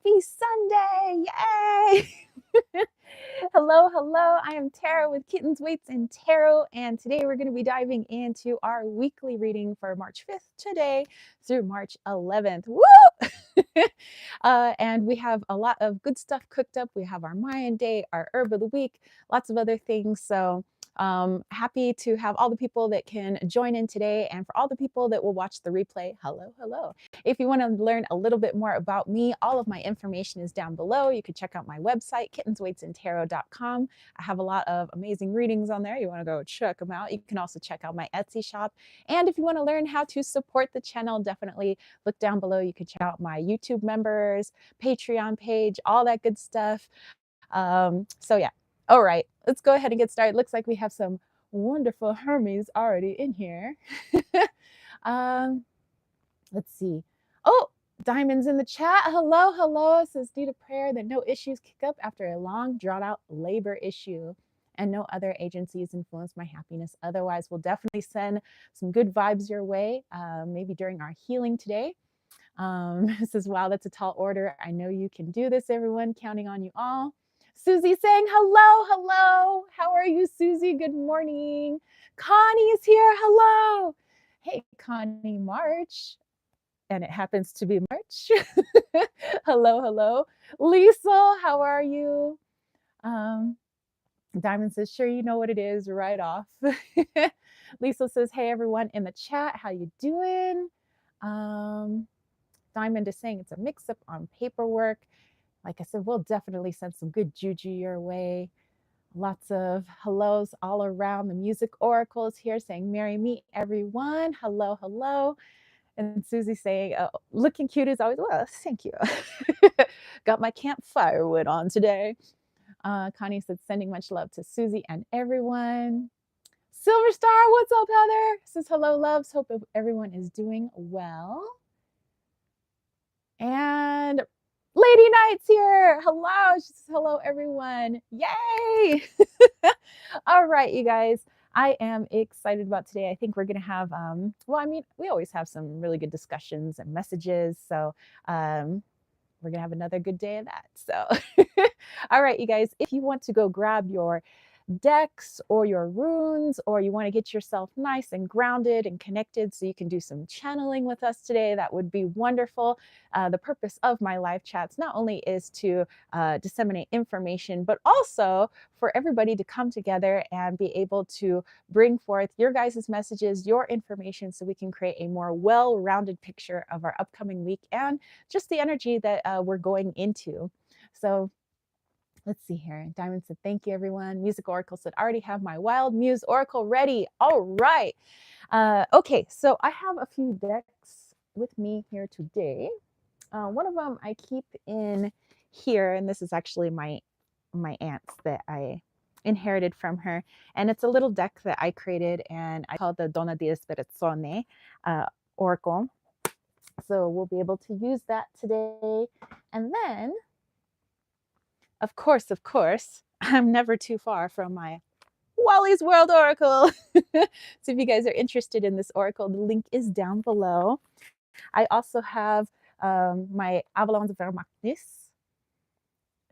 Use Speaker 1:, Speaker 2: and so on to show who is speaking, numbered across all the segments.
Speaker 1: Happy Sunday! Yay! Hello, hello. I am Tara with Kittens, Weights, and Tarot, and today we're going to be diving into our weekly reading for March 5th today through March 11th. Woo! And we have a lot of good stuff cooked up. We have our Mayan Day, our Herb of the Week, lots of other things. So happy to have all the people that can join in today, and for all the people that will watch the replay, hello, hello. If you want to learn a little bit more about me, all of my information is down below. You can check out my website, kittensweightsandtarot.com. I have a lot of amazing readings on there. You want to go check them out. You can also check out my Etsy shop. And if you want to learn how to support the channel, definitely look down below. You can check out my YouTube members, Patreon page, all that good stuff. So yeah. All right, let's go ahead and get started. Looks like we have some wonderful Hermes already in here. Let's see. Oh, Diamond's in the chat. Hello, hello. It says, need a prayer that no issues kick up after a long, drawn-out labor issue, and no other agencies influence my happiness. Otherwise, we'll definitely send some good vibes your way, maybe during our healing today. It says, wow, that's a tall order. I know you can do this, everyone. Counting on you all. Susie saying hello, hello. How are you, Susie? Good morning. Connie's here. Hello. Hey, Connie March. And it happens to be March. Hello, hello. Lisa, how are you? Diamond says, sure, you know what it is right off. Lisa says, hey, everyone in the chat, how you doing? Diamond is saying it's a mix-up on paperwork. Like I said, we'll definitely send some good juju your way. Lots of hellos all around. The music oracle is here saying, Merry meet everyone. Hello, hello. And Susie saying, oh, looking cute as always. Well, thank you. Got my campfire wood on today. Connie said, sending much love to Susie and everyone. Silver Star, what's up, Heather? Says, hello, loves. Hope everyone is doing well. And Lady Knight's here. Hello. She says, hello, everyone. Yay. All right, you guys. I am excited about today. I think we're going to have, well, I mean, we always have some really good discussions and messages. So we're going to have another good day of that. So, all right, you guys, if you want to go grab your decks or your runes, or you want to get yourself nice and grounded and connected so you can do some channeling with us today, that would be wonderful. The purpose of my live chats not only is to disseminate information, but also for everybody to come together and be able to bring forth your guys' messages, your information, so we can create a more well-rounded picture of our upcoming week and just the energy that we're going into. So let's see here. Diamond said, thank you, everyone. Music Oracle said, I already have my Wild Muse Oracle ready. All right. Okay, so I have a few decks with me here today. One of them I keep in here, and this is actually my aunt's that I inherited from her. And it's a little deck that I created, and I call it the Donna di Spirazione Oracle. So we'll be able to use that today. And then of course, I'm never too far from my Wally's World Oracle. So if you guys are interested in this oracle, the link is down below. I also have my Avalon's Vermachnis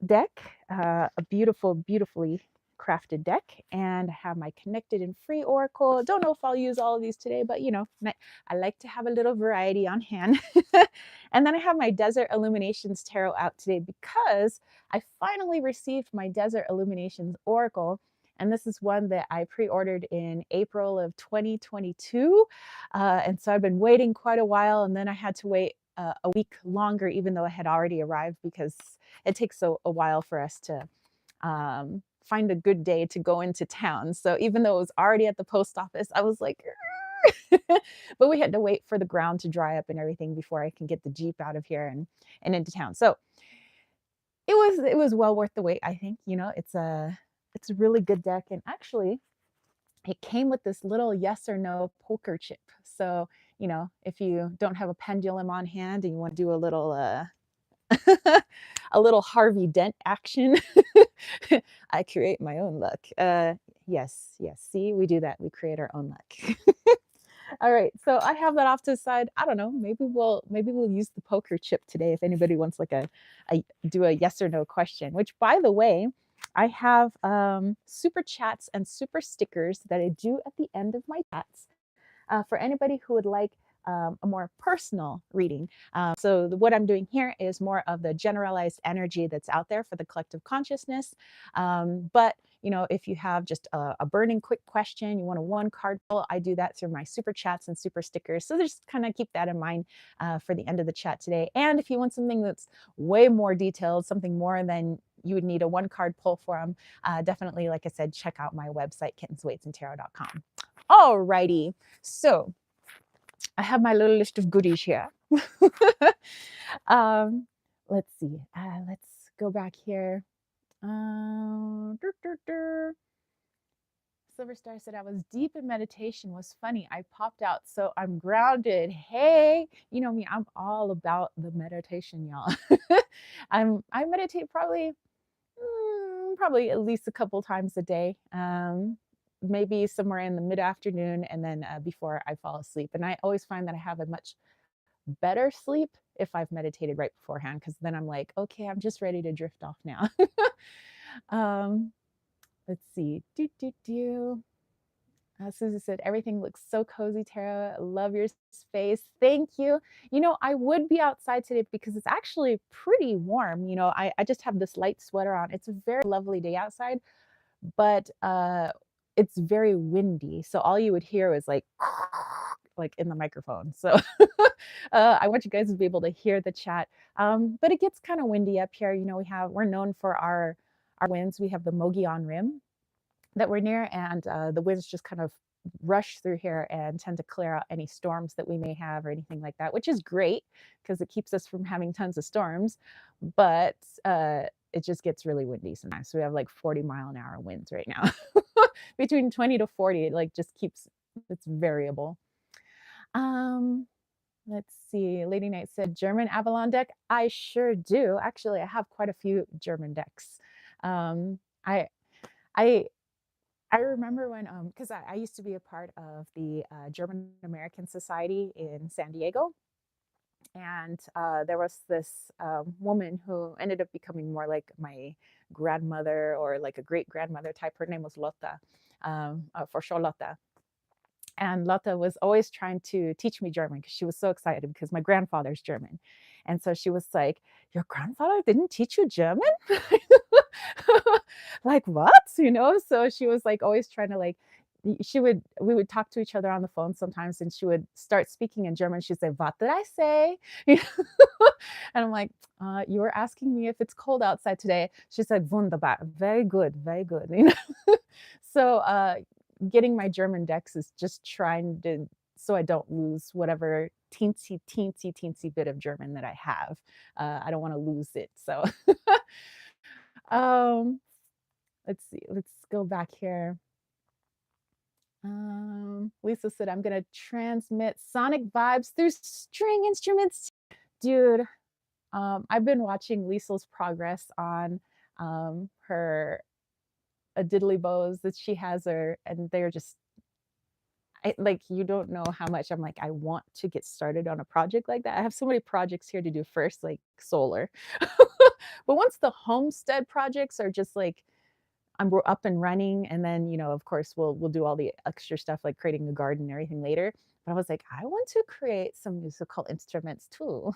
Speaker 1: deck, a beautifully crafted deck, and I have my Connected and Free Oracle. Don't know if I'll use all of these today, but you know, I like to have a little variety on hand. And then I have my Desert Illuminations Tarot out today because I finally received my Desert Illuminations Oracle. And this is one that I pre-ordered in April of 2022. And so I've been waiting quite a while, and then I had to wait a week longer, even though it had already arrived, because it takes a while for us to find a good day to go into town. So even though it was already at the post office, I was like, but we had to wait for the ground to dry up and everything before I can get the Jeep out of here and into town. So it was well worth the wait, I think. You know, it's a really good deck. And actually, it came with this little yes or no poker chip. So, you know, if you don't have a pendulum on hand and you want to do a little a little Harvey Dent action, I create my own luck. Yes. See, we do that. We create our own luck. All right, so I have that off to the side. I don't know. Maybe we'll use the poker chip today if anybody wants like a do a yes or no question. Which, by the way, I have super chats and super stickers that I do at the end of my chats for anybody who would like a more personal reading. What I'm doing here is more of the generalized energy that's out there for the collective consciousness. But if you have just a burning quick question, you want a one card pull, I do that through my super chats and super stickers. So just kind of keep that in mind for the end of the chat today. And if you want something that's way more detailed, something more than you would need a one card pull for them, definitely, like I said, check out my website, kittensweightsandtarot.com. All righty. So I have my little list of goodies here. um, let's see. Let's go back here. Silver Star said, I was deep in meditation. Was funny. I popped out, so I'm grounded. Hey, you know me, I'm all about the meditation, y'all. I meditate probably at least a couple times a day. Maybe somewhere in the mid-afternoon and then before I fall asleep. And I always find that I have a much better sleep if I've meditated right beforehand, because then I'm like, okay, I'm just ready to drift off now. um, let's see. Susie said, everything looks so cozy, Tara. Love your space. Thank you. I would be outside today because it's actually pretty warm. I just have this light sweater on. It's a very lovely day outside, but it's very windy. So all you would hear was like in the microphone. So I want you guys to be able to hear the chat. But it gets kind of windy up here. We're known for our winds. We have the Mogollon Rim that we're near, and the winds just kind of rush through here and tend to clear out any storms that we may have or anything like that, which is great because it keeps us from having tons of storms. But it just gets really windy sometimes. So we have like 40-mile-an-hour winds right now. Between 20 to 40, it like just keeps, it's variable. Let's see. Lady Knight said, German Avalon deck. I sure do. Actually, I have quite a few German decks. I I I remember when, because I used to be a part of the German American Society in San Diego. And there was this woman who ended up becoming more like my grandmother or like a great grandmother type. Her name was Lotta, for sure Lotta. And Lotta was always trying to teach me German because she was so excited because my grandfather's German. And so she was like, your grandfather didn't teach you German? Like what? So she was like always trying to like, we would talk to each other on the phone sometimes and she would start speaking in German. She'd say, what did I say? And I'm like, you were asking me if it's cold outside today. She said, wunderbar, very good, very good. So getting my German decks is just trying to, so I don't lose whatever teensy bit of German that I have. I don't want to lose it. So um, let's see. Let's go back here. Lisa said, I'm going to transmit sonic vibes through string instruments. Dude, I've been watching Lisa's progress on her diddly bows that she has her, and they're just like, you don't know how much I'm like, I want to get started on a project like that. I have so many projects here to do first, like solar. But once the homestead projects are just like, we're up and running, and then of course we'll do all the extra stuff like creating a garden and everything later. But I was like, I want to create some musical instruments too.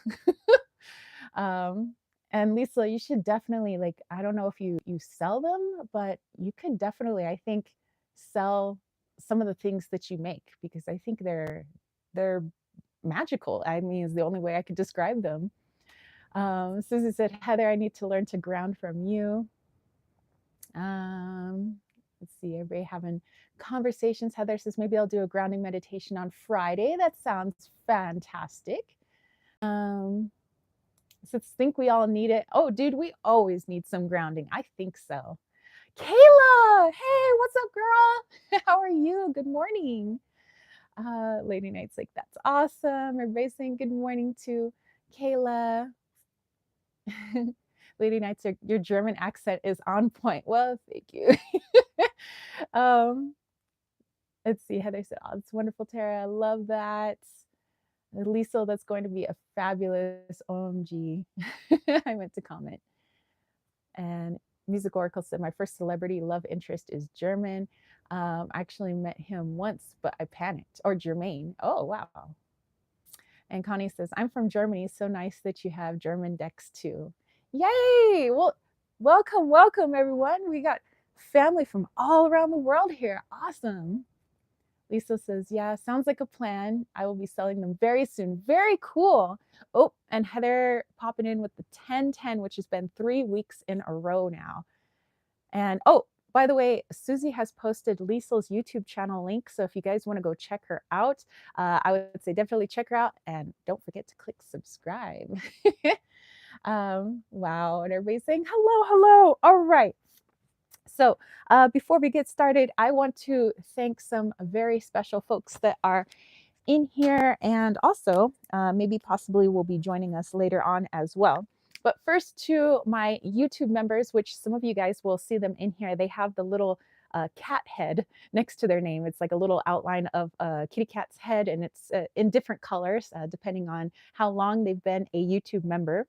Speaker 1: um, and Lisa, you should definitely, like, I don't know if you sell them, but you could definitely, I think, sell some of the things that you make, because I think they're magical. I mean, is the only way I could describe them. Susie said, Heather, I need to learn to ground from you. Let's see, everybody having conversations. Heather says, maybe I'll do a grounding meditation on Friday. That sounds fantastic. So think we all need it. Oh, dude, we always need some grounding. I think so. Kayla, hey, what's up, girl? How are you? Good morning. Lady Knight's like, that's awesome. Everybody's saying good morning to Kayla. Lady Knights, your German accent is on point. Well, thank you. Let's see. Heather said, "Oh, it's wonderful, Tara. I love that." Lisa, that's going to be a fabulous OMG. I meant to comment. And Music Oracle said, "My first celebrity love interest is German. I actually met him once, but I panicked." Or Jermaine. Oh, wow. And Connie says, "I'm from Germany. So nice that you have German decks too." Yay! Well, welcome, welcome, everyone. We got family from all around the world here. Awesome. Lisa says, "Yeah, sounds like a plan. I will be selling them very soon." Very cool. Oh, and Heather popping in with the 1010, which has been 3 weeks in a row now. And oh, by the way, Susie has posted Liesl's YouTube channel link. So if you guys want to go check her out, I would say definitely check her out. And don't forget to click subscribe. Wow. And everybody's saying hello, hello. All right. So before we get started, I want to thank some very special folks that are in here and also maybe possibly will be joining us later on as well. But first, to my YouTube members, which some of you guys will see them in here, they have the little cat head next to their name. It's like a little outline of a kitty cat's head, and it's in different colors depending on how long they've been a YouTube member.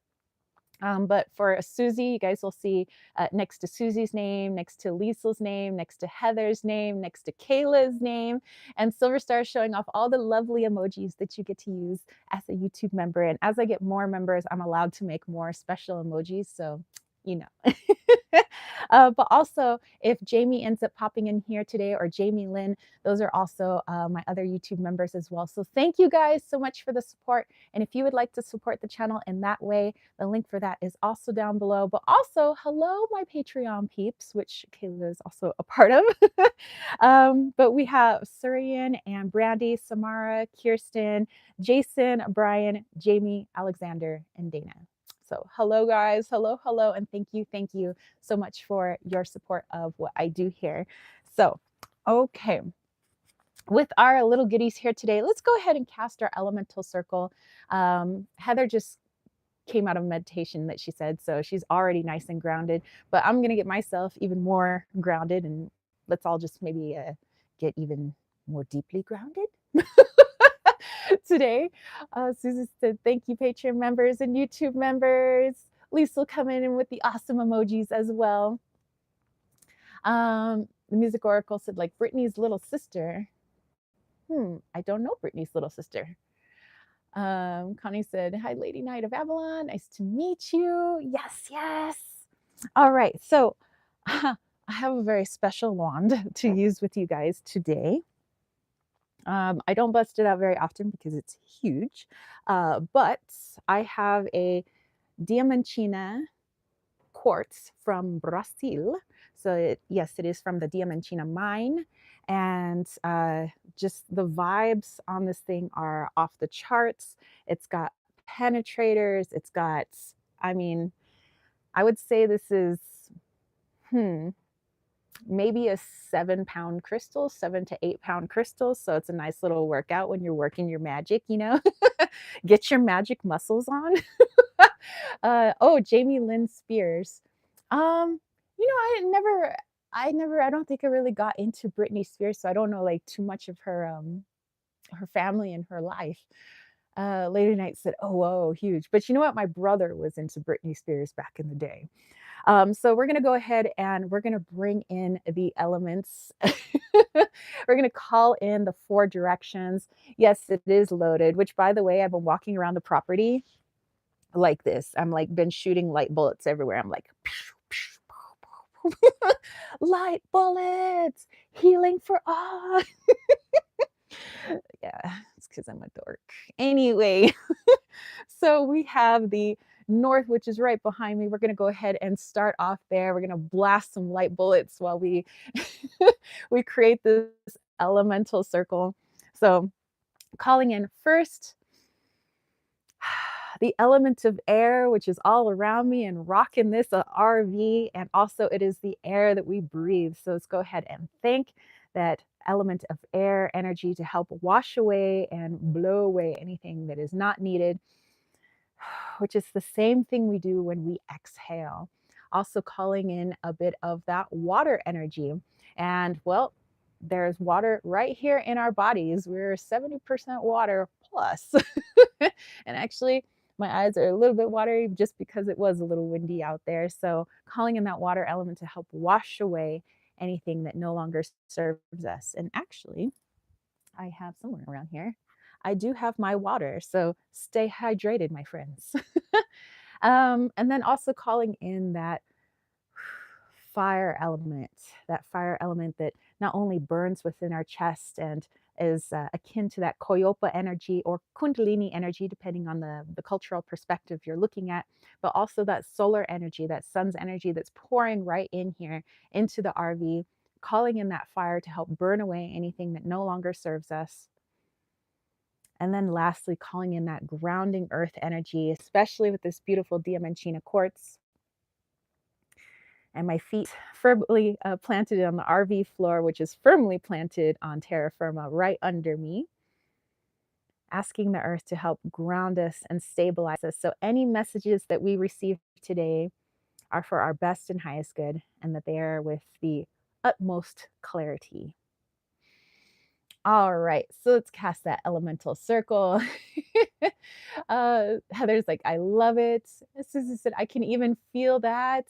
Speaker 1: But for Susie, you guys will see next to Susie's name, next to Liesl's name, next to Heather's name, next to Kayla's name, and Silver Star showing off all the lovely emojis that you get to use as a YouTube member. And as I get more members, I'm allowed to make more special emojis. So, you know. But also, if Jamie ends up popping in here today, or Jamie Lynn, those are also my other YouTube members as well. So thank you guys so much for the support. And if you would like to support the channel in that way, the link for that is also down below. But also, hello, my Patreon peeps, which Kayla is also a part of. But we have Surian and Brandy, Samara, Kirsten, Jason, Brian, Jamie, Alexander, and Dana. So hello guys, hello, hello, and thank you so much for your support of what I do here. So, okay, with our little goodies here today, let's go ahead and cast our elemental circle. Heather just came out of meditation that she said, so she's already nice and grounded, but I'm gonna get myself even more grounded, and let's all just maybe get even more deeply grounded. Today. Susan said, "Thank you, Patreon members and YouTube members." Lisa will come in with the awesome emojis as well. The Music Oracle said, like Brittany's little sister. I don't know Brittany's little sister. Connie said, "Hi, Lady Knight of Avalon. Nice to meet you." Yes, yes. All right. So I have a very special wand to use with you guys today. I don't bust it out very often because it's huge, but I have a Diamantina quartz from Brazil. So yes, it is from the Diamantina mine, and just the vibes on this thing are off the charts. It's got penetrators. It's got, I mean, I would say this is, maybe a 7-pound crystal, 7 to 8 pound crystal. So it's a nice little workout when you're working your magic, you know, get your magic muscles on. Oh, Jamie Lynn Spears. You know, I don't think I really got into Britney Spears, so I don't know like too much of her family and her life. Lady Knight said, "Oh, whoa, huge." But you know what? My brother was into Britney Spears back in the day. So we're going to go ahead and we're going to bring in the elements. We're going to call in the 4 directions. Yes, it is loaded, which by the way, I've been walking around the property like this. I'm like been shooting light bullets everywhere. I'm like, light bullets, healing for all. Yeah, it's because I'm a dork. Anyway, so we have the north, which is right behind me. We're going to go ahead and start off there. We're going to blast some light bullets while we we create this elemental circle. So calling in first the element of air, which is all around me and rocking this RV, and also it is the air that we breathe. So let's go ahead and thank that element of air energy to help wash away and blow away anything that is not needed, which is the same thing we do when we exhale. Also calling in a bit of that water energy. And well, there's water right here in our bodies. We're 70% water plus. And actually, my eyes are a little bit watery just because it was a little windy out there. So, calling in that water element to help wash away anything that no longer serves us. And actually, I have somewhere around here, I do have my water. So, stay hydrated, my friends. And then also calling in that fire element that not only burns within our chest and is akin to that koyopa energy or kundalini energy, depending on the cultural perspective you're looking at, but also that solar energy, that sun's energy that's pouring right in here into the RV, calling in that fire to help burn away anything that no longer serves us. And then lastly, calling in that grounding earth energy, especially with this beautiful Diamantina quartz, and my feet firmly planted on the RV floor, which is firmly planted on terra firma right under me, asking the earth to help ground us and stabilize us. So, any messages that we receive today are for our best and highest good, and that they are with the utmost clarity. All right, so let's cast that elemental circle. Heather's like, I love it. Susie said, I can even feel that.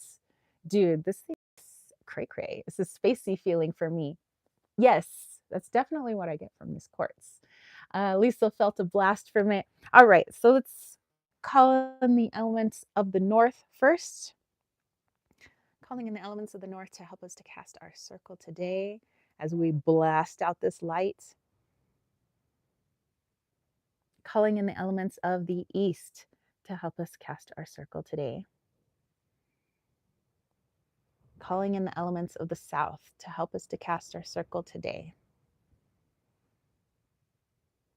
Speaker 1: Dude, this thing is cray cray. It's a spacey feeling for me. Yes, that's definitely what I get from this quartz. Lisa felt a blast from it. All right, so let's call in the elements of the north first. Calling in the elements of the north to help us to cast our circle today as we blast out this light. Calling in the elements of the east to help us cast our circle today. Calling in the elements of the south to help us to cast our circle today.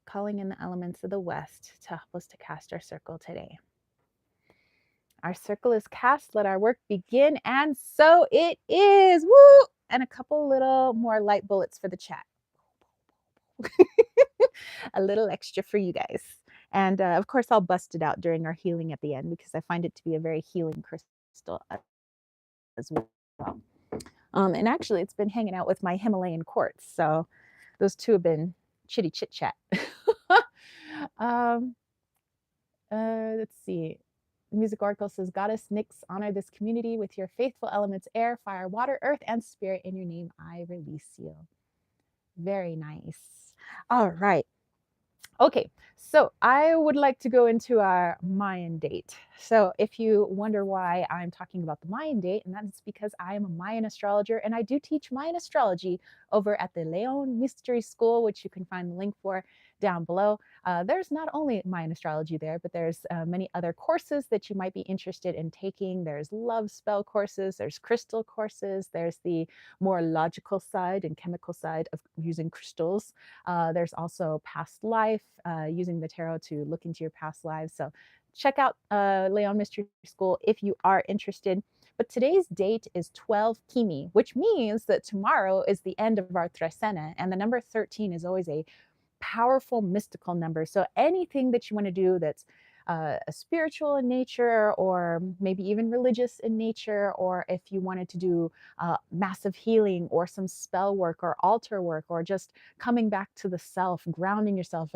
Speaker 1: Calling in the elements of the west to help us to cast our circle today. Our circle is cast. Let our work begin. And so it is. Woo! And a couple little more light bullets for the chat. A little extra for you guys. And of course, I'll bust it out during our healing at the end because I find it to be a very healing crystal as well. And actually, it's been hanging out with my Himalayan quartz. So those two have been chitty chit chat. Let's see. Music Oracle says, Goddess Nyx, honor this community with your faithful elements, air, fire, water, earth, and spirit. In your name, I release you. Very nice. All right. Okay, so I would like to go into our Mayan date. So if you wonder why I'm talking about the Mayan date, and that's because I am a Mayan astrologer and I do teach Mayan astrology over at the Leon Mystery School, which you can find the link for down below. There's not only Mayan astrology there, but there's many other courses that you might be interested in taking. There's love spell courses, there's crystal courses, there's the more logical side and chemical side of using crystals. There's also past life, using the tarot to look into your past lives. So check out Leon Mystery School if you are interested. But today's date is 12 Kimi, which means that tomorrow is the end of our Trecena, and the number 13 is always a powerful mystical number. So anything that you want to do that's a spiritual in nature, or maybe even religious in nature, or if you wanted to do massive healing or some spell work or altar work, or just coming back to the self, grounding yourself,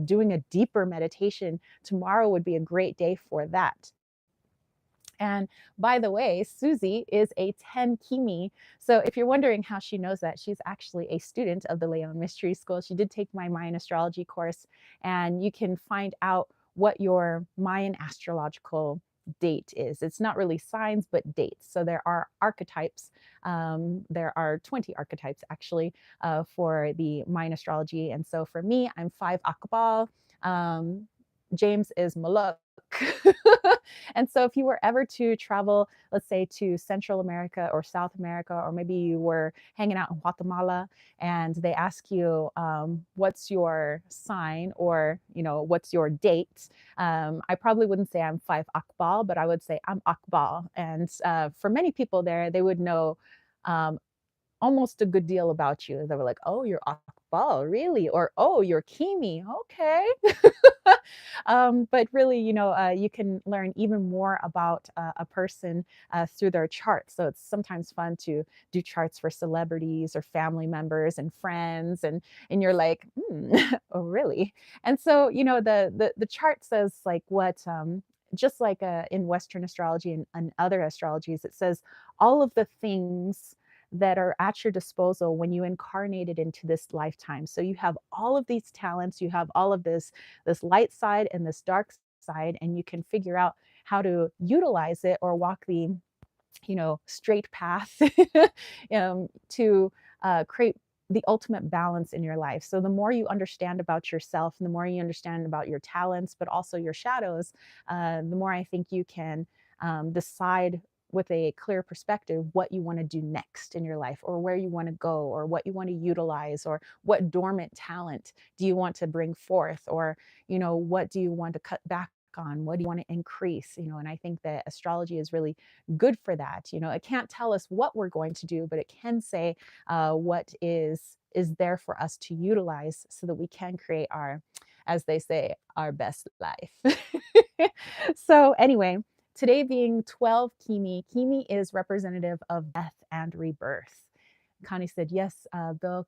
Speaker 1: doing a deeper meditation, tomorrow would be a great day for that. And by the way, Susie is a 10 Kimi. So if you're wondering how she knows that, she's actually a student of the Leon Mystery School. She did take my Mayan astrology course, and you can find out what your Mayan astrological date is. It's not really signs, but dates. So there are archetypes. There are 20 archetypes actually for the Mayan astrology. And so for me, I'm 5 Akbal. James is Maluk. And so if you were ever to travel, let's say to Central America or South America, or maybe you were hanging out in Guatemala and they ask you, what's your sign, or, what's your date? I probably wouldn't say I'm 5 Akbal, but I would say I'm Akbal. And for many people there, they would know almost a good deal about you. They were like, "Oh, you're Akbal, really?" Or, "Oh, you're Kimi, okay." But really, you can learn even more about a person through their charts. So it's sometimes fun to do charts for celebrities or family members and friends, and you're like, oh, really? And so, the chart says like what. Just like in Western astrology and other astrologies, it says all of the things that are at your disposal when you incarnated into this lifetime. So you have all of these talents, you have all of this light side and this dark side, and you can figure out how to utilize it or walk the straight path to create the ultimate balance in your life. So the more you understand about yourself and the more you understand about your talents, but also your shadows, the more I think you can decide with a clear perspective what you want to do next in your life, or where you want to go, or what you want to utilize, or what dormant talent do you want to bring forth, or what do you want to cut back on, what do you want to increase. And I think that astrology is really good for that. It can't tell us what we're going to do, but it can say what is there for us to utilize so that we can create our, as they say, our best life. So anyway, today being 12 Kimi, Kimi is representative of death and rebirth. Connie said, yes, Bill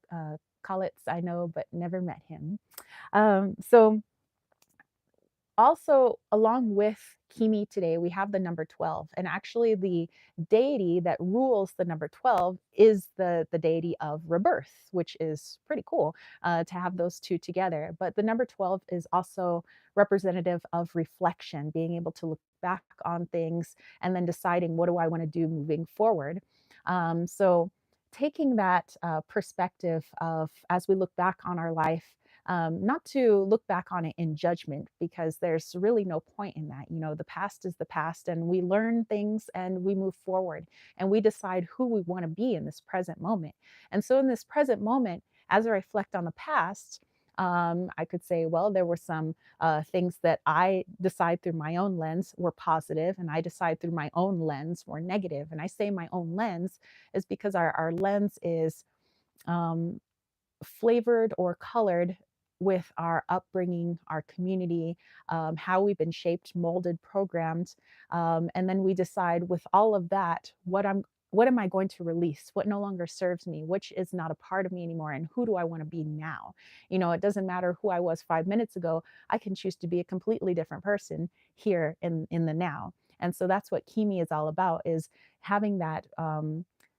Speaker 1: Collins, I know, but never met him. So also, along with Kimi today, we have the number 12. And actually, the deity that rules the number 12 is the deity of rebirth, which is pretty cool to have those two together. But the number 12 is also representative of reflection, being able to look back on things and then deciding what do I want to do moving forward. So, taking that perspective of as we look back on our life, not to look back on it in judgment, because there's really no point in that. The past is the past, and we learn things and we move forward and we decide who we want to be in this present moment. And so, in this present moment, as I reflect on the past, I could say, well, there were some things that I decide through my own lens were positive, and I decide through my own lens were negative. And I say my own lens is because our lens is um, flavored or colored with our upbringing, our community, how we've been shaped, molded, programmed, and then we decide with all of that what am I going to release? What no longer serves me? Which is not a part of me anymore? And who do I want to be now? It doesn't matter who I was 5 minutes ago. I can choose to be a completely different person here in the now. And so that's what Kimi is all about: is having that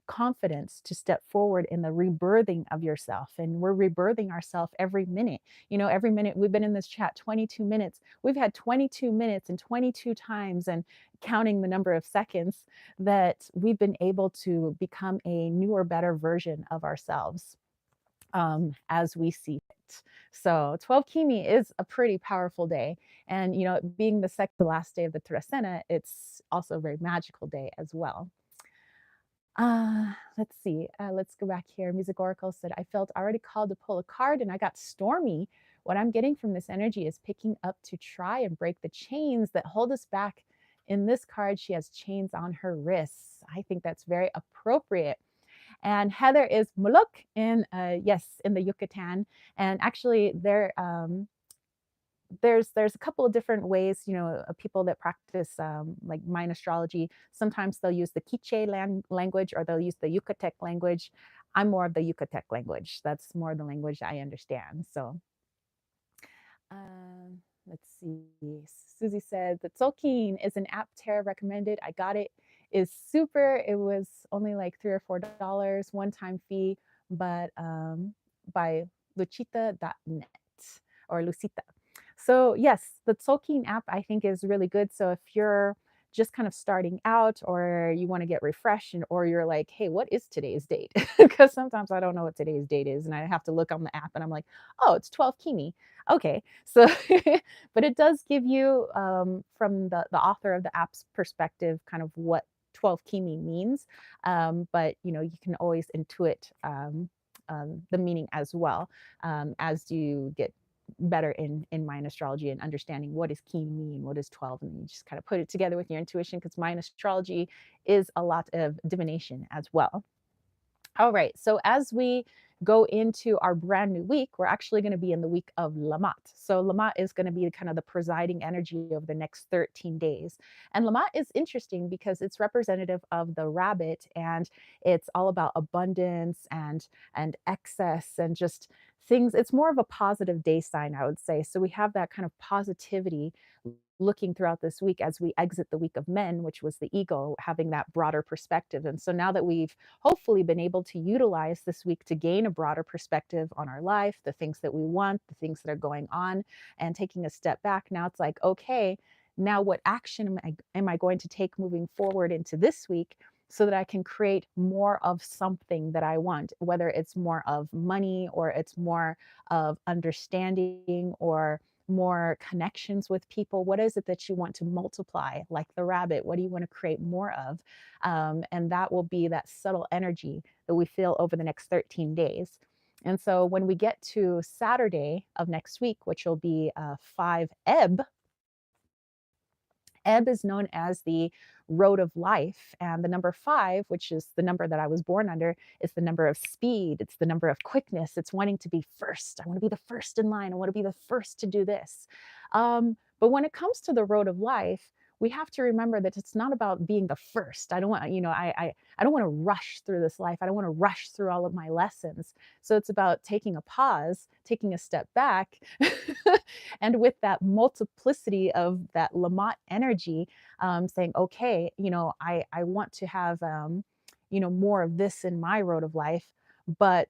Speaker 1: confidence to step forward in the rebirthing of yourself. And we're rebirthing ourselves every minute. Every minute we've been in this chat 22 minutes. We've had 22 minutes and 22 times, and counting the number of seconds, that we've been able to become a newer, better version of ourselves as we see it. So 12 Kimi is a pretty powerful day. And, being the second to last day of the Tresena, it's also a very magical day as well. Let's see. Let's go back here. Music Oracle said, I felt already called to pull a card and I got stormy. What I'm getting from this energy is picking up to try and break the chains that hold us back. In this card, she has chains on her wrists. I think that's very appropriate. And Heather is Muluk in, yes, in the Yucatan. And actually, there's a couple of different ways, people that practice like Mayan astrology. Sometimes they'll use the Quiche language, or they'll use the Yucatec language. I'm more of the Yucatec language. That's more the language I understand. So let's see. Susie said that Tolkien is an app Tara recommended. I got it. Is super. It was only like $3 or $4 one-time fee, but by Luchita.net or Lucita. So yes, the Tolkien app I think is really good. So if you're just kind of starting out, or you want to get refreshed, or you're like, hey, what is today's date? Because sometimes I don't know what today's date is, and I have to look on the app and I'm like, oh, it's 12 Kimi. Okay. So but it does give you from the author of the app's perspective kind of what 12 Kimi means. But you can always intuit the meaning as well, as you get better in Mayan astrology and understanding what does Kimi mean, what is 12, and you just kind of put it together with your intuition, because Mayan astrology is a lot of divination as well. All right. So as we go into our brand new week, we're actually going to be in the week of Lamat. So Lamat is going to be kind of the presiding energy of the next 13 days. And Lamat is interesting because it's representative of the rabbit, and it's all about abundance and excess and just things. It's more of a positive day sign, I would say. So we have that kind of positivity looking throughout this week as we exit the week of men, which was the ego, having that broader perspective. And so now that we've hopefully been able to utilize this week to gain a broader perspective on our life, the things that we want, the things that are going on, and taking a step back, now it's like, okay, now what action am I going to take moving forward into this week so that I can create more of something that I want, whether it's more of money or it's more of understanding or more connections with people. What is it that you want to multiply, like the rabbit? What do you want to create more of? And that will be that subtle energy that we feel over the next 13 days. And so when we get to Saturday of next week, which will be 5 Ebb, Ebb is known as the road of life. And the number 5, which is the number that I was born under, is the number of speed. It's the number of quickness. It's wanting to be first. I want to be the first in line. I want to be the first to do this. But when it comes to the road of life, we have to remember that it's not about being the first. I don't want, I don't want to rush through this life. I don't want to rush through all of my lessons. So it's about taking a pause, taking a step back, and with that multiplicity of that Lamont energy, saying, okay, I want to have, more of this in my road of life, but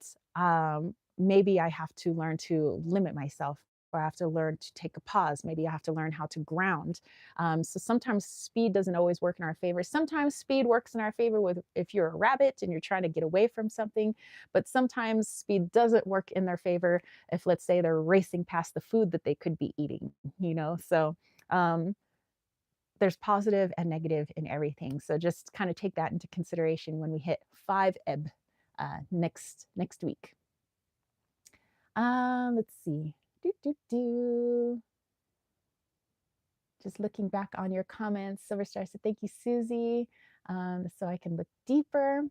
Speaker 1: maybe I have to learn to limit myself. Or I have to learn to take a pause. Maybe I have to learn how to ground. So sometimes speed doesn't always work in our favor. Sometimes speed works in our favor with if you're a rabbit and you're trying to get away from something, but sometimes speed doesn't work in their favor if, let's say, they're racing past the food that they could be eating. So um, there's positive and negative in everything. So just kind of take that into consideration when we hit 5 Ebb next week. Let's see. Do, do, do. Just looking back on your comments, Silver Star said, thank you, Susie. So I can look deeper.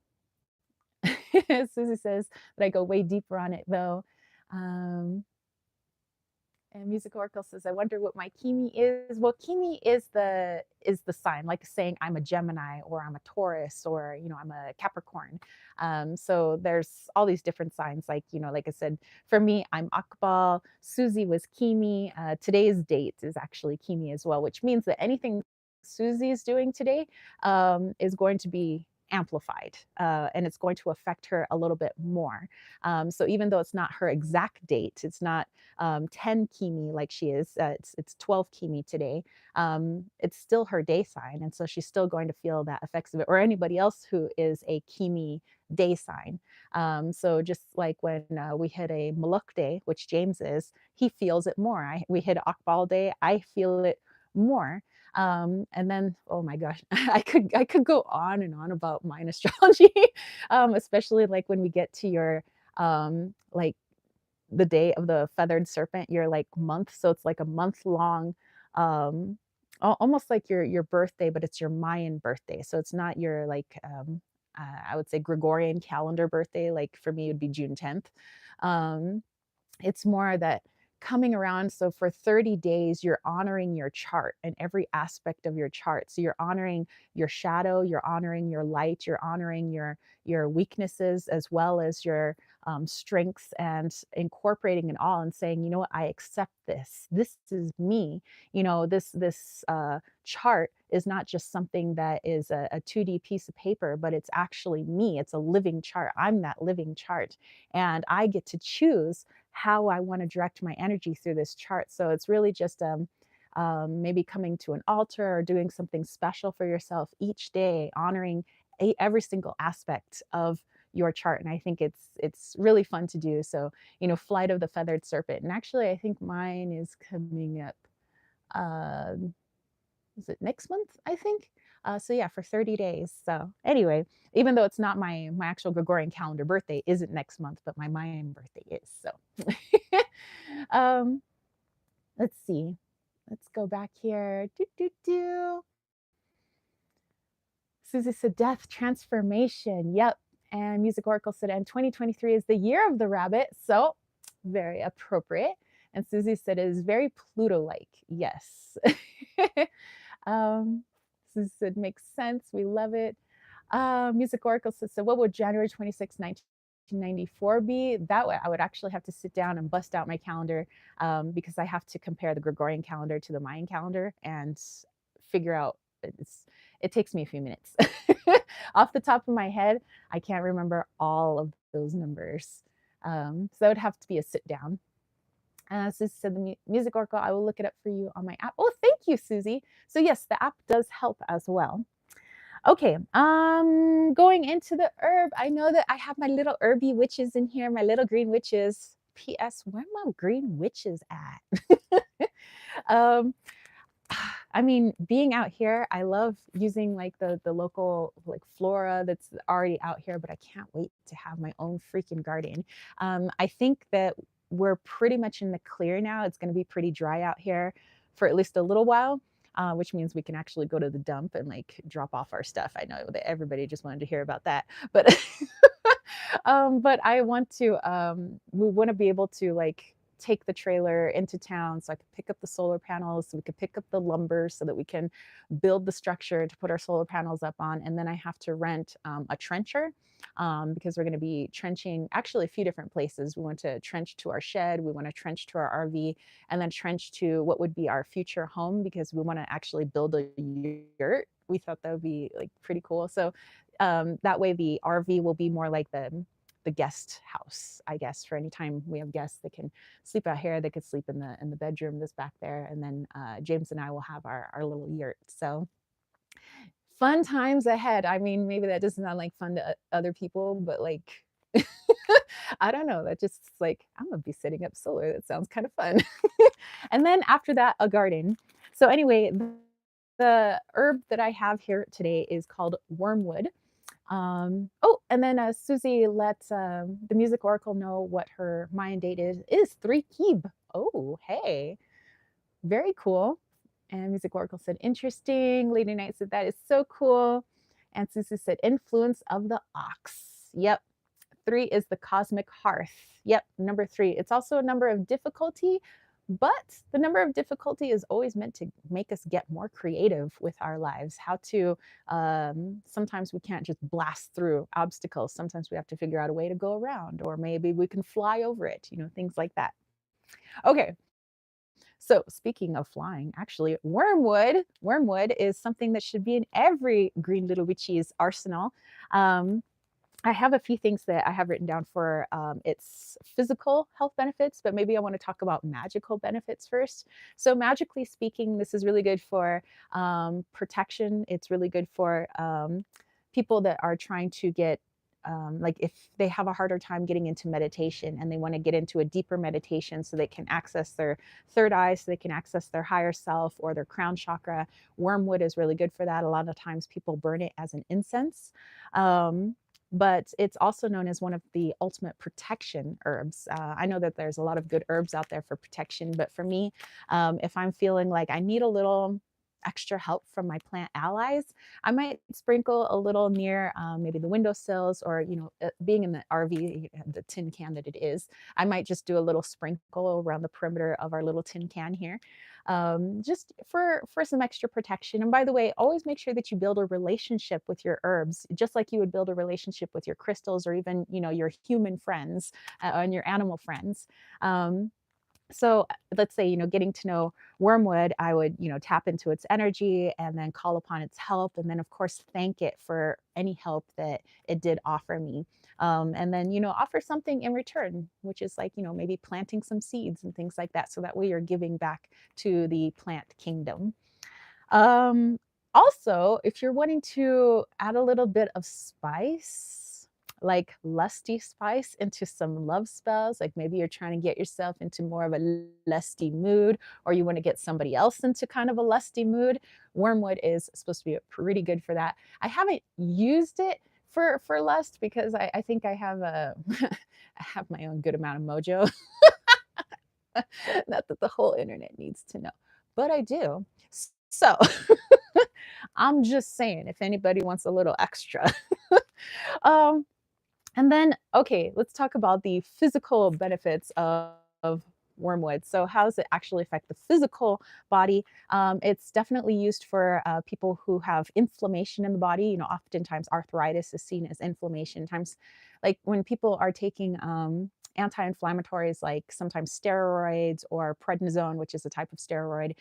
Speaker 1: Susie says that I go way deeper on it though. And Music Oracle says, I wonder what my Kimi is. Well, Kimi is the sign, like saying I'm a Gemini or I'm a Taurus or I'm a Capricorn. So there's all these different signs. Like I said, for me, I'm Akbal. Susie was Kimi. Today's date is actually Kimi as well, which means that anything Susie is doing today is going to be amplified and it's going to affect her a little bit more. So even though it's not her exact date, it's not 10 Kimi like she is, it's 12 Kimi today, it's still her day sign. And so she's still going to feel that effects of it, or anybody else who is a Kimi day sign. So just like when we hit a Maluk day, which James is, he feels it more. We hit Akbal day, I feel it more. And then, oh my gosh, I could go on and on about mine astrology, especially like when we get to your like the day of the feathered serpent, your like month. So it's like a month long, almost like your birthday, but it's your Mayan birthday. So it's not your like I would say Gregorian calendar birthday. Like for me, it would be June 10th. Um, it's more that coming around. So for 30 days, you're honoring your chart and every aspect of your chart. So you're honoring your shadow, you're honoring your light, you're honoring your weaknesses as well as your strengths, and incorporating it all and saying, you know what, I accept this. This is me. This chart is not just something that is a 2D piece of paper, but it's actually me. It's a living chart. I'm that living chart, and I get to choose how I want to direct my energy through this chart. So it's really just maybe coming to an altar or doing something special for yourself each day, honoring every single aspect of your chart. And I think it's really fun to do. So, Flight of the Feathered Serpent. And actually, I think mine is coming up. Uh, is it next month? I think. So yeah, for 30 days. So anyway, even though it's not my actual Gregorian calendar birthday isn't next month, but my Mayan birthday is. So um, let's see. Let's go back here. Do, do, do. Susie said death transformation. Yep. And Music Oracle said, and 2023 is the year of the rabbit. So very appropriate. And Susie said, it is very Pluto-like. Yes. um, Susie said, makes sense. We love it. Music Oracle says, so what would January 26, 1994 be? That way I would actually have to sit down and bust out my calendar because I have to compare the Gregorian calendar to the Mayan calendar and figure out it takes me a few minutes. Off the top of my head, I can't remember all of those numbers. So that would have to be a sit down. Susie said, the Music Oracle, I will look it up for you on my app. Oh, thank you, Susie. So yes, the app does help as well. Okay, going into the herb, I know that I have my little herby witches in here, my little green witches. P.S. Where are my green witches at? um, I mean, being out here, I love using like the local like flora that's already out here, but I can't wait to have my own freaking garden. I think that we're pretty much in the clear now. It's going to be pretty dry out here for at least a little while. Which means we can actually go to the dump and like drop off our stuff. I know that everybody just wanted to hear about that, but but I want to. We want to be able to like take the trailer into town so I could pick up the solar panels, so we could pick up the lumber so that we can build the structure to put our solar panels up on. And then I have to rent a trencher because we're going to be trenching actually a few different places. We want to trench to our shed, we want to trench to our RV, and then trench to what would be our future home because we want to actually build a yurt. We thought that would be like pretty cool. So that way the RV will be more like the guest house, I guess, for any time we have guests that can sleep out here. They could sleep in the bedroom that's back there, and then James and I will have our little yurt. So fun times ahead. I mean, maybe that doesn't sound like fun to other people, but like I don't know. That just like I'm gonna be setting up solar. That sounds kind of fun. And then after that, a garden. So anyway, the herb that I have here today is called wormwood. Oh, and then Susie lets the Music Oracle know what her Mayan date is 3 Kib. Oh, hey, very cool. And Music Oracle said, interesting. Lady Knight said, that is so cool. And Susie said, influence of the ox. Yep. 3 is the cosmic hearth. Yep. Number 3. It's also a number of difficulty, but the number of difficulty is always meant to make us get more creative with our lives. How to, sometimes we can't just blast through obstacles. Sometimes we have to figure out a way to go around, or maybe we can fly over it, things like that. Okay. So speaking of flying, actually, wormwood is something that should be in every green little witch's arsenal. I have a few things that I have written down for its physical health benefits, but maybe I want to talk about magical benefits first. So magically speaking, this is really good for protection. It's really good for people that are trying to get like if they have a harder time getting into meditation and they want to get into a deeper meditation so they can access their third eye, so they can access their higher self or their crown chakra. Wormwood is really good for that. A lot of times people burn it as an incense. But it's also known as one of the ultimate protection herbs. I know that there's a lot of good herbs out there for protection, but for me, if I'm feeling like I need a little extra help from my plant allies, I might sprinkle a little near maybe the windowsills, or being in the RV, the tin can that it is, I might just do a little sprinkle around the perimeter of our little tin can here, just for some extra protection. And by the way, always make sure that you build a relationship with your herbs, just like you would build a relationship with your crystals, or even your human friends and your animal friends. So let's say, getting to know wormwood, I would, tap into its energy and then call upon its help. And then, of course, thank it for any help that it did offer me. And then, offer something in return, which is like, maybe planting some seeds and things like that. So that way you're giving back to the plant kingdom. Um, Also, if you're wanting to add a little bit of spice, like lusty spice into some love spells, like maybe you're trying to get yourself into more of a lusty mood, or you want to get somebody else into kind of a lusty mood, wormwood is supposed to be pretty good for that. I haven't used it for lust because I think I have a I have my own good amount of mojo. Not that the whole internet needs to know, but I do. So I'm just saying, if anybody wants a little extra. um, And then, okay, let's talk about the physical benefits of wormwood. So, how does it actually affect the physical body? It's definitely used for people who have inflammation in the body. You know, oftentimes arthritis is seen as inflammation. Times, like when people are taking anti-inflammatories, like sometimes steroids or prednisone, which is a type of steroid,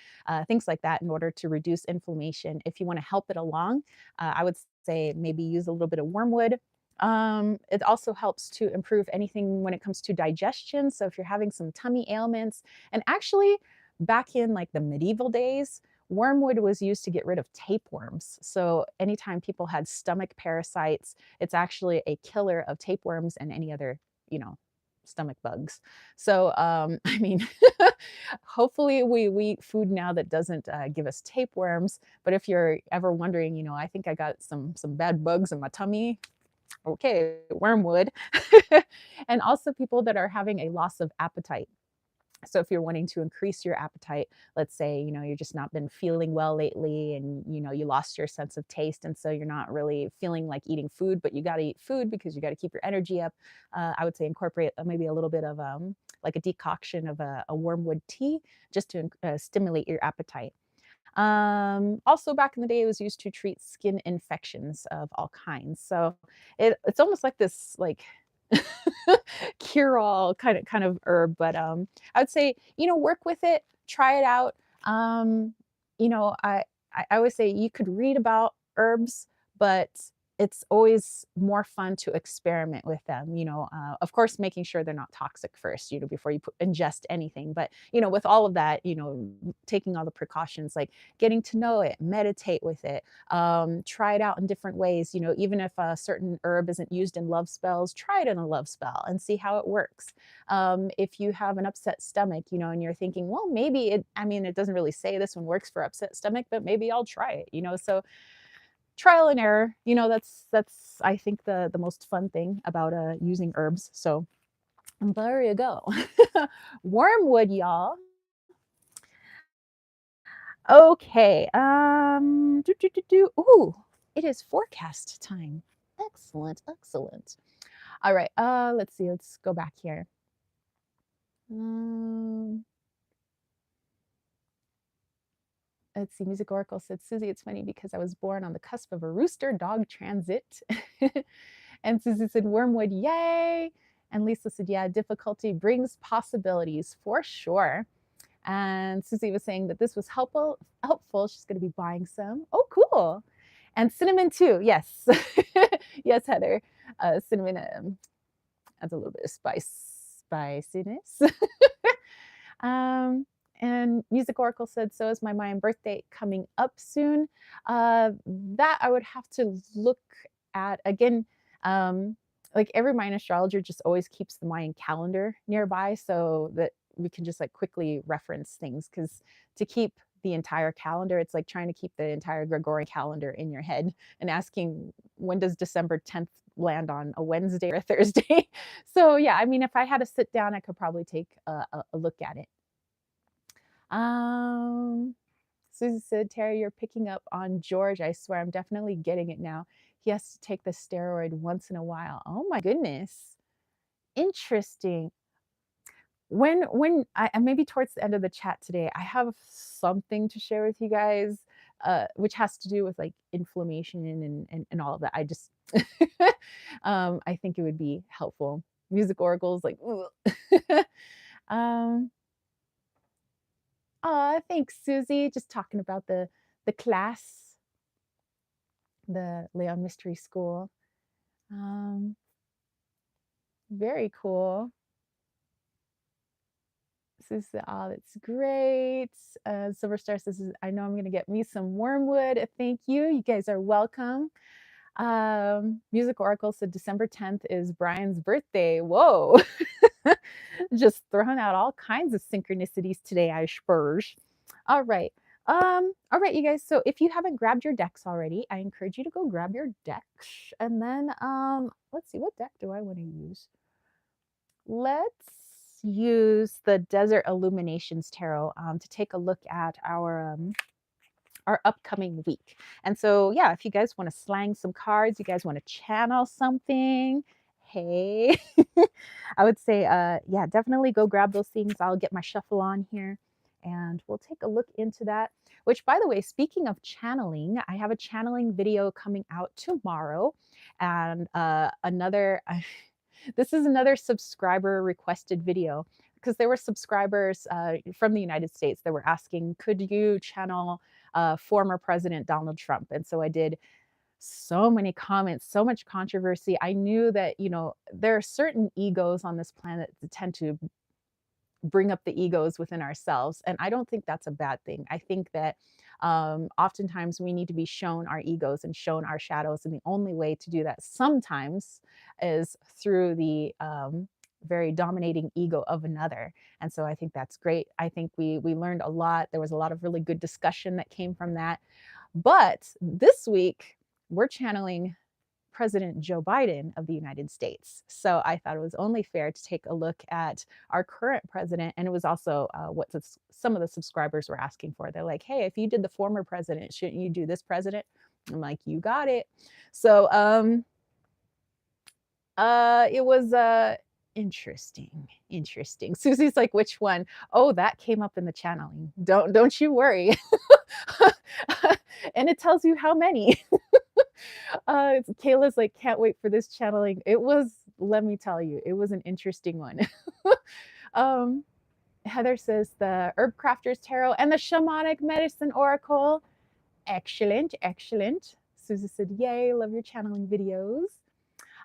Speaker 1: things like that, in order to reduce inflammation. If you want to help it along, I would say maybe use a little bit of wormwood. It also helps to improve anything when it comes to digestion. So if you're having some tummy ailments, and actually back in like the medieval days, wormwood was used to get rid of tapeworms. So anytime people had stomach parasites, it's actually a killer of tapeworms and any other, you know, stomach bugs. So I mean, hopefully we eat food now that doesn't give us tapeworms. But if you're ever wondering, you know, I think I got some bad bugs in my tummy, okay, wormwood. And also people that are having a loss of appetite. So if you're wanting to increase your appetite, let's say, you know, you're just not been feeling well lately and, you know, you lost your sense of taste. And so you're not really feeling like eating food, but you got to eat food because you got to keep your energy up. I would say incorporate maybe a little bit of like a decoction of a wormwood tea just to stimulate your appetite. Also, back in the day, it was used to treat skin infections of all kinds. So it's almost like this, like cure-all kind of herb. But I would say, you know, work with it, try it out. Um, you know, I always say you could read about herbs, but it's always more fun to experiment with them. You know, of course, making sure they're not toxic first, you know, before you ingest anything. But you know, with all of that, you know, taking all the precautions, like getting to know it, meditate with it, try it out in different ways. You know, even if a certain herb isn't used in love spells, try it in a love spell and see how it works. If you have an upset stomach, you know, and you're thinking, well, maybe it, I mean, it doesn't really say this one works for upset stomach, but maybe I'll try it, you know. So trial and error, you know, that's I think the most fun thing about using herbs. So there you go. Wormwood, y'all. Okay. Ooh, it is forecast time. Excellent, excellent. All right. Let's see. Let's go back here. Um, let's see. Music Oracle said, Susie, it's funny because I was born on the cusp of a rooster dog transit. And Susie said, Wormwood, yay. And Lisa said, yeah, difficulty brings possibilities for sure. And Susie was saying that this was helpful. She's going to be buying some. Oh, cool. And cinnamon too. Yes. Yes, Heather. Cinnamon adds a little bit of spiciness. um, and Music Oracle said, so is my Mayan birthday coming up soon. That I would have to look at again. Um, like every Mayan astrologer just always keeps the Mayan calendar nearby so that we can just like quickly reference things, because to keep the entire calendar, it's like trying to keep the entire Gregorian calendar in your head and asking, when does December 10th land on a Wednesday or a Thursday? So yeah, I mean, if I had to sit down, I could probably take a look at it. Um, Susie said, Terry, you're picking up on George. I swear, I'm definitely getting it now. He has to take the steroid once in a while. Oh my goodness. Interesting. When I maybe towards the end of the chat today, I have something to share with you guys, which has to do with like inflammation and all of that. I just I think it would be helpful. Music oracles, like, um, thanks, Susie. Just talking about the class, the Leon Mystery School. Um, very cool. Susie said, oh, that's great. Silver Star says, I know I'm going to get me some wormwood. Thank you. You guys are welcome. Music Oracle said December 10th is Brian's birthday. Whoa. Just throwing out all kinds of synchronicities today, I spurge. All right. All right, you guys. So if you haven't grabbed your decks already, I encourage you to go grab your decks. And then let's see, what deck do I want to use? Let's use the Desert Illuminations Tarot to take a look at our upcoming week. And so, yeah, if you guys want to slang some cards, you guys want to channel something, hey. I would say, yeah, definitely go grab those things. I'll get my shuffle on here and we'll take a look into that. Which, by the way, speaking of channeling, I have a channeling video coming out tomorrow. And this is another subscriber requested video because there were subscribers from the United States that were asking, could you channel former President Donald Trump? And so I did so many comments, so much controversy. I knew that, there are certain egos on this planet that tend to bring up the egos within ourselves. And I don't think that's a bad thing. I think that oftentimes we need to be shown our egos and shown our shadows. And the only way to do that sometimes is through the very dominating ego of another. And so I think that's great. I think we learned a lot. There was a lot of really good discussion that came from that. But this week, we're channeling President Joe Biden of the United States. So I thought it was only fair to take a look at our current president. And it was also what some of the subscribers were asking for. They're like, hey, if you did the former president, shouldn't you do this president? I'm like, you got it. So it was interesting. Susie's like, which one? Oh, that came up in the channeling. Don't you worry. And it tells you how many. Kayla's like, can't wait for this channeling. It was, let me tell you, it was an interesting one. um, Heather says the Herb Crafters Tarot and the Shamanic Medicine Oracle. Excellent. Susie said, yay, love your channeling videos.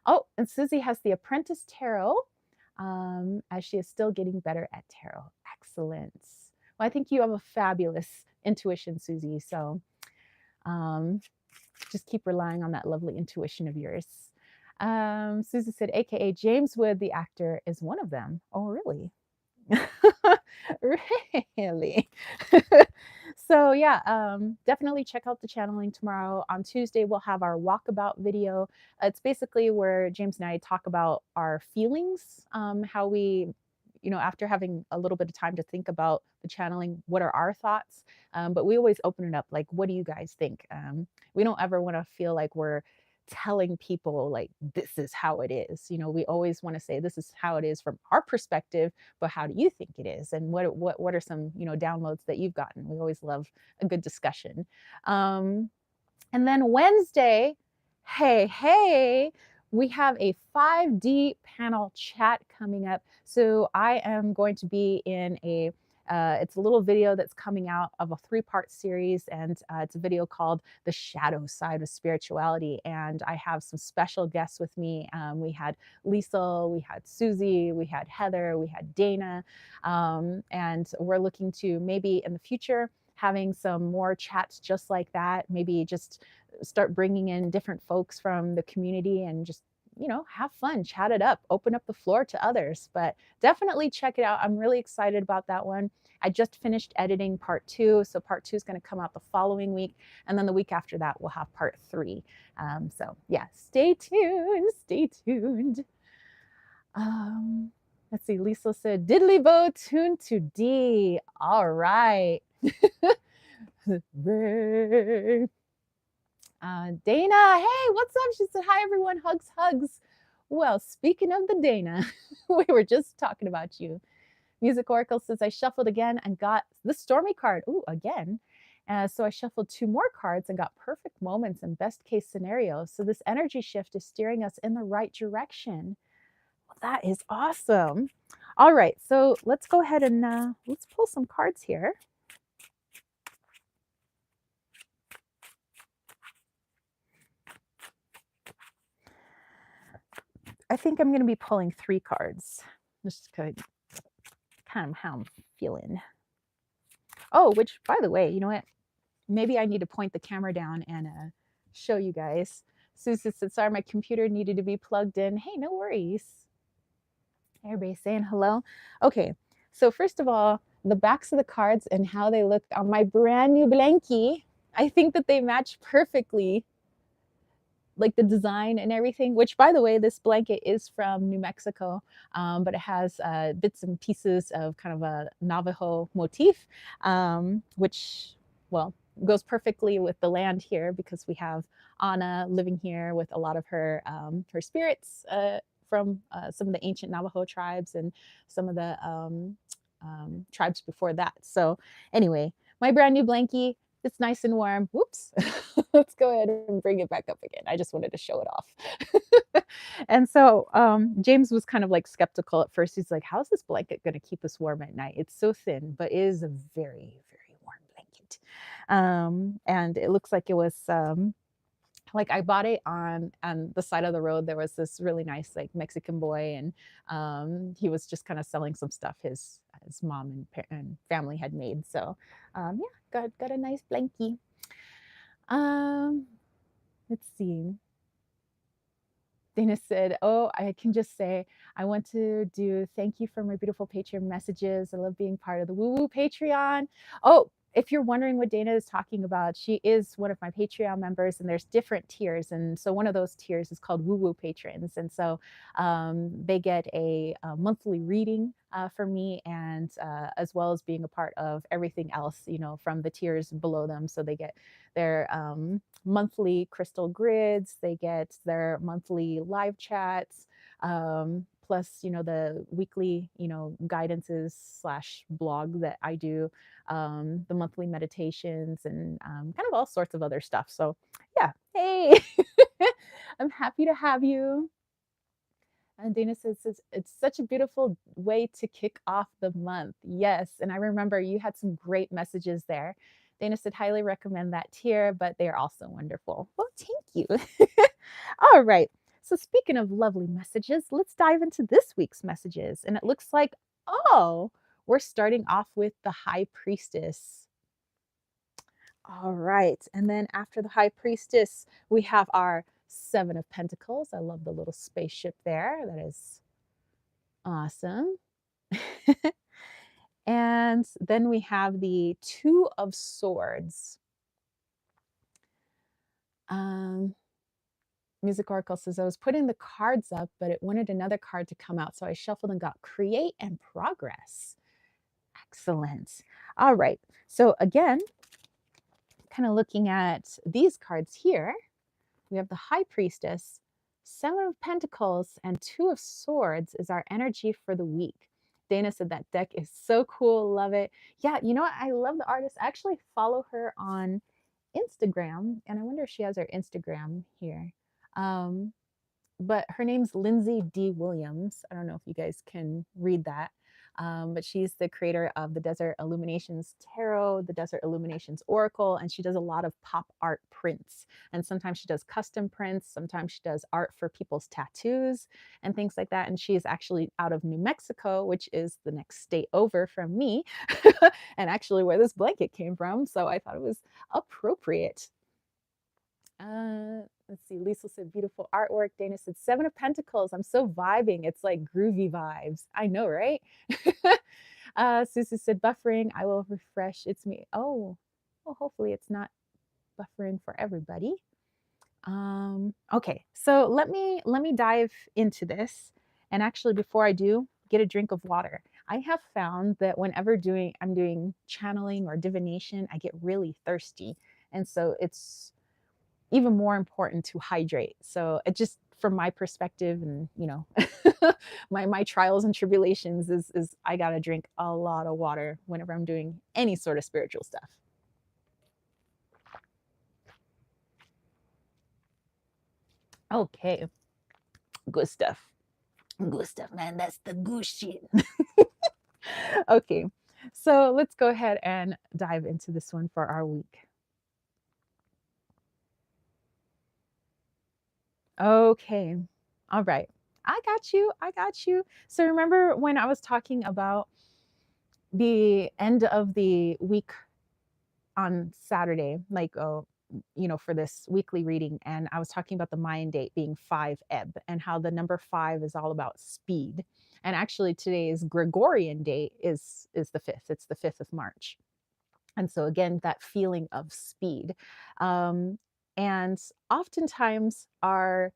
Speaker 1: Oh, and Susie has the Apprentice Tarot, as she is still getting better at tarot. Excellent. Well, I think you have a fabulous intuition, Susie. So just keep relying on that lovely intuition of yours. Susie said, AKA James Wood, the actor, is one of them. Oh, really? Really? So yeah, definitely check out the channeling tomorrow. On Tuesday, we'll have our walkabout video. It's basically where James and I talk about our feelings, how we, after having a little bit of time to think about the channeling, what are our thoughts? But we always open it up like, what do you guys think? We don't ever want to feel like we're telling people like this is how it is. We always want to say this is how it is from our perspective, but how do you think it is? And what are some downloads that you've gotten? We always love a good discussion. And then Wednesday, hey, we have a 5D panel chat coming up. So I am going to be in it's a little video that's coming out of a 3-part series, and it's a video called The Shadow Side of Spirituality. And I have some special guests with me. We had Lisa, we had Susie, we had Heather, we had Dana, and we're looking to maybe in the future having some more chats just like that, maybe just start bringing in different folks from the community and just have fun, chat it up, open up the floor to others. But definitely check it out. I'm really excited about that one. I just finished editing part 2. So part 2 is going to come out the following week. And then the week after that, we'll have part 3. So yeah, stay tuned. Let's see, Lisa said, diddly bow tuned to D. All right. Dana, hey, what's up? She said, hi, everyone. Hugs. Well, speaking of the Dana, we were just talking about you. Music Oracle says, I shuffled again and got the Stormy card. Ooh, again. So I shuffled 2 more cards and got perfect moments and best case scenarios. So this energy shift is steering us in the right direction. Well, that is awesome. All right, so let's go ahead and let's pull some cards here. I think I'm going to be pulling 3 cards. Just kind of how I'm feeling. Oh, which, by the way, you know what? Maybe I need to point the camera down and show you guys. Susan said, sorry, my computer needed to be plugged in. Hey, no worries. Everybody's saying hello. Okay, so first of all, the backs of the cards and how they look on my brand new blankie, I think that they match perfectly, like the design and everything, which, by the way, this blanket is from New Mexico, but it has bits and pieces of kind of a Navajo motif, which, well, goes perfectly with the land here because we have Anna living here with a lot of her spirits from some of the ancient Navajo tribes and some of the tribes before that. So anyway, my brand new blankie, it's nice and warm. Whoops. Let's go ahead and bring it back up again. I just wanted to show it off. And so James was kind of like skeptical at first. He's like, how's this blanket going to keep us warm at night? It's so thin, but it is a very, very warm blanket. And it looks like it was like I bought it on the side of the road. There was this really nice like Mexican boy, and he was just kind of selling some stuff his mom and family had made. So yeah, got a nice blankie. Um, let's see. Dana said, "Oh, I can just say I want to do thank you for my beautiful Patreon messages. I love being part of the Woo Woo Patreon." Oh, if you're wondering what Dana is talking about, she is one of my Patreon members, and there's different tiers. And so one of those tiers is called Woo Woo Patrons, and so they get a monthly reading for me, and as well as being a part of everything else, you know, from the tiers below them. So they get their monthly crystal grids, they get their monthly live chats, plus, you know, the weekly, you know, guidances slash blog that I do, the monthly meditations, and kind of all sorts of other stuff. So yeah, hey, I'm happy to have you. And Dana says it's such a beautiful way to kick off the month. Yes. And I remember you had some great messages there. Dana said, highly recommend that tier, but they are also wonderful. Well, thank you. All right. So, speaking of lovely messages, let's dive into this week's messages. And it looks like, oh, we're starting off with the high priestess. All right. And then after the high priestess, we have our Seven of Pentacles. I love the little spaceship there. That is awesome. And then we have the Two of Swords. Music Oracle says, I was putting the cards up, but it wanted another card to come out. So I shuffled and got Create and Progress. Excellent. All right. So again, kind of looking at these cards here, we have the High Priestess, Seven of Pentacles, and Two of Swords is our energy for the week. Dana said that deck is so cool. Love it. Yeah, you know what? I love the artist. I actually follow her on Instagram, and I wonder if she has her Instagram here. Um, but her name's Lindsay D. Williams. I don't know if you guys can read that. But she's the creator of the Desert Illuminations Tarot, the Desert Illuminations Oracle, and she does a lot of pop art prints. And sometimes she does custom prints, sometimes she does art for people's tattoos and things like that. And she is actually out of New Mexico, which is the next state over from me, and actually where this blanket came from. So I thought it was appropriate. Let's see. Lisa said, beautiful artwork. Dana said, Seven of Pentacles. I'm so vibing. It's like groovy vibes. I know, right? Susie said, buffering. I will refresh. It's me. Oh, well, hopefully it's not buffering for everybody. Okay, so let me dive into this. And actually, before I do, get a drink of water. I have found that whenever I'm doing channeling or divination, I get really thirsty. And so it's even more important to hydrate. So it just, from my perspective, and you know, my trials and tribulations is I gotta drink a lot of water whenever I'm doing any sort of spiritual stuff. Okay, good stuff. Good stuff, man. That's the good shit. Okay, so let's go ahead and dive into this one for our week. Okay. All right. I got you. I got you. So remember when I was talking about the end of the week on Saturday, like, oh, you know, for this weekly reading, and I was talking about the Mayan date being 5 Eb and how the number 5 is all about speed. And actually today's Gregorian date is the 5th. It's the 5th of March. And so again, that feeling of speed. And oftentimes our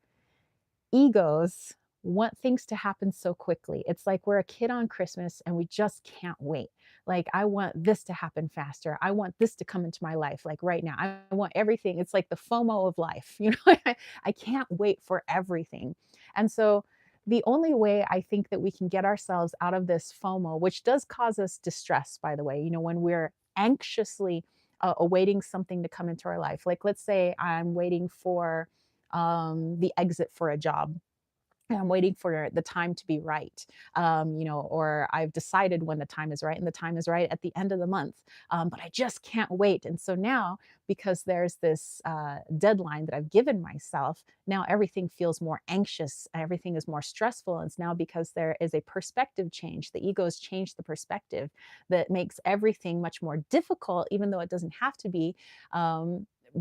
Speaker 1: egos want things to happen so quickly. It's like we're a kid on Christmas and we just can't wait. Like, I want this to happen faster. I want this to come into my life like right now. I want everything. It's like the FOMO of life. You know, I can't wait for everything. And so the only way I think that we can get ourselves out of this FOMO, which does cause us distress, by the way, when we're anxiously awaiting something to come into our life. Like, let's say I'm waiting for the exit for a job. I'm waiting for the time to be right, or I've decided when the time is right, and the time is right at the end of the month, but I just can't wait. And so now, because there's this deadline that I've given myself, now everything feels more anxious, everything is more stressful. And it's now because there is a perspective change. The ego has changed the perspective that makes everything much more difficult, even though it doesn't have to be,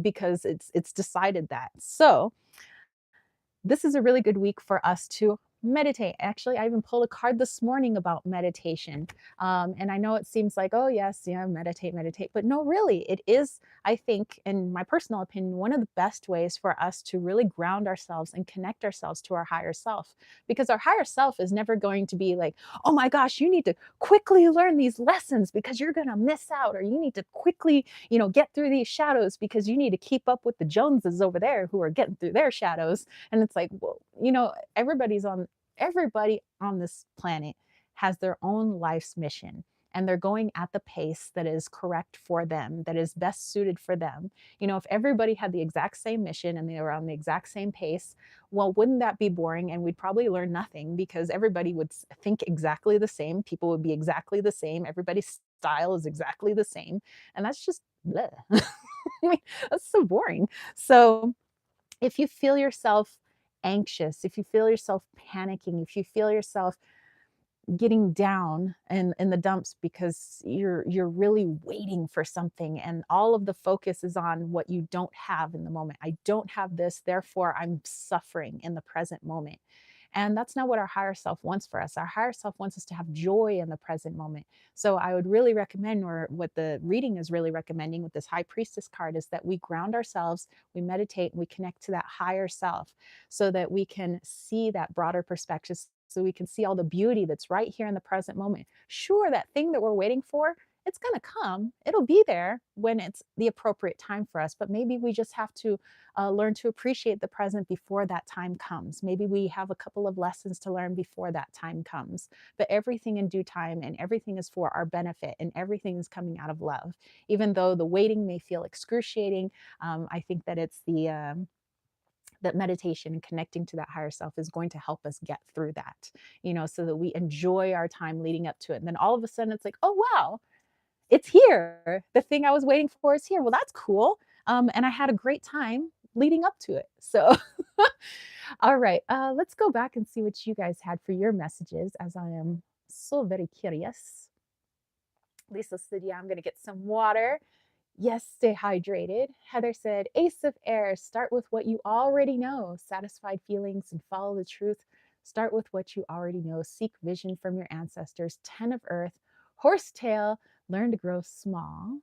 Speaker 1: because it's decided that. So this is a really good week for us to meditate. Actually, I even pulled a card this morning about meditation. And I know it seems like, oh, yes, yeah, meditate, meditate. But no, really, it is, I think, in my personal opinion, one of the best ways for us to really ground ourselves and connect ourselves to our higher self. Because our higher self is never going to be like, oh my gosh, you need to quickly learn these lessons because you're going to miss out, or you need to quickly, get through these shadows because you need to keep up with the Joneses over there who are getting through their shadows. And it's like, well, everybody on this planet has their own life's mission, and they're going at the pace that is correct for them, that is best suited for them. If everybody had the exact same mission and they were on the exact same pace, well, wouldn't that be boring? And we'd probably learn nothing because everybody would think exactly the same. People would be exactly the same. Everybody's style is exactly the same. And that's just bleh. I mean, that's so boring. So if you feel yourself anxious, if you feel yourself panicking, if you feel yourself getting down in the dumps because you're really waiting for something, and all of the focus is on what you don't have in the moment. I don't have this, therefore I'm suffering in the present moment. And that's not what our higher self wants for us. Our higher self wants us to have joy in the present moment. So I would really recommend, or what the reading is really recommending with this high priestess card, is that we ground ourselves, we meditate, and we connect to that higher self so that we can see that broader perspective, so we can see all the beauty that's right here in the present moment. Sure, that thing that we're waiting for, it's going to come. It'll be there when it's the appropriate time for us. But maybe we just have to learn to appreciate the present before that time comes. Maybe we have a couple of lessons to learn before that time comes. But everything in due time, and everything is for our benefit, and everything is coming out of love. Even though the waiting may feel excruciating, I think that it's that meditation and connecting to that higher self is going to help us get through that, so that we enjoy our time leading up to it. And then all of a sudden it's like, oh, wow, it's here. The thing I was waiting for is here. Well, that's cool. And I had a great time leading up to it. So, all right, let's go back and see what you guys had for your messages, as I am so very curious. Lisa said, yeah, I'm going to get some water. Yes, stay hydrated. Heather said, Ace of Air, start with what you already know. Satisfied feelings and follow the truth. Start with what you already know. Seek vision from your ancestors. 10 of Earth. Horsetail, learn to grow small.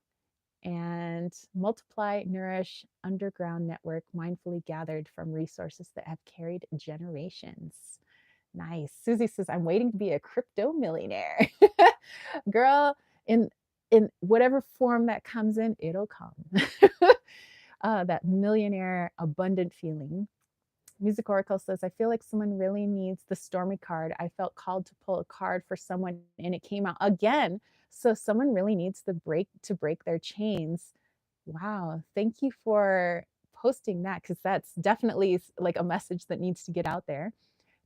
Speaker 1: And multiply, nourish, underground network, mindfully gathered from resources that have carried generations. Nice. Susie says, I'm waiting to be a crypto millionaire. Girl, in whatever form that comes in, it'll come. That millionaire abundant feeling. Music Oracle says, I feel like someone really needs the Stormy card. I felt called to pull a card for someone and it came out again. So someone really needs to break their chains. Wow. Thank you for posting that, because that's definitely like a message that needs to get out there.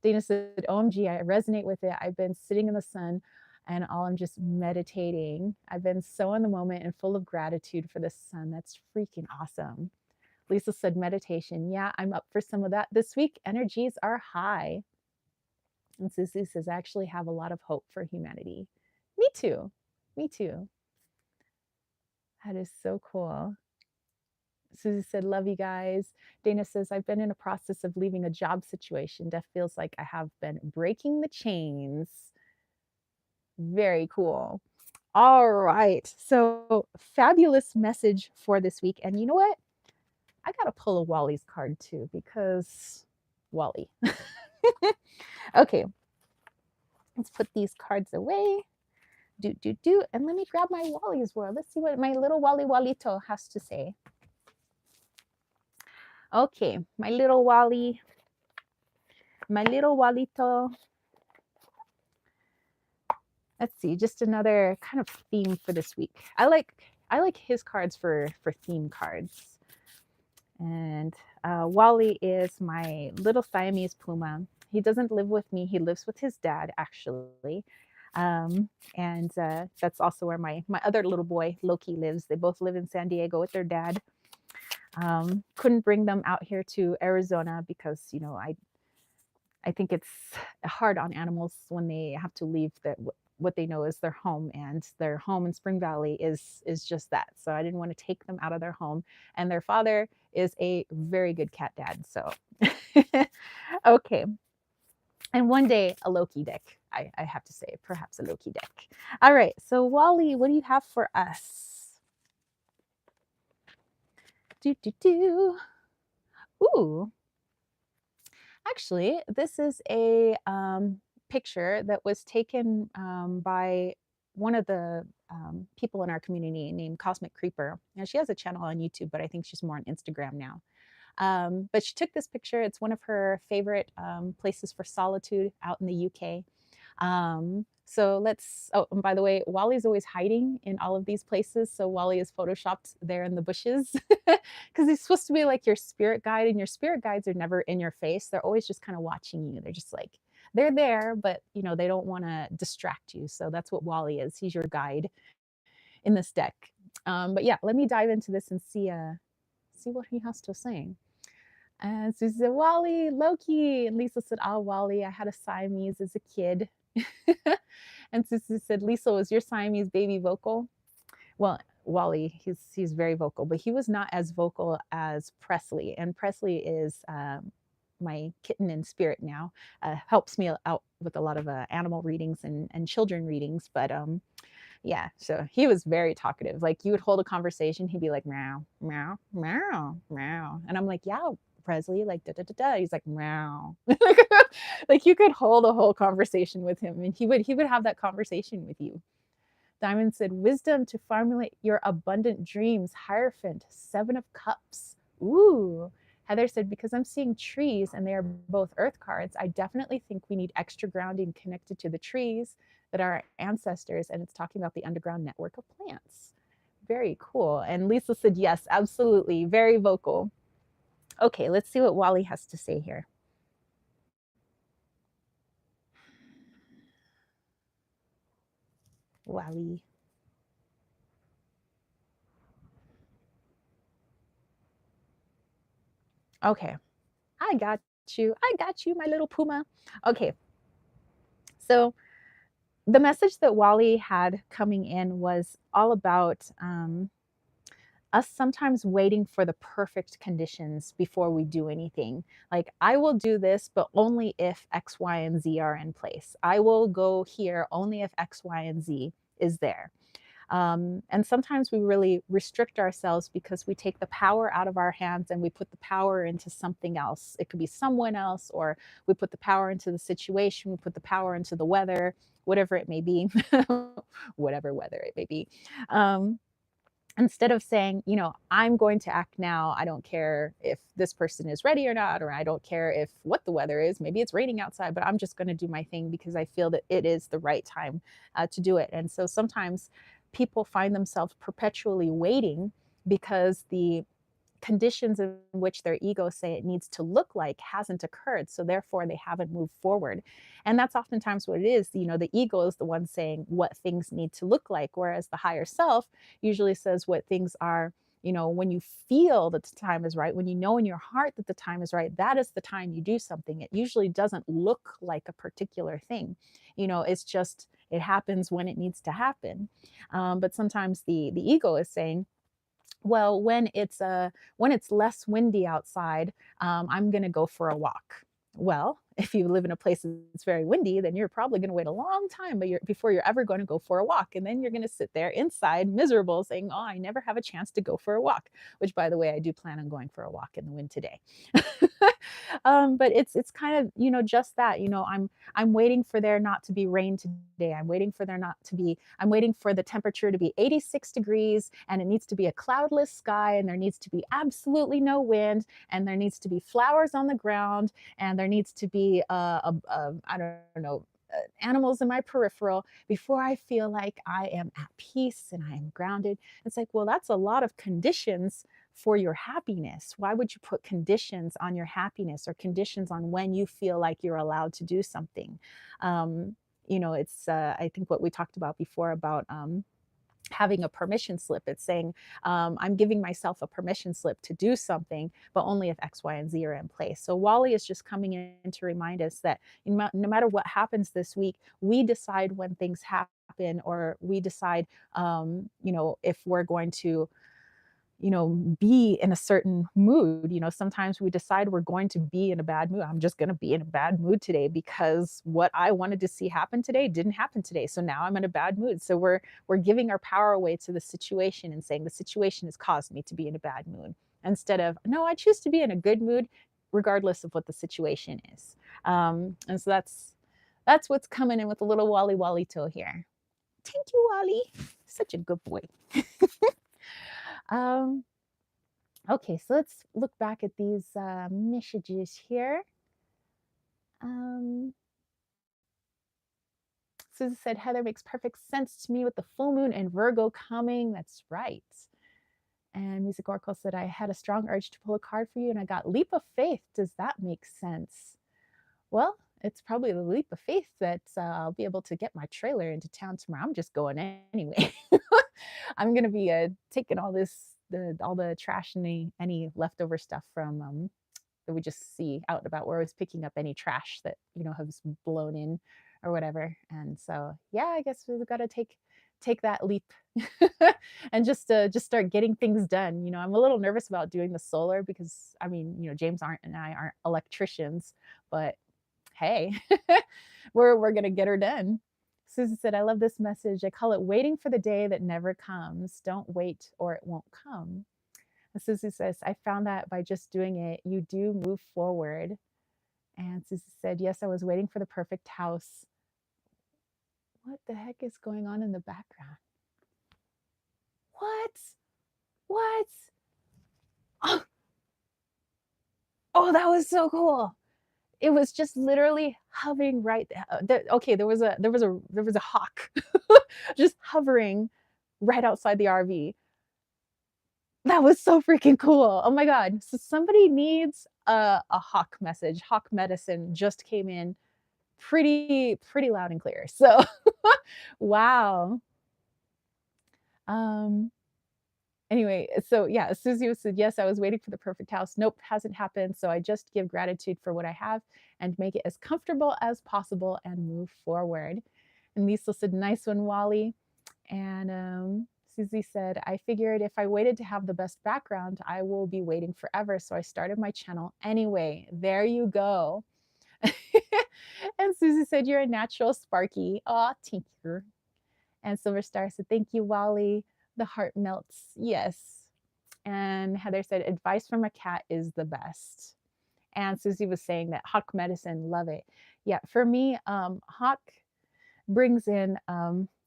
Speaker 1: Dana said, OMG, I resonate with it. I've been sitting in the sun and all I'm just meditating. I've been so in the moment and full of gratitude for the sun. That's freaking awesome. Lisa said, meditation. Yeah, I'm up for some of that this week. Energies are high. And Susie says, I actually have a lot of hope for humanity. Me too. Me too. That is so cool. Susie said, love you guys. Dana says, I've been in a process of leaving a job situation. That feels like I have been breaking the chains. Very cool. All right. So, fabulous message for this week. And you know what? I got to pull a Wally's card too, because Wally. Okay. Let's put these cards away. And let me grab my Wally's world. Let's see what my little Wally Walito has to say. Okay, my little Wally. my little Walito. Let's see, just another kind of theme for this week. I like his cards for theme cards. And Wally is my little Siamese puma. He doesn't live with me. He lives with his dad, actually. And that's also where my other little boy, Loki, lives. They both live in San Diego with their dad. Couldn't bring them out here to Arizona because, I think it's hard on animals when they have to leave what they know is their home, and their home in Spring Valley is just that. So I didn't want to take them out of their home, and their father is a very good cat dad. So okay. And one day a Loki deck, I have to say, perhaps a Loki deck. All right, so Wally, what do you have for us? Do do do. Ooh, actually, this is a picture that was taken by one of the people in our community named Cosmic Creeper. Now, she has a channel on YouTube, but I think she's more on Instagram now. But she took this picture. It's one of her favorite places for solitude out in the UK. So let's, oh, and by the way, Wally's always hiding in all of these places. So Wally is photoshopped there in the bushes because he's supposed to be like your spirit guide, and your spirit guides are never in your face. They're always just kind of watching you. They're just like, they're there, but they don't want to distract you. So that's what Wally is. He's your guide in this deck. But yeah, let me dive into this and see what he has to say. And Susie said, Wally, Loki. And Lisa said, oh, Wally, I had a Siamese as a kid. And Susie said, Lisa, was your Siamese baby vocal? Well, Wally, he's very vocal, but he was not as vocal as Presley. And Presley is my kitten in spirit now. Helps me out with a lot of animal readings and children readings. But yeah, so he was very talkative. Like, you would hold a conversation, he'd be like, meow, meow, meow, meow. And I'm like, yeah, Presley, like, da da da da. He's like, meow. Like, you could hold a whole conversation with him, and he would have that conversation with you. Diamond said, wisdom to formulate your abundant dreams. Hierophant, 7 of Cups. Ooh. Heather said, because I'm seeing trees and they are both earth cards, I definitely think we need extra grounding connected to the trees that are our ancestors. And it's talking about the underground network of plants. Very cool. And Lisa said, yes, absolutely. Very vocal. Okay, let's see what Wally has to say here. Wally. Okay, I got you. I got you, my little puma. Okay, so the message that Wally had coming in was all about us sometimes waiting for the perfect conditions before we do anything. Like, I will do this, but only if X, Y, and Z are in place. I will go here only if X, Y, and Z is there. And sometimes we really restrict ourselves because we take the power out of our hands and we put the power into something else. It could be someone else, or we put the power into the situation, we put the power into the weather, whatever it may be, whatever weather it may be. Instead of saying, I'm going to act now. I don't care if this person is ready or not, or I don't care if what the weather is. Maybe it's raining outside, but I'm just going to do my thing because I feel that it is the right time to do it. And so sometimes people find themselves perpetually waiting because the conditions in which their egos say it needs to look like hasn't occurred, so therefore they haven't moved forward. And that's oftentimes what it is. The ego is the one saying what things need to look like, whereas the higher self usually says what things are. When you feel that the time is right, when you know in your heart that the time is right, that is the time you do something. It usually doesn't look like a particular thing. It's just, it happens when it needs to happen. But sometimes the ego is saying, well, when it's less windy outside, I'm going to go for a walk. Well, if you live in a place that's very windy, then you're probably going to wait a long time before you're ever going to go for a walk. And then you're going to sit there inside miserable saying, oh, I never have a chance to go for a walk, which, by the way, I do plan on going for a walk in the wind today. But it's kind of, just that, I'm waiting for there not to be rain today. I'm waiting for the temperature to be 86 degrees, and it needs to be a cloudless sky, and there needs to be absolutely no wind, and there needs to be flowers on the ground, and there needs to be be I don't know, animals in my peripheral before I feel like I am at peace and I am grounded. It's like, well, that's a lot of conditions for your happiness. Why would you put conditions on your happiness or conditions on when you feel like you're allowed to do something? It's I think what we talked about before about having a permission slip. It's saying, I'm giving myself a permission slip to do something, but only if X, Y, and Z are in place. So Wally is just coming in to remind us that no matter what happens this week, we decide when things happen, or we decide, if we're going to be in a certain mood. Sometimes we decide we're going to be in a bad mood. I'm just going to be in a bad mood today because what I wanted to see happen today didn't happen today. So now I'm in a bad mood. So we're giving our power away to the situation and saying the situation has caused me to be in a bad mood, instead of, no, I choose to be in a good mood regardless of what the situation is. And so that's what's coming in with a little Wally Wally toe here. Thank you, Wally. Such a good boy. Um, okay, so let's look back at these messages here. Um, Susan said, Heather, makes perfect sense to me with the full moon and Virgo coming. That's right. And Music Oracle said, I had a strong urge to pull a card for you and I got leap of faith. Does that make sense? Well, it's probably the leap of faith that I'll be able to get my trailer into town tomorrow. I'm just going anyway. I'm gonna be taking all the trash and any leftover stuff from that we just see out and about. We're always picking up any trash that has blown in or whatever. And so yeah, I guess we've got to take that leap and just start getting things done. I'm a little nervous about doing the solar because I mean, James and I aren't electricians, but hey, we're gonna get her done. Susan said, I love this message. I call it waiting for the day that never comes. Don't wait or it won't come. And Susie says, I found that by just doing it, you do move forward. And Susie said, yes, I was waiting for the perfect house. What the heck is going on in the background? What? What? Oh, oh, that was so cool. It was just literally hovering right there. Okay, there was a hawk just hovering right outside the RV. That was so freaking cool. Oh my god. So somebody needs a hawk message. Hawk medicine just came in pretty loud and clear. So wow. Um Anyway, so yeah, Susie said, yes, I was waiting for the perfect house. Nope, hasn't happened. So I just give gratitude for what I have and make it as comfortable as possible and move forward. And Lisa said, nice one, Wally. And Susie said, I figured if I waited to have the best background, I will be waiting forever. So I started my channel anyway. There you go. And Susie said, you're a natural Sparky. Aw, thank you. And Silver Star said, thank you, Wally. The heart melts. Yes. And Heather said, advice from a cat is the best. And Susie was saying that hawk medicine, love it. Yeah, for me, hawk brings in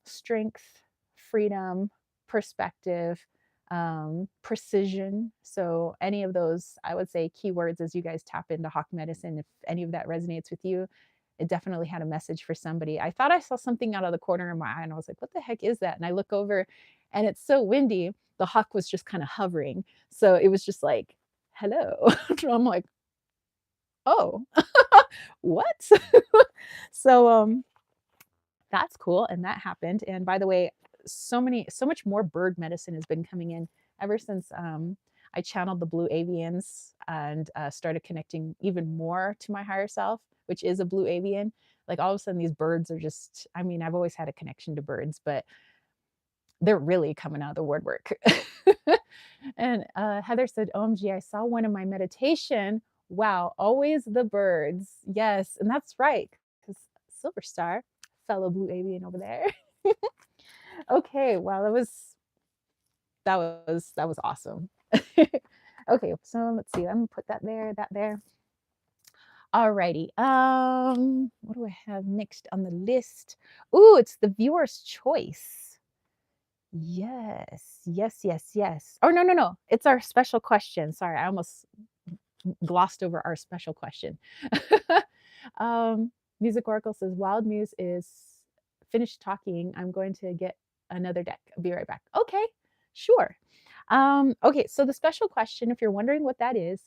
Speaker 1: strength, freedom, perspective, precision. So any of those, I would say, keywords as you guys tap into hawk medicine, if any of that resonates with you, it definitely had a message for somebody. I thought I saw something out of the corner of my eye and I was like, what the heck is that? And I look over and it's so windy. The hawk was just kind of hovering. So it was just like, hello. I'm like, oh, what? So that's cool. And that happened. And by the way, so much more bird medicine has been coming in ever since I channeled the blue avians and started connecting even more to my higher self, which is a blue avian. Like all of a sudden these birds are just, I mean, I've always had a connection to birds, but they're really coming out of the woodwork. And Heather said, OMG, I saw one in my meditation. Wow, always the birds. Yes, and that's right, because Silver Star, fellow blue avian over there. Okay, well, that was awesome. Okay, so let's see. I'm gonna put that there. Alrighty. What do I have next on the list? Ooh, it's the viewer's choice. Yes, yes, yes, yes. Oh, no. It's our special question. Sorry, I almost glossed over our special question. Music Oracle says Wild Muse is finished talking. I'm going to get another deck. I'll be right back. Okay, sure. Okay, so the special question, if you're wondering what that is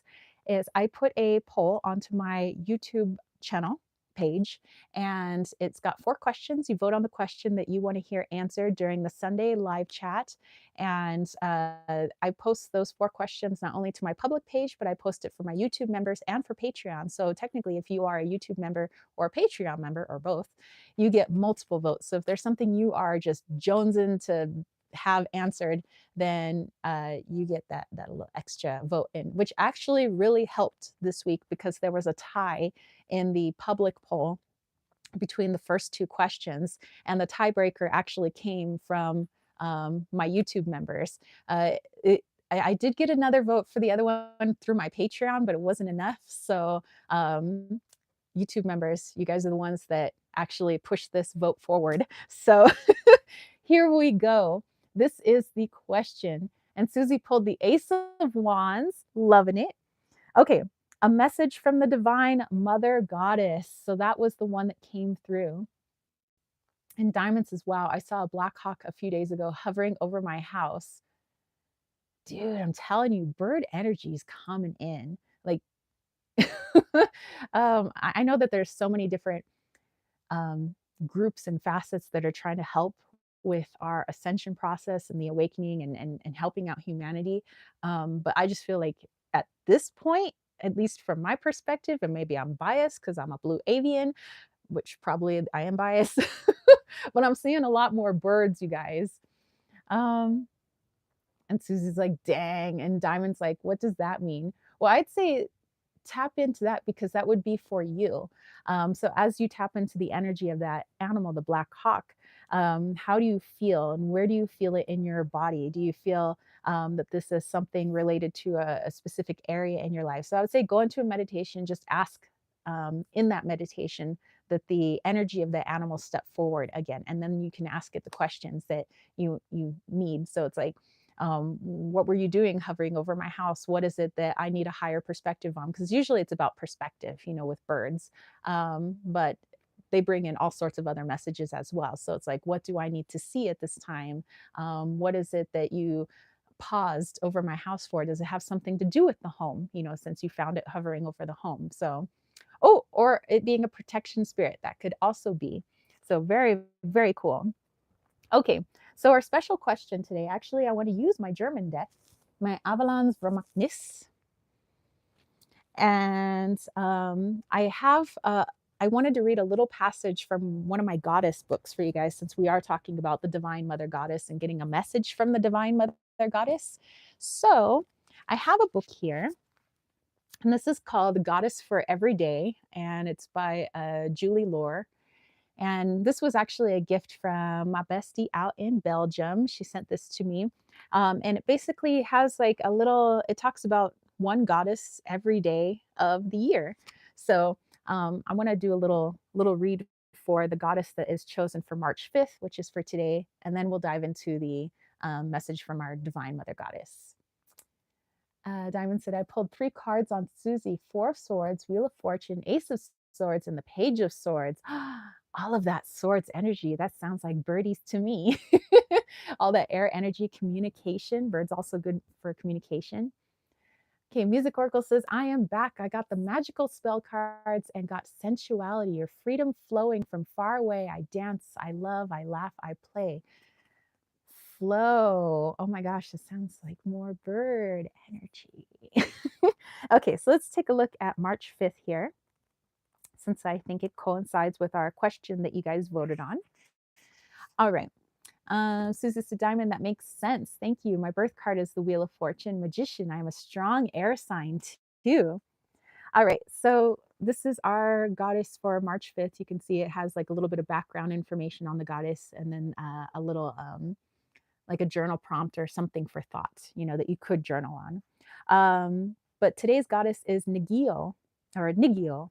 Speaker 1: I put a poll onto my YouTube channel page, and it's got 4 questions. You vote on the question that you want to hear answered during the Sunday live chat. And I post those 4 questions not only to my public page, but I post it for my YouTube members and for Patreon. So technically, if you are a YouTube member or a Patreon member or both, you get multiple votes. So if there's something you are just jonesing to have answered, then you get that little extra vote in, which actually really helped this week because there was a tie in the public poll between the first 2 questions, and the tiebreaker actually came from my YouTube members. It, I did get another vote for the other one through my Patreon, but it wasn't enough. So YouTube members, you guys are the ones that actually pushed this vote forward. So here we go. This is the question. And Susie pulled the Ace of Wands, loving it. Okay, a message from the divine mother goddess. So that was the one that came through. And diamonds as well. I saw a black hawk a few days ago hovering over my house. Dude, I'm telling you, bird energy is coming in. Like, I know that there's so many different um, groups and facets that are trying to help with our ascension process and the awakening and helping out humanity. But I just feel like at this point, at least from my perspective, and maybe I'm biased because I'm a blue avian, which probably I am biased, but I'm seeing a lot more birds, you guys. Um, and Susie's like, dang. And Diamond's like, what does that mean? Well, I'd say tap into that because that would be for you. So as you tap into the energy of that animal, the black hawk, how do you feel and where do you feel it in your body? Do you feel that this is something related to a specific area in your life? So I would say go into a meditation, just ask in that meditation that the energy of the animal step forward again, and then you can ask it the questions that you need. So it's like, what were you doing hovering over my house? What is it that I need a higher perspective on? Because usually it's about perspective, with birds. But they bring in all sorts of other messages as well. So it's like, what do I need to see at this time? What is it that you paused over my house for? Does it have something to do with the home, since you found it hovering over the home? So, oh, or it being a protection spirit, that could also be. So very, very cool. Okay, so our special question today, actually, I want to use my German deck, my Avalons Vermachnis. And I wanted to read a little passage from one of my goddess books for you guys, since we are talking about the Divine Mother Goddess and getting a message from the Divine Mother Goddess. So I have a book here, and this is called Goddess for Every Day, and it's by Julie Lohr. And this was actually a gift from my bestie out in Belgium. She sent this to me. And it basically has like it talks about one goddess every day of the year. So I want to do a little read for the goddess that is chosen for March 5th, which is for today. And then we'll dive into the message from our Divine Mother Goddess. Diamond said, I pulled 3 cards on Susie, 4 of Swords, Wheel of Fortune, Ace of Swords, and the Page of Swords. All of that swords energy, that sounds like birdies to me. All that air energy, communication. Birds also good for communication. Okay, Music Oracle says, I am back. I got the magical spell cards and got sensuality or freedom flowing from far away. I dance, I love, I laugh, I play. Flow. Oh my gosh, this sounds like more bird energy. Okay, so let's take a look at March 5th here, since I think it coincides with our question that you guys voted on. All right. Susie said, Diamond, that makes sense. Thank you. My birth card is the Wheel of Fortune, Magician. I'm a strong air sign too. All right. So this is our goddess for March 5th. You can see it has like a little bit of background information on the goddess, and then a little like a journal prompt or something for thought, that you could journal on. But today's goddess is Nigio, or Nigio.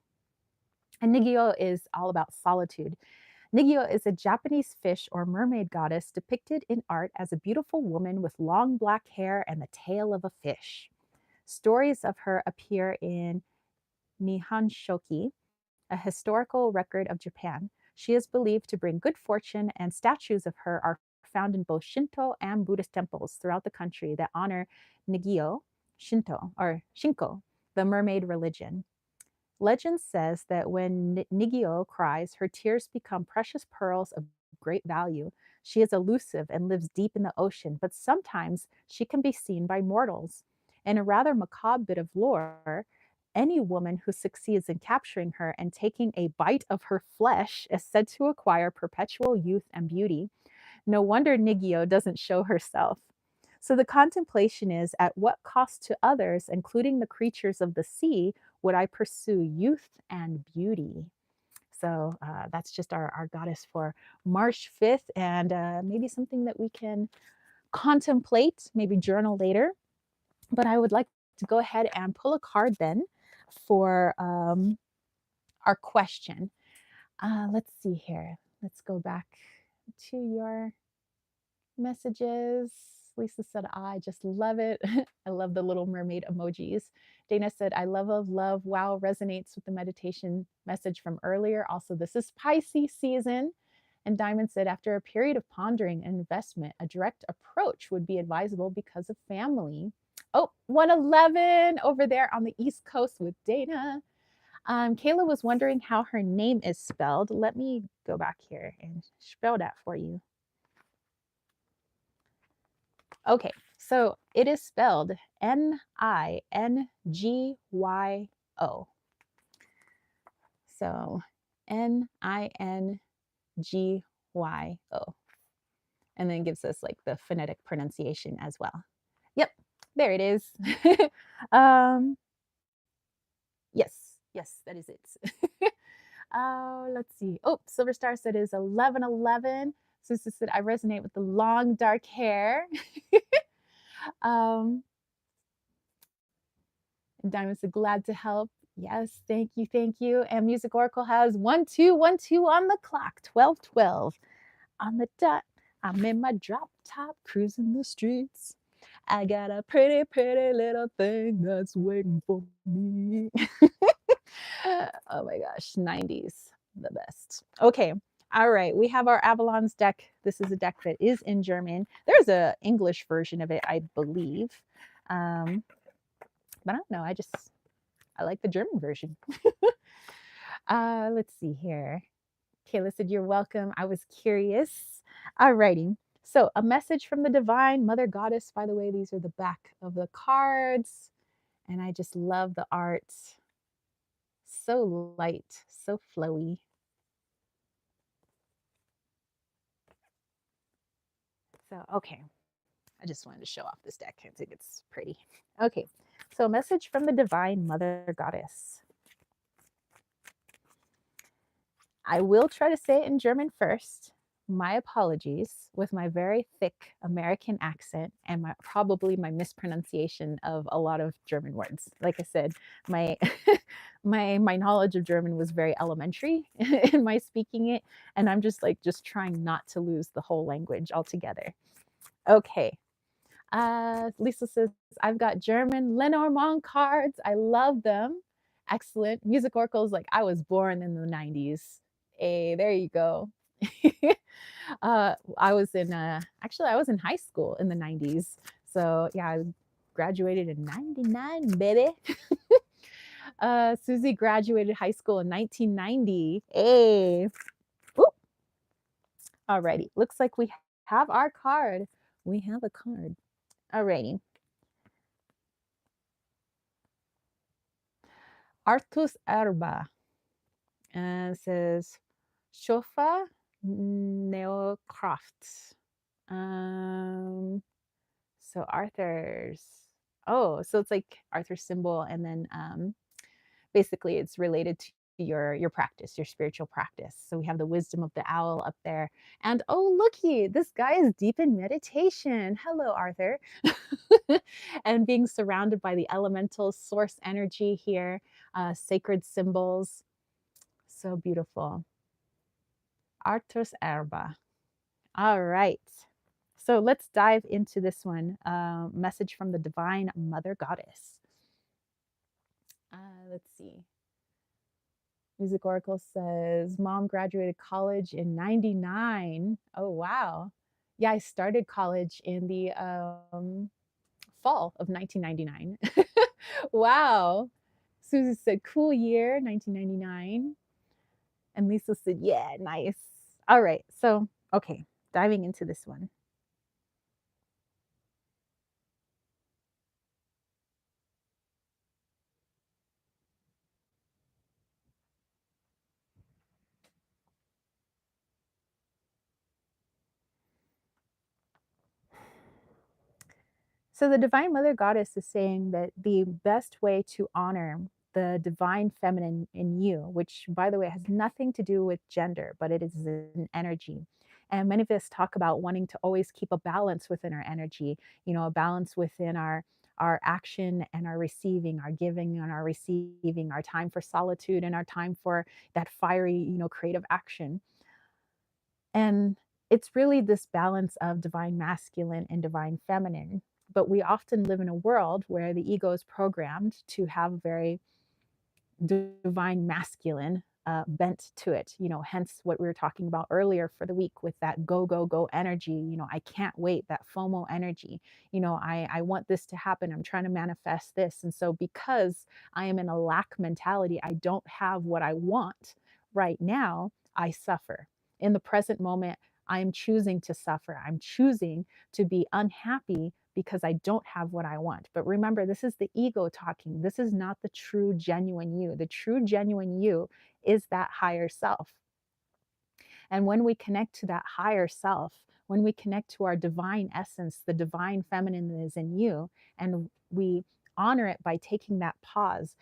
Speaker 1: And Nigio is all about solitude. Nigio is a Japanese fish or mermaid goddess depicted in art as a beautiful woman with long black hair and the tail of a fish. Stories of her appear in Nihonshoki, a historical record of Japan. She is believed to bring good fortune, and statues of her are found in both Shinto and Buddhist temples throughout the country that honor Nigio, Shinto, or Shinko, the mermaid religion. Legend says that when Nigio cries, her tears become precious pearls of great value. She is elusive and lives deep in the ocean, but sometimes she can be seen by mortals. In a rather macabre bit of lore, any woman who succeeds in capturing her and taking a bite of her flesh is said to acquire perpetual youth and beauty. No wonder Nigio doesn't show herself. So the contemplation is, at what cost to others, including the creatures of the sea, would I pursue youth and beauty? So that's just our goddess for March 5th, and maybe something that we can contemplate, maybe journal later. But I would like to go ahead and pull a card then for our question. Let's see here. Let's go back to your messages. Lisa said, I just love it. I love the little mermaid emojis. Dana said, I love, love. Wow, resonates with the meditation message from earlier. Also, this is Pisces season. And Diamond said, after a period of pondering and investment, a direct approach would be advisable because of family. Oh, 111 over there on the East Coast with Dana. Kayla was wondering how her name is spelled. Let me go back here and spell that for you. Okay, so it is spelled Ningyo. So Ningyo. And then gives us like the phonetic pronunciation as well. Yep, there it is. um, yes, yes, that is it. Let's see. Oh, Silver Star said it is 1111. Susan said, I resonate with the long dark hair. um, Diamond said, glad to help. Yes, thank you, thank you. And Music Oracle has 1212 on the clock, 1212 on the dot. I'm in my drop top, cruising the streets. I got a pretty, pretty little thing that's waiting for me. Oh my gosh, 90s, the best. Okay, all right, we have our Avalon's deck. This is a deck that is in German. There's an English version of it, I believe. But I don't know, I like the German version. Let's see here. Kayla said, you're welcome. I was curious. All righty. So a message from the divine mother goddess. By the way, these are the back of the cards. And I just love the art. So light, so flowy. So, okay. I just wanted to show off this deck. I think it's pretty. Okay. So a message from the divine mother goddess. I will try to say it in German first. My apologies with my very thick American accent and probably my mispronunciation of a lot of German words. Like I said, my my knowledge of German was very elementary in my speaking it, and I'm just trying not to lose the whole language altogether. Okay. Lisa says, I've got German Lenormand cards. I love them. Excellent. Music Oracle is like, I was born in the 90s. Hey, there you go. I was in actually I was in high school in the 90s. So yeah, I graduated in 99, baby. Susie graduated high school in 1990. Hey. Whoop. Alrighty. Looks like we have our card. We have a card. Alrighty. Artus Erba. And it says Shofa Neocraft. So Arthur's, oh, so it's like Arthur's symbol, and then basically it's related to your practice, your spiritual practice. So we have the wisdom of the owl up there, and oh looky, this guy is deep in meditation. Hello, Arthur. And being surrounded by the elemental source energy here, sacred symbols, so beautiful. Arthur's Erba. All right. So let's dive into this one. Message from the Divine Mother Goddess. Let's see. Music Oracle says, mom graduated college in 99. Oh, wow. Yeah, I started college in the fall of 1999. Wow. Susie said, cool year, 1999. And Lisa said, yeah, nice. All right. So, okay, diving into this one. So the Divine Mother Goddess is saying that the best way to honor the divine feminine in you, which by the way has nothing to do with gender, but it is an energy. And many of us talk about wanting to always keep a balance within our energy, a balance within our action and our receiving, our giving and our receiving, our time for solitude and our time for that fiery, creative action. And it's really this balance of divine masculine and divine feminine. But we often live in a world where the ego is programmed to have a very divine masculine bent to it, hence what we were talking about earlier for the week with that go, go, go energy. I can't wait, that FOMO energy. I want this to happen. I'm trying to manifest this. And so, because I am in a lack mentality, I don't have what I want right now, I suffer. In the present moment, I am choosing to suffer. I'm choosing to be unhappy because I don't have what I want. But remember, this is the ego talking. This is not the true, genuine you. The true, genuine you is that higher self. And when we connect to that higher self, when we connect to our divine essence, the divine feminine that is in you, and we honor it by taking that pause,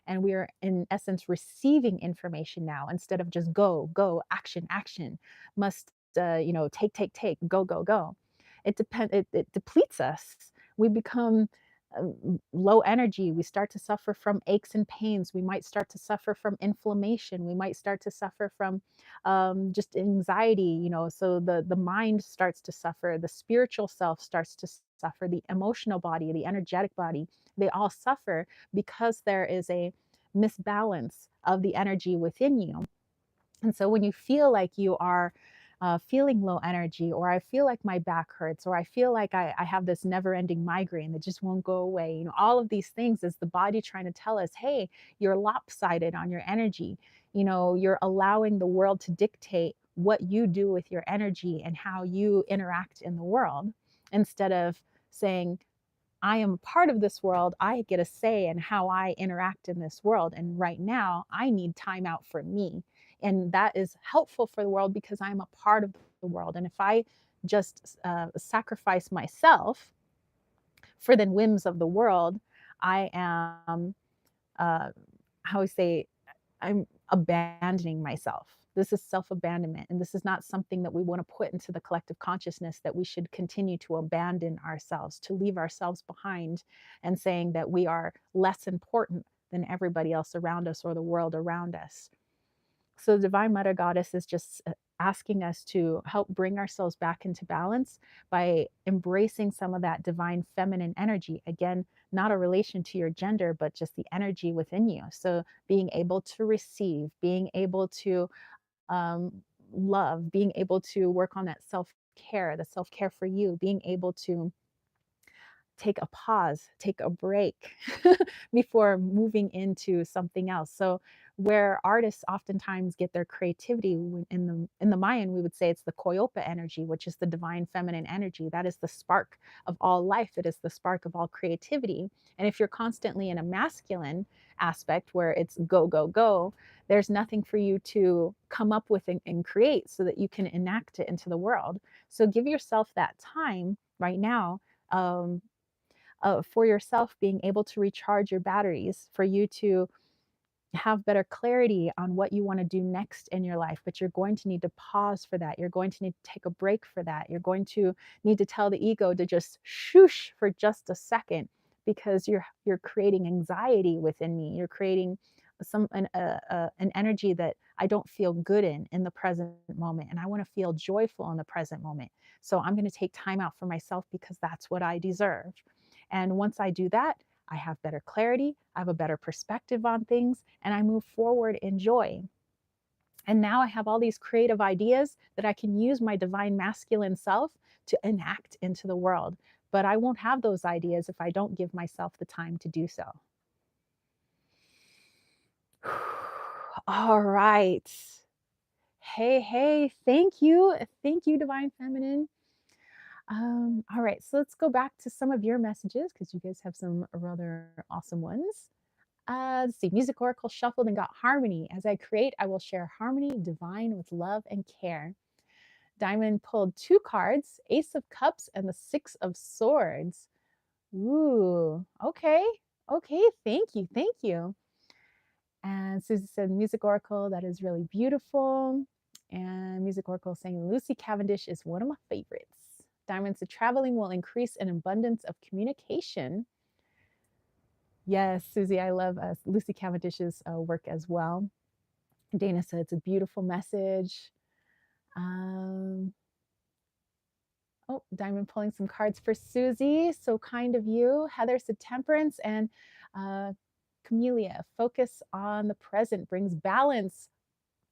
Speaker 1: and we are in essence receiving information now instead of just go, go, action, action, must, take, go, go, go. It depletes us. We become low energy. We start to suffer from aches and pains. We might start to suffer from inflammation. We might start to suffer from just anxiety. So the mind starts to suffer. The spiritual self starts to suffer. The emotional body, the energetic body, they all suffer because there is a misbalance of the energy within you. And so when you feel like you are feeling low energy, or I feel like my back hurts, or I feel like I have this never ending migraine that just won't go away, all of these things is the body trying to tell us, hey, you're lopsided on your energy. You're allowing the world to dictate what you do with your energy and how you interact in the world, instead of saying, I am a part of this world. I get a say in how I interact in this world. And right now, I need time out for me. And that is helpful for the world because I'm a part of the world. And if I just sacrifice myself for the whims of the world, I am, how we say, I'm abandoning myself. This is self abandonment. And this is not something that we want to put into the collective consciousness, that we should continue to abandon ourselves, to leave ourselves behind, and saying that we are less important than everybody else around us or the world around us. So the Divine Mother Goddess is just asking us to help bring ourselves back into balance by embracing some of that divine feminine energy. Again, not a relation to your gender, but just the energy within you. So being able to receive, being able to um, love, being able to work on that self care, the self care for you, being able to take a pause, take a break before moving into something else. So where artists oftentimes get their creativity in the Mayan, we would say it's the Coyopa energy, which is the divine feminine energy. That is the spark of all life. It is the spark of all creativity. And if you're constantly in a masculine aspect where it's go, go, go, there's nothing for you to come up with and create so that you can enact it into the world. So give yourself that time right now, um, for yourself, being able to recharge your batteries, for you to have better clarity on what you want to do next in your life. But you're going to need to pause for that. You're going to need to take a break for that. You're going to need to tell the ego to just shoosh for just a second, because you're creating anxiety within me. You're creating an energy that I don't feel good in the present moment, and I want to feel joyful in the present moment. So I'm going to take time out for myself because that's what I deserve. And once I do that, I have better clarity, I have a better perspective on things, and I move forward in joy. And now I have all these creative ideas that I can use my divine masculine self to enact into the world. But I won't have those ideas if I don't give myself the time to do so. All right. Hey, hey, thank you. Thank you, Divine Feminine. All right, so let's go back to some of your messages because you guys have some rather awesome ones. Let's see, Music Oracle shuffled and got harmony. As I create, I will share harmony, divine with love and care. Diamond pulled two cards, Ace of Cups and the Six of Swords. Ooh, okay. Okay, thank you. Thank you. And Susie said, Music Oracle, that is really beautiful. And Music Oracle saying, Lucy Cavendish is one of my favorites. Diamond said, traveling will increase an abundance of communication. Yes, Susie, I love Lucy Cavendish's work as well. Dana said, it's a beautiful message. Oh, Diamond pulling some cards for Susie. So kind of you. Heather said temperance, and Camellia, focus on the present brings balance.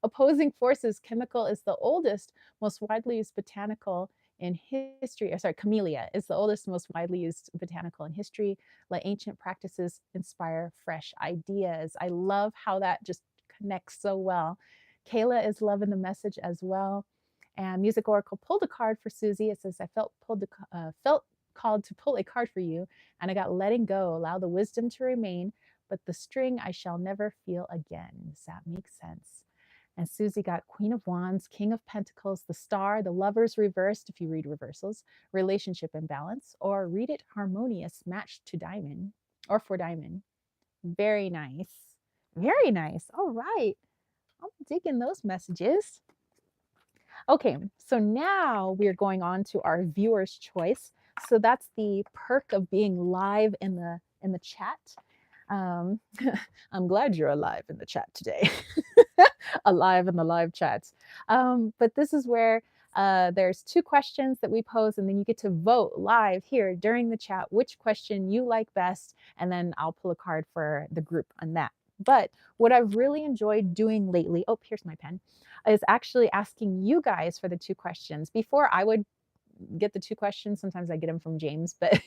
Speaker 1: Opposing forces, chemical is the oldest, most widely used botanical in history. Or sorry, camellia is the oldest, most widely used botanical in history. Let ancient practices inspire fresh ideas. I love how that just connects so well. Kayla is loving the message as well. And Music Oracle pulled a card for Susie. It says, I felt called to pull a card for you, and I got letting go. Allow the wisdom to remain, but the string I shall never feel again. Does that make sense? And Susie got Queen of Wands, King of Pentacles, the Star, the Lovers reversed, if you read reversals, relationship imbalance, or read it harmonious, matched to Diamond, or for Diamond. Very nice. Very nice. All right. I'm digging those messages. Okay, so now we're going on to our viewer's choice. So that's the perk of being live in the chat. I'm glad you're alive in the chat today. Alive in the live chats. But this is where there's two questions that we pose, and then you get to vote live here during the chat which question you like best, and then I'll pull a card for the group on that. But what I've really enjoyed doing lately, oh, here's my pen, is actually asking you guys for the two questions. Before I would get the two questions. Sometimes I get them from James, but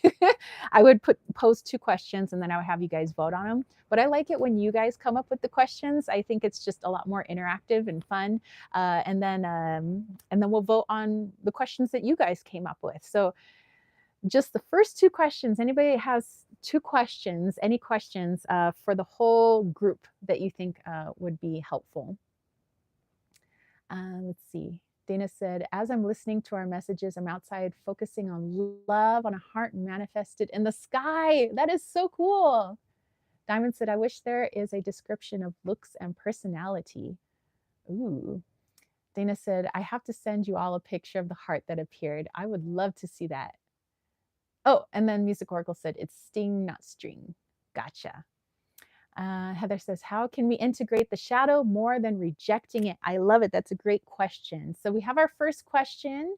Speaker 1: I would post two questions and then I would have you guys vote on them. But I like it when you guys come up with the questions. I think it's just a lot more interactive and fun. And then we'll vote on the questions that you guys came up with. So just the first two questions. Anybody has two questions? Any questions for the whole group that you think would be helpful? Let's see. Dana said, as I'm listening to our messages, I'm outside focusing on love on a heart manifested in the sky. That is so cool. Diamond said, I wish there is a description of looks and personality. Ooh. Dana said, I have to send you all a picture of the heart that appeared. I would love to see that. Oh, and then Music Oracle said, it's sting, not string. Gotcha. Heather says, how can we integrate the shadow more than rejecting it? I love it. That's a great question. So we have our first question.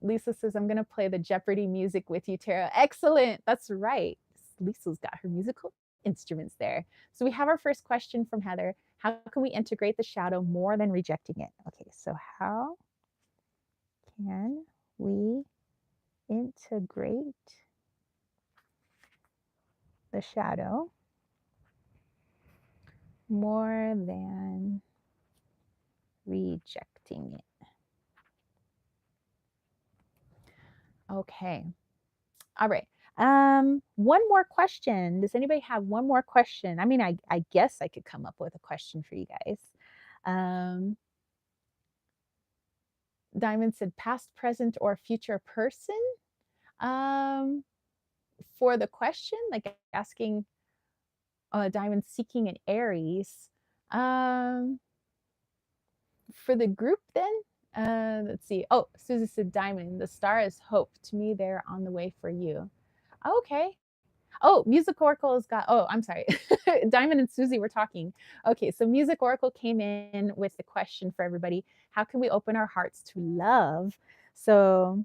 Speaker 1: Lisa says, I'm going to play the Jeopardy music with you, Tara. Excellent. That's right. Lisa's got her musical instruments there. So we have our first question from Heather. How can we integrate the shadow more than rejecting it? Okay, so how can we integrate the shadow more than rejecting it? Okay. All right. One more question. Does anybody have one more question? I mean, I guess I could come up with a question for you guys. Diamond said past, present, or future person. For the question, like asking Diamond seeking an Aries. For the group then, let's see. Oh, Susie said Diamond, the star is hope. To me, they're on the way for you. Okay. Oh, Music Oracle has got, oh, I'm sorry. Diamond and Susie were talking. Okay, so Music Oracle came in with the question for everybody. How can we open our hearts to love? So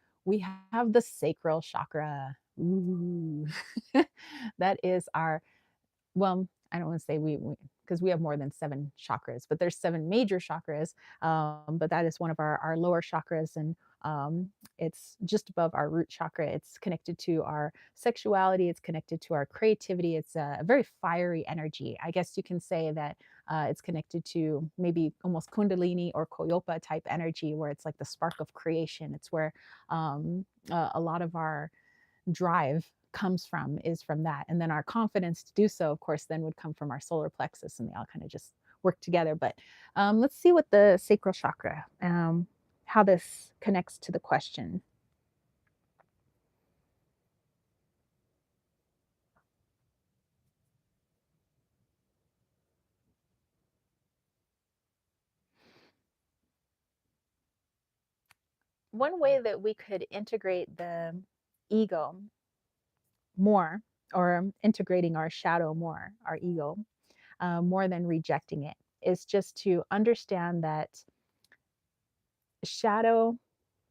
Speaker 1: we have the sacral chakra. Ooh. That is our, well, I don't want to say because we have more than 7 chakras, but there's 7 major chakras. But that is one of our lower chakras, and it's just above our root chakra. It's connected to our sexuality. It's connected to our creativity. It's a very fiery energy. I guess you can say that it's connected to maybe almost Kundalini or Koyopa type energy, where it's like the spark of creation. It's where a lot of our drive comes from, is from that. And then our confidence to do so, of course, then would come from our solar plexus, and they all kind of just work together. But let's see what the sacral chakra, how this connects to the question. One way that we could integrate the ego more, or integrating our shadow more, our ego, more than rejecting it, is just to understand that shadow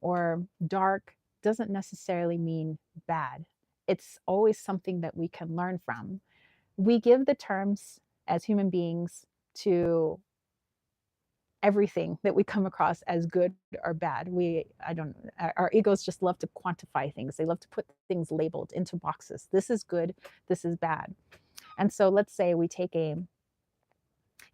Speaker 1: or dark doesn't necessarily mean bad. It's always something that we can learn from. We give the terms as human beings to everything that we come across as good or bad. I don't, our egos just love to quantify things. They love to put things labeled into boxes. This is good, this is bad. And so let's say we take an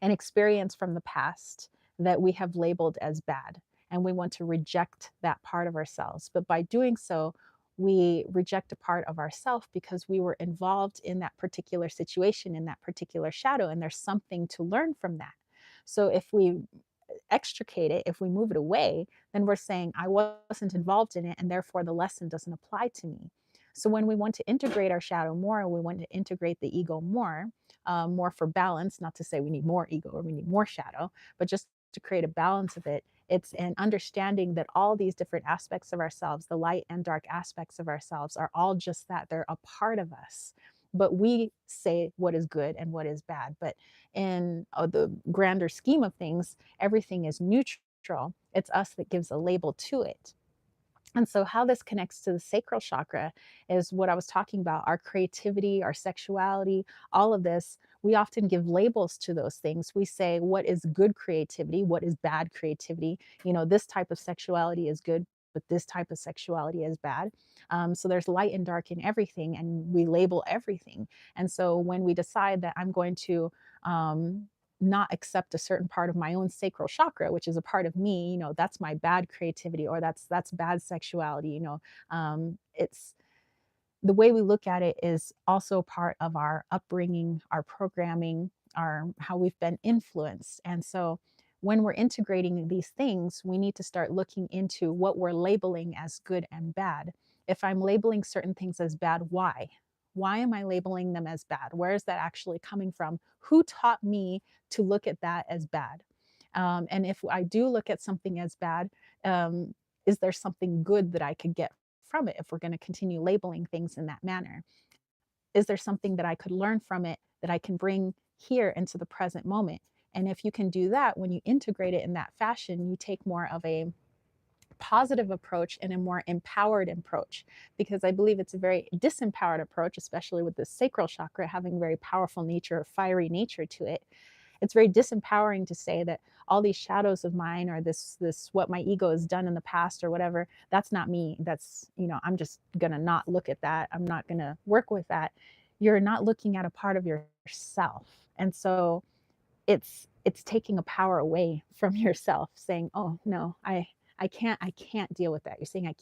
Speaker 1: experience from the past that we have labeled as bad, and we want to reject that part of ourselves. But by doing so, we reject a part of ourself because we were involved in that particular situation, in that particular shadow, and there's something to learn from that. So if we extricate it, if we move it away, then we're saying, I wasn't involved in it, and therefore the lesson doesn't apply to me. So when we want to integrate our shadow more, we want to integrate the ego more, more for balance, not to say we need more ego or we need more shadow, but just to create a balance of it. It's an understanding that all these different aspects of ourselves, the light and dark aspects of ourselves, are all just that. They're a part of us. But we say what is good and what is bad. But in the grander scheme of things, everything is neutral. It's us that gives a label to it. And so, how this connects to the sacral chakra is what I was talking about, our creativity, our sexuality, all of this. We often give labels to those things. We say, what is good creativity? What is bad creativity? You know, this type of sexuality is good, but this type of sexuality is bad. So, there's light and dark in everything, and we label everything. And so, when we decide that I'm going to, not accept a certain part of my own sacral chakra, which is a part of me, you know, that's my bad creativity, or that's bad sexuality, you know. It's the way we look at it is also part of our upbringing, our programming, our how we've been influenced. And so when we're integrating these things, we need to start looking into what we're labeling as good and bad. If I'm labeling certain things as bad, why? Why am I labeling them as bad? Where is that actually coming from? Who taught me to look at that as bad? And if I do look at something as bad, is there something good that I could get from it if we're going to continue labeling things in that manner? Is there something that I could learn from it that I can bring here into the present moment? And if you can do that, when you integrate it in that fashion, you take more of a positive approach and a more empowered approach, because I believe it's a very disempowered approach, especially with the sacral chakra having very powerful nature, fiery nature to it. It's very disempowering to say that all these shadows of mine, or this what my ego has done in the past or whatever, that's not me. That's, you know, I'm just gonna not look at that. I'm not gonna work with that. You're not looking at a part of yourself. And so it's taking a power away from yourself, saying, oh no, I can't deal with that. You're saying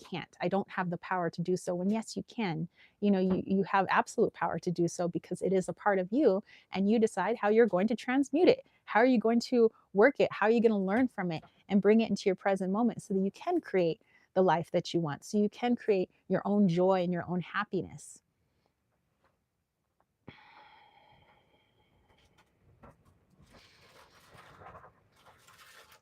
Speaker 1: I don't have the power to do so, when yes you can. You know, you have absolute power to do so, because it is a part of you, and you decide how you're going to transmute it. How are you going to work it? How are you going to learn from it and bring it into your present moment, so that you can create the life that you want, so you can create your own joy and your own happiness.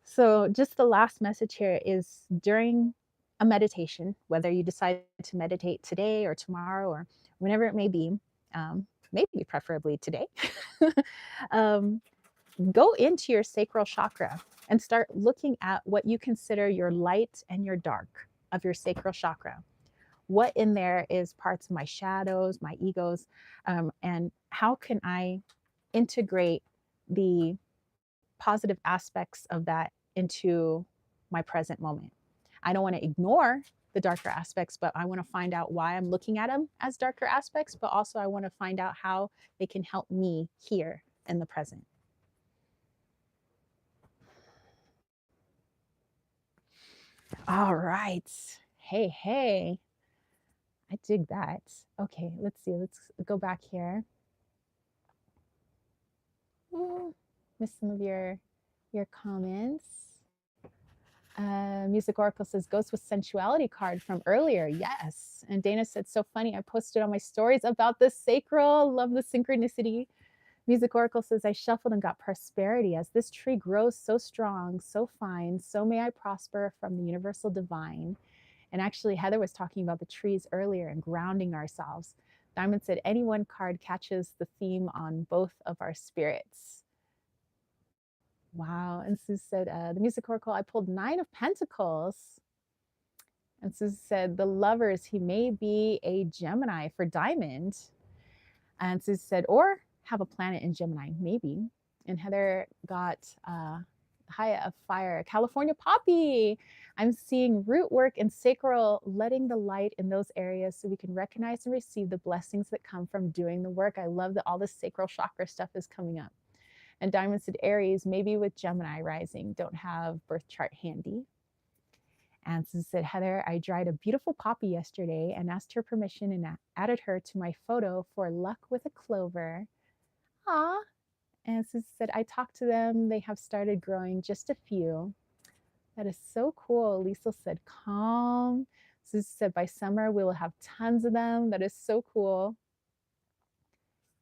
Speaker 1: So, just the last message here is, during a meditation, whether you decide to meditate today or tomorrow or whenever it may be, maybe preferably today, um, go into your sacral chakra and start looking at what you consider your light and your dark. of your sacral chakra. What in there is parts of my shadows, my egos, and how can I integrate the positive aspects of that into my present moment? I don't want to ignore the darker aspects, but I want to find out why I'm looking at them as darker aspects, but also I want to find out how they can help me here in the present. All right. Hey, hey. I dig that. Okay, let's see. Let's go back here. Miss some of your comments. Music Oracle says Ghost with Sensuality card from earlier. Yes. And Dana said, so funny. I posted on my stories about the sacral. Love the synchronicity. Music Oracle says, I shuffled and got prosperity as this tree grows so strong, so fine. So may I prosper from the universal divine. And actually, Heather was talking about the trees earlier and grounding ourselves. Diamond said, any one card catches the theme on both of our spirits. Wow. And Sue said, the music oracle, I pulled 9 of Pentacles. And Sue said, the lovers, he may be a Gemini for Diamond. And Sue said, or have a planet in Gemini, maybe. And Heather got High of Fire, California Poppy. I'm seeing root work and sacral, letting the light in those areas so we can recognize and receive the blessings that come from doing the work. I love that all the sacral chakra stuff is coming up. And Diamond said Aries, maybe with Gemini rising, don't have birth chart handy. And so said, Heather, I dried a beautiful poppy yesterday and asked her permission and added her to my photo for luck with a clover. Ah. And Susie said, I talked to them. They have started growing just a few. That is so cool. Lisa said, calm. Susie said, by summer, we will have tons of them. That is so cool.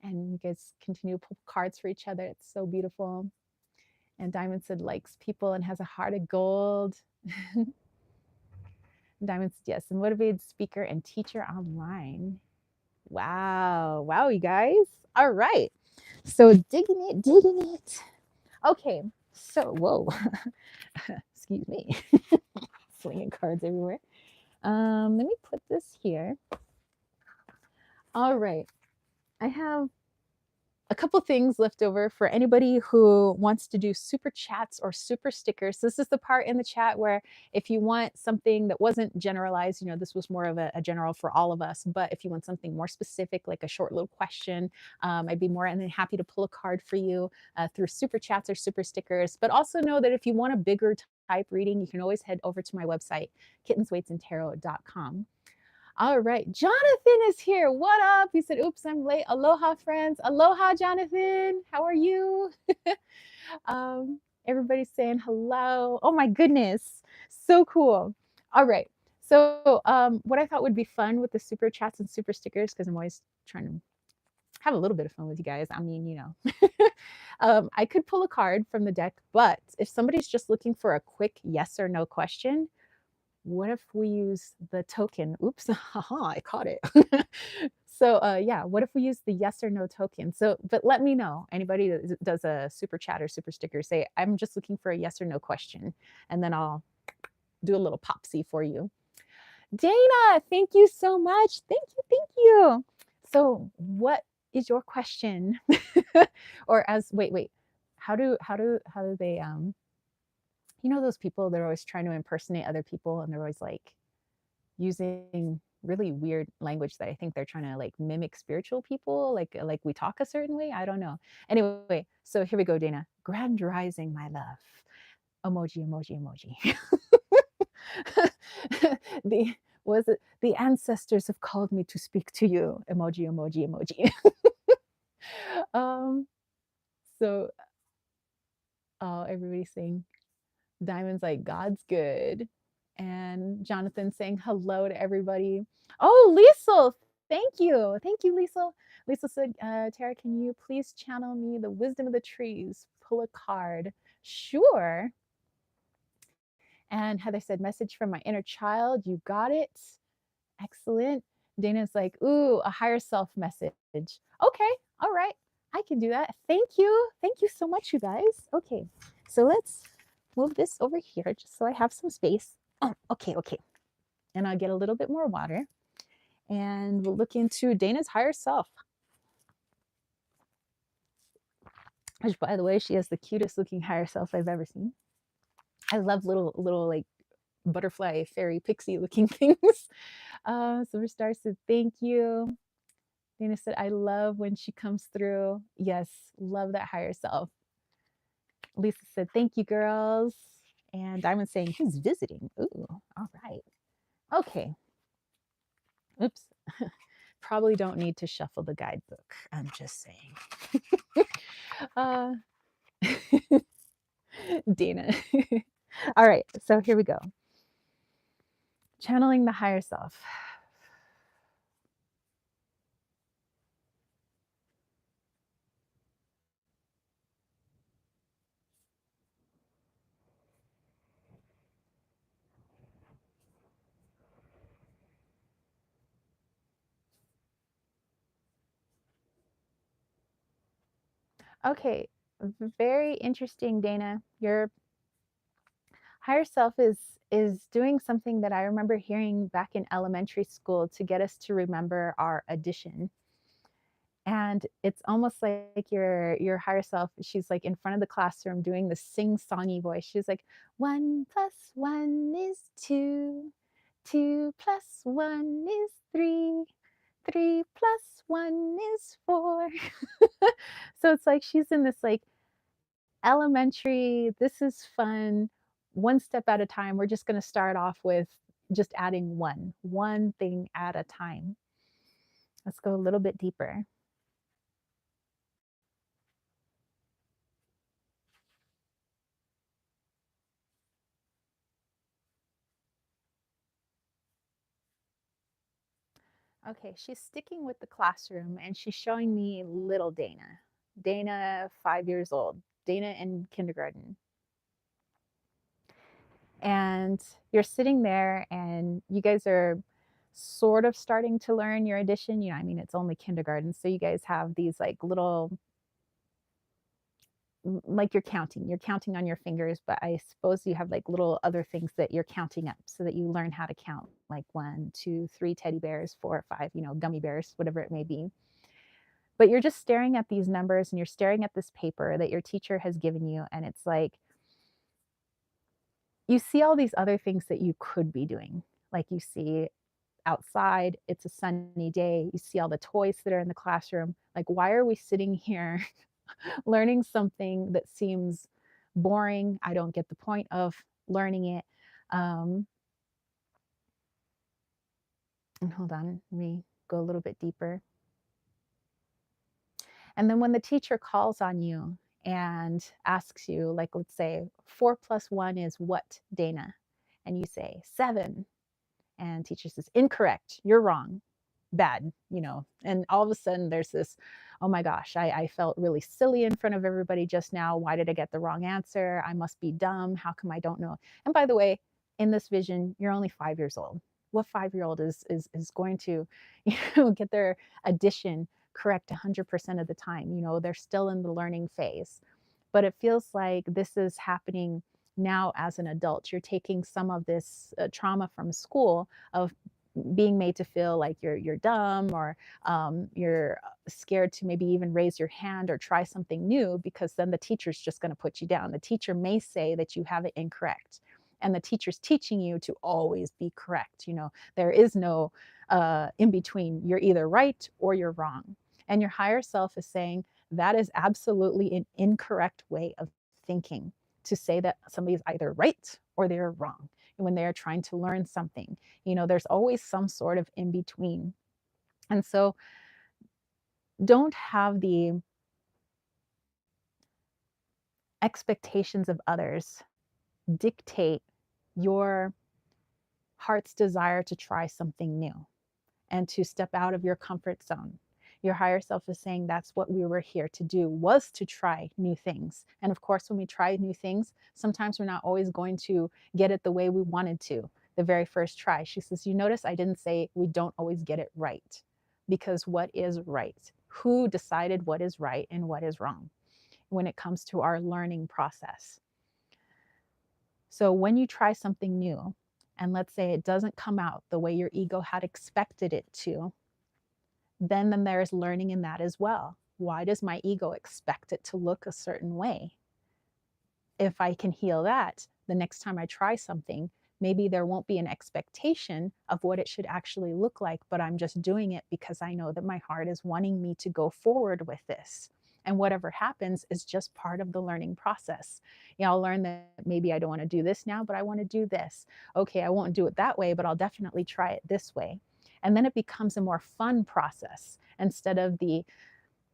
Speaker 1: And you guys continue to pull cards for each other. It's so beautiful. And Diamond said, likes people and has a heart of gold. Diamond said, yes, a motivated speaker and teacher online. Wow. Wow, you guys. All right. So digging it. Okay. So, whoa. Excuse me. Slinging cards everywhere. Let me put this here. All right. I have a couple things left over for anybody who wants to do super chats or super stickers. This is the part in the chat where if you want something that wasn't generalized, this was more of a general for all of us, but if you want something more specific, like a short little question, I'd be more than happy to pull a card for you through super chats or super stickers. But also know that if you want a bigger type reading, you can always head over to my website, kittensweightsandtarot.com. All right, Jonathan is here. What up? He said, oops, I'm late. Aloha, friends. Aloha, Jonathan. How are you? Everybody's saying hello. Oh my goodness. So cool. All right. So what I thought would be fun with the super chats and super stickers, because I'm always trying to have a little bit of fun with you guys. I mean, I could pull a card from the deck, but if somebody's just looking for a quick yes or no question, what if we use the token? Oops, haha, I caught it. So yeah, what if we use the yes or no token? So, but let me know, anybody that does a super chat or super sticker, say, I'm just looking for a yes or no question, and then I'll do a little popsy for you. Dana, thank you so much. Thank you. So what is your question? Or wait, how do they, those people that are always trying to impersonate other people and they're always like using really weird language that I think they're trying to like mimic spiritual people, like we talk a certain way. I don't know. Anyway, so here we go, Dana. Grand rising, my love. Emoji. The ancestors have called me to speak to you. Emoji. So everybody's saying Diamond's like, God's good. And Jonathan saying hello to everybody. Oh, Liesel, thank you, Liesel. Liesel said, Tara, can you please channel me the wisdom of the trees? Pull a card. Sure. And Heather said, message from my inner child. You got it. Excellent. Dana's like, ooh, a higher self message. Okay, all right, I can do that. Thank you so much, you guys. Okay, so let's move this over here just so I have some space. Oh, okay. And I'll get a little bit more water and we'll look into Dana's higher self. Which, by the way, she has the cutest looking higher self I've ever seen. I love little like butterfly, fairy, pixie looking things. Silver Star said, thank you. Dana said, I love when she comes through. Yes, love that higher self. Lisa said, thank you, girls. And Diamond saying, who's visiting? Ooh, all right. Okay. Oops. Probably don't need to shuffle the guidebook. I'm just saying. uh, Dana. All right. So here we go. Channeling the higher self. Okay, very interesting, Dana. Your higher self is doing something that I remember hearing back in elementary school to get us to remember our addition. And it's almost like your higher self, she's like in front of the classroom doing the sing-songy voice. She's like, 1 plus 1 is 2, 2 plus 1 is 3, 3 plus 1 is 4. So it's like she's in this like elementary, this is fun, one step at a time. We're just going to start off with just adding one thing at a time. Let's go a little bit deeper. Okay, she's sticking with the classroom and she's showing me little Dana. Dana, 5 years old, Dana in kindergarten. And you're sitting there and you guys are sort of starting to learn your addition. You know, I mean, it's only kindergarten. So you guys have these like little, like you're counting on your fingers, but I suppose you have like little other things that you're counting up so that you learn how to count, like 1, 2, 3 teddy bears, 4 or 5, you know, gummy bears, whatever it may be. But you're just staring at these numbers and you're staring at this paper that your teacher has given you. And it's like, you see all these other things that you could be doing. Like you see outside, it's a sunny day, you see all the toys that are in the classroom. Like, why are we sitting here learning something that seems boring? I don't get the point of learning it. Um, and hold on, let me go a little bit deeper. And then when the teacher calls on you and asks you, like, let's say 4 plus 1 is what, Dana? And you say 7. And teacher says, incorrect, you're wrong, bad, you know. And all of a sudden there's this, oh my gosh, I felt really silly in front of everybody just now. Why did I get the wrong answer? I must be dumb. How come I don't know? And by the way, in this vision, you're only 5 years old. What 5-year-old is going to, you know, get their addition correct 100% of the time? You know, they're still in the learning phase. But it feels like this is happening now as an adult. You're taking some of this trauma from school of being made to feel like you're dumb, or you're scared to maybe even raise your hand or try something new, because then the teacher's just going to put you down. The teacher may say that you have it incorrect, and the teacher's teaching you to always be correct. You know, there is no in between. You're either right or you're wrong. And your higher self is saying that is absolutely an incorrect way of thinking, to say that somebody is either right or they're wrong when they're trying to learn something. You know, there's always some sort of in between. And so don't have the expectations of others dictate your heart's desire to try something new and to step out of your comfort zone. Your higher self is saying that's what we were here to do, was to try new things. And of course, when we try new things, sometimes we're not always going to get it the way we wanted to the very first try. She says, you notice I didn't say we don't always get it right, because what is right? Who decided what is right and what is wrong when it comes to our learning process? So when you try something new and let's say it doesn't come out the way your ego had expected it to, then there's learning in that as well. Why does my ego expect it to look a certain way? If I can heal that, the next time I try something, maybe there won't be an expectation of what it should actually look like, but I'm just doing it because I know that my heart is wanting me to go forward with this. And whatever happens is just part of the learning process. I'll learn that maybe I don't want to do this now, but I want to do this. Okay, I won't do it that way, but I'll definitely try it this way. And then it becomes a more fun process instead of the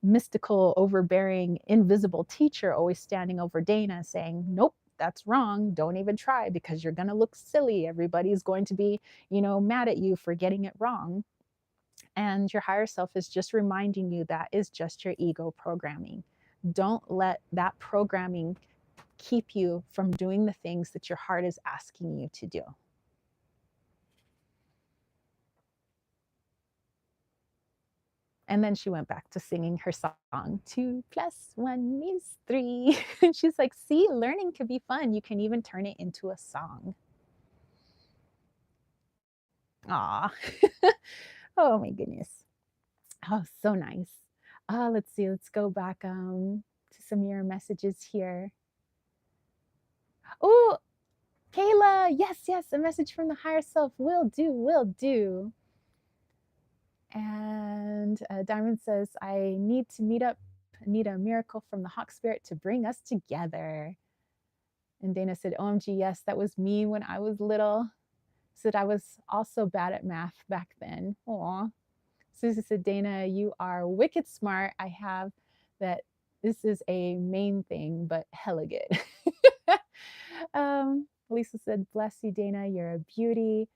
Speaker 1: mystical, overbearing, invisible teacher always standing over Dana saying, nope, that's wrong. Don't even try because you're going to look silly. Everybody's going to be, mad at you for getting it wrong. And your higher self is just reminding you that is just your ego programming. Don't let that programming keep you from doing the things that your heart is asking you to do. And then she went back to singing her song, 2+1 is 3. And she's like, see, learning can be fun. You can even turn it into a song. Aw. Oh my goodness. Oh, so nice. Let's see. Let's go back to some of your messages here. Oh, Kayla. Yes, yes. A message from the higher self. Will do, will do. And Diamond says, I need to need a miracle from the Hawk Spirit to bring us together. And Dana said, OMG, yes, that was me when I was little. Said I was also bad at math back then. Aw. Susie said, Dana, you are wicked smart. I have that this is a main thing, but hella good. Lisa said, bless you, Dana, you're a beauty.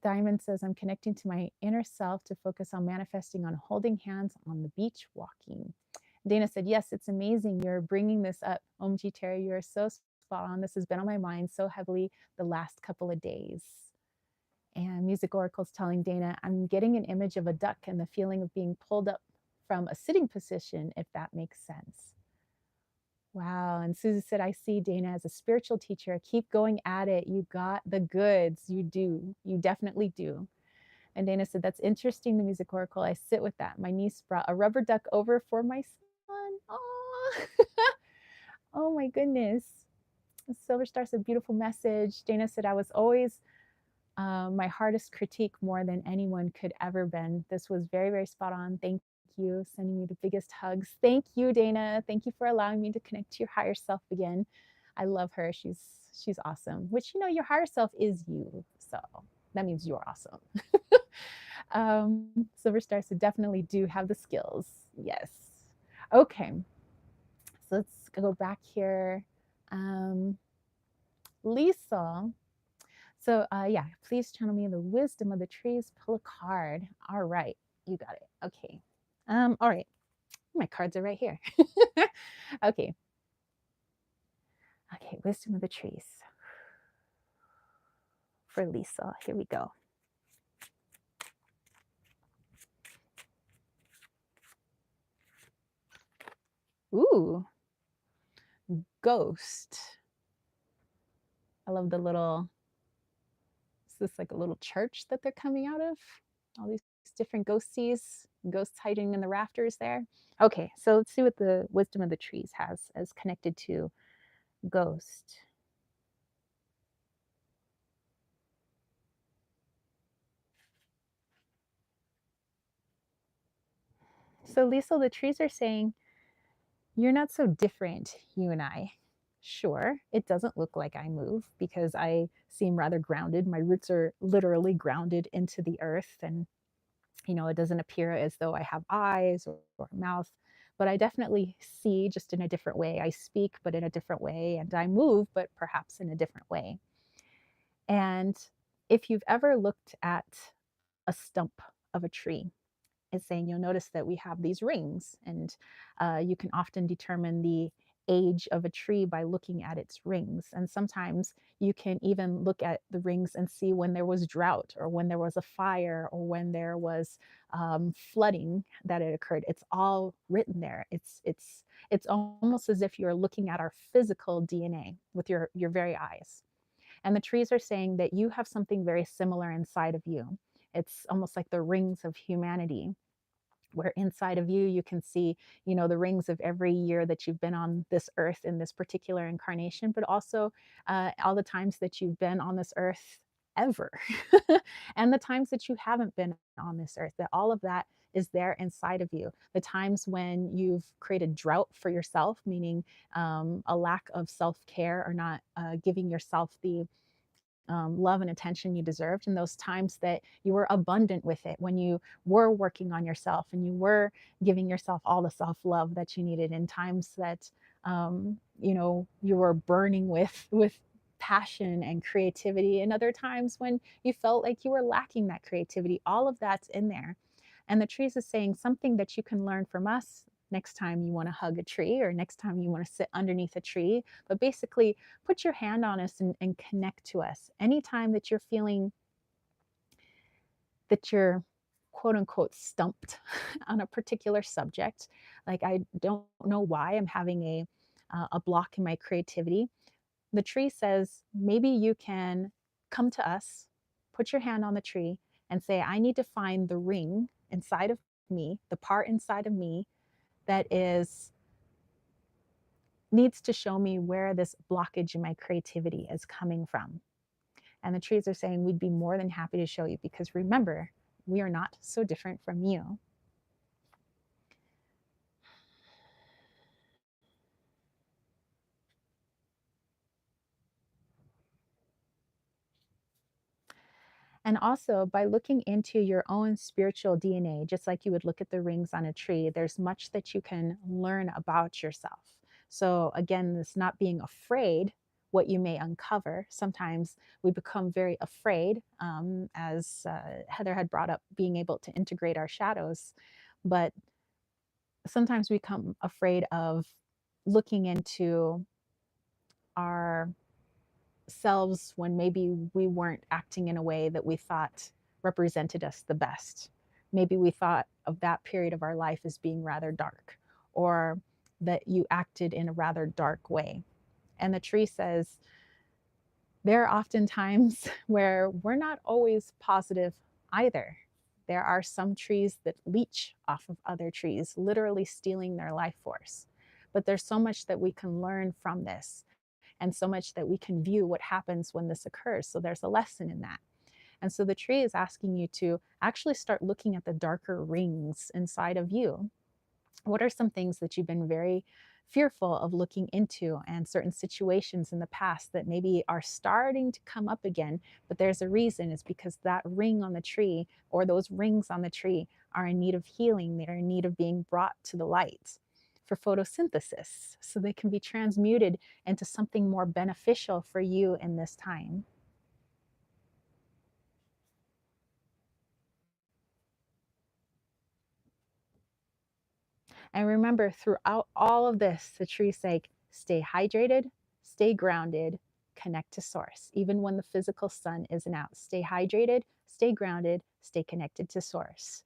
Speaker 1: Diamond says, I'm connecting to my inner self to focus on manifesting, on holding hands on the beach walking. Dana said, yes, it's amazing. You're bringing this up. OMG, Terry, you're so spot on. This has been on my mind so heavily the last couple of days. And Music Oracle's telling Dana, I'm getting an image of a duck and the feeling of being pulled up from a sitting position, if that makes sense. Wow. And Susie said, I see Dana as a spiritual teacher. Keep going at it. You got the goods. You do. You definitely do. And Dana said, that's interesting, the Music Oracle. I sit with that. My niece brought a rubber duck over for my son. Oh, oh my goodness. Silver Star said, beautiful message. Dana said, I was always my hardest critique more than anyone could ever been. This was very, very spot on. Thank you. Sending you the biggest hugs. Thank you, Dana. Thank you for allowing me to connect to your higher self again. I love her. She's awesome. Which, your higher self is you. So that means you're awesome. Silver Star said, definitely do have the skills. Yes. Okay. So let's go back here. Lisa. So yeah, please channel me the wisdom of the trees. Pull a card. All right, you got it. Okay. All right. My cards are right here. Okay. Okay, wisdom of the trees. For Lisa. Here we go. Ooh. Ghost. I love the little, is this like a little church that they're coming out of? All these different ghosties, ghosts hiding in the rafters there. Okay, so let's see what the wisdom of the trees has as connected to ghost. So Lisa, the trees are saying, you're not so different, you and I. Sure, it doesn't look like I move because I seem rather grounded. My roots are literally grounded into the earth, and it doesn't appear as though I have eyes or a mouth, but I definitely see just in a different way. I speak, but in a different way, and I move, but perhaps in a different way. And if you've ever looked at a stump of a tree, is saying you'll notice that we have these rings, and you can often determine the age of a tree by looking at its rings. And sometimes you can even look at the rings and see when there was drought or when there was a fire or when there was flooding that had occurred. It's all written there. It's almost as if you're looking at our physical DNA with your very eyes. And the trees are saying that you have something very similar inside of you. It's almost like the rings of humanity, where inside of you you can see, the rings of every year that you've been on this earth in this particular incarnation, but also all the times that you've been on this earth ever. And the times that you haven't been on this earth, that all of that is there inside of you. The times when you've created drought for yourself, meaning a lack of self-care, or not giving yourself the love and attention you deserved, and those times that you were abundant with it, when you were working on yourself and you were giving yourself all the self-love that you needed, in times that you were burning with passion and creativity, and other times when you felt like you were lacking that creativity. All of that's in there. And the trees is saying something that you can learn from us next time you want to hug a tree, or next time you want to sit underneath a tree. But basically, put your hand on us and connect to us. Anytime that you're feeling that you're quote unquote stumped on a particular subject, like I don't know why I'm having a block in my creativity, the tree says maybe you can come to us, put your hand on the tree, and say, I need to find the ring inside of me, the part inside of me that is needs to show me where this blockage in my creativity is coming from. And the trees are saying, we'd be more than happy to show you, because remember, we are not so different from you. And also, by looking into your own spiritual DNA, just like you would look at the rings on a tree, there's much that you can learn about yourself. So, again, this not being afraid what you may uncover. Sometimes we become very afraid, as Heather had brought up, being able to integrate our shadows. But sometimes we become afraid of looking into our selves when maybe we weren't acting in a way that we thought represented us the best. Maybe we thought of that period of our life as being rather dark, or that you acted in a rather dark way. And the tree says there are often times where we're not always positive either. There are some trees that leech off of other trees, literally stealing their life force. But there's so much that we can learn from this, and so much that we can view what happens when this occurs. So there's a lesson in that. And so the tree is asking you to actually start looking at the darker rings inside of you. What are some things that you've been very fearful of looking into, and certain situations in the past that maybe are starting to come up again? But there's a reason. It's because that ring on the tree, or those rings on the tree, are in need of healing. They're in need of being brought to the light for photosynthesis, so they can be transmuted into something more beneficial for you in this time. And remember, throughout all of this, the tree's say, stay hydrated, stay grounded, connect to source. Even when the physical sun isn't out, stay hydrated, stay grounded, stay connected to source.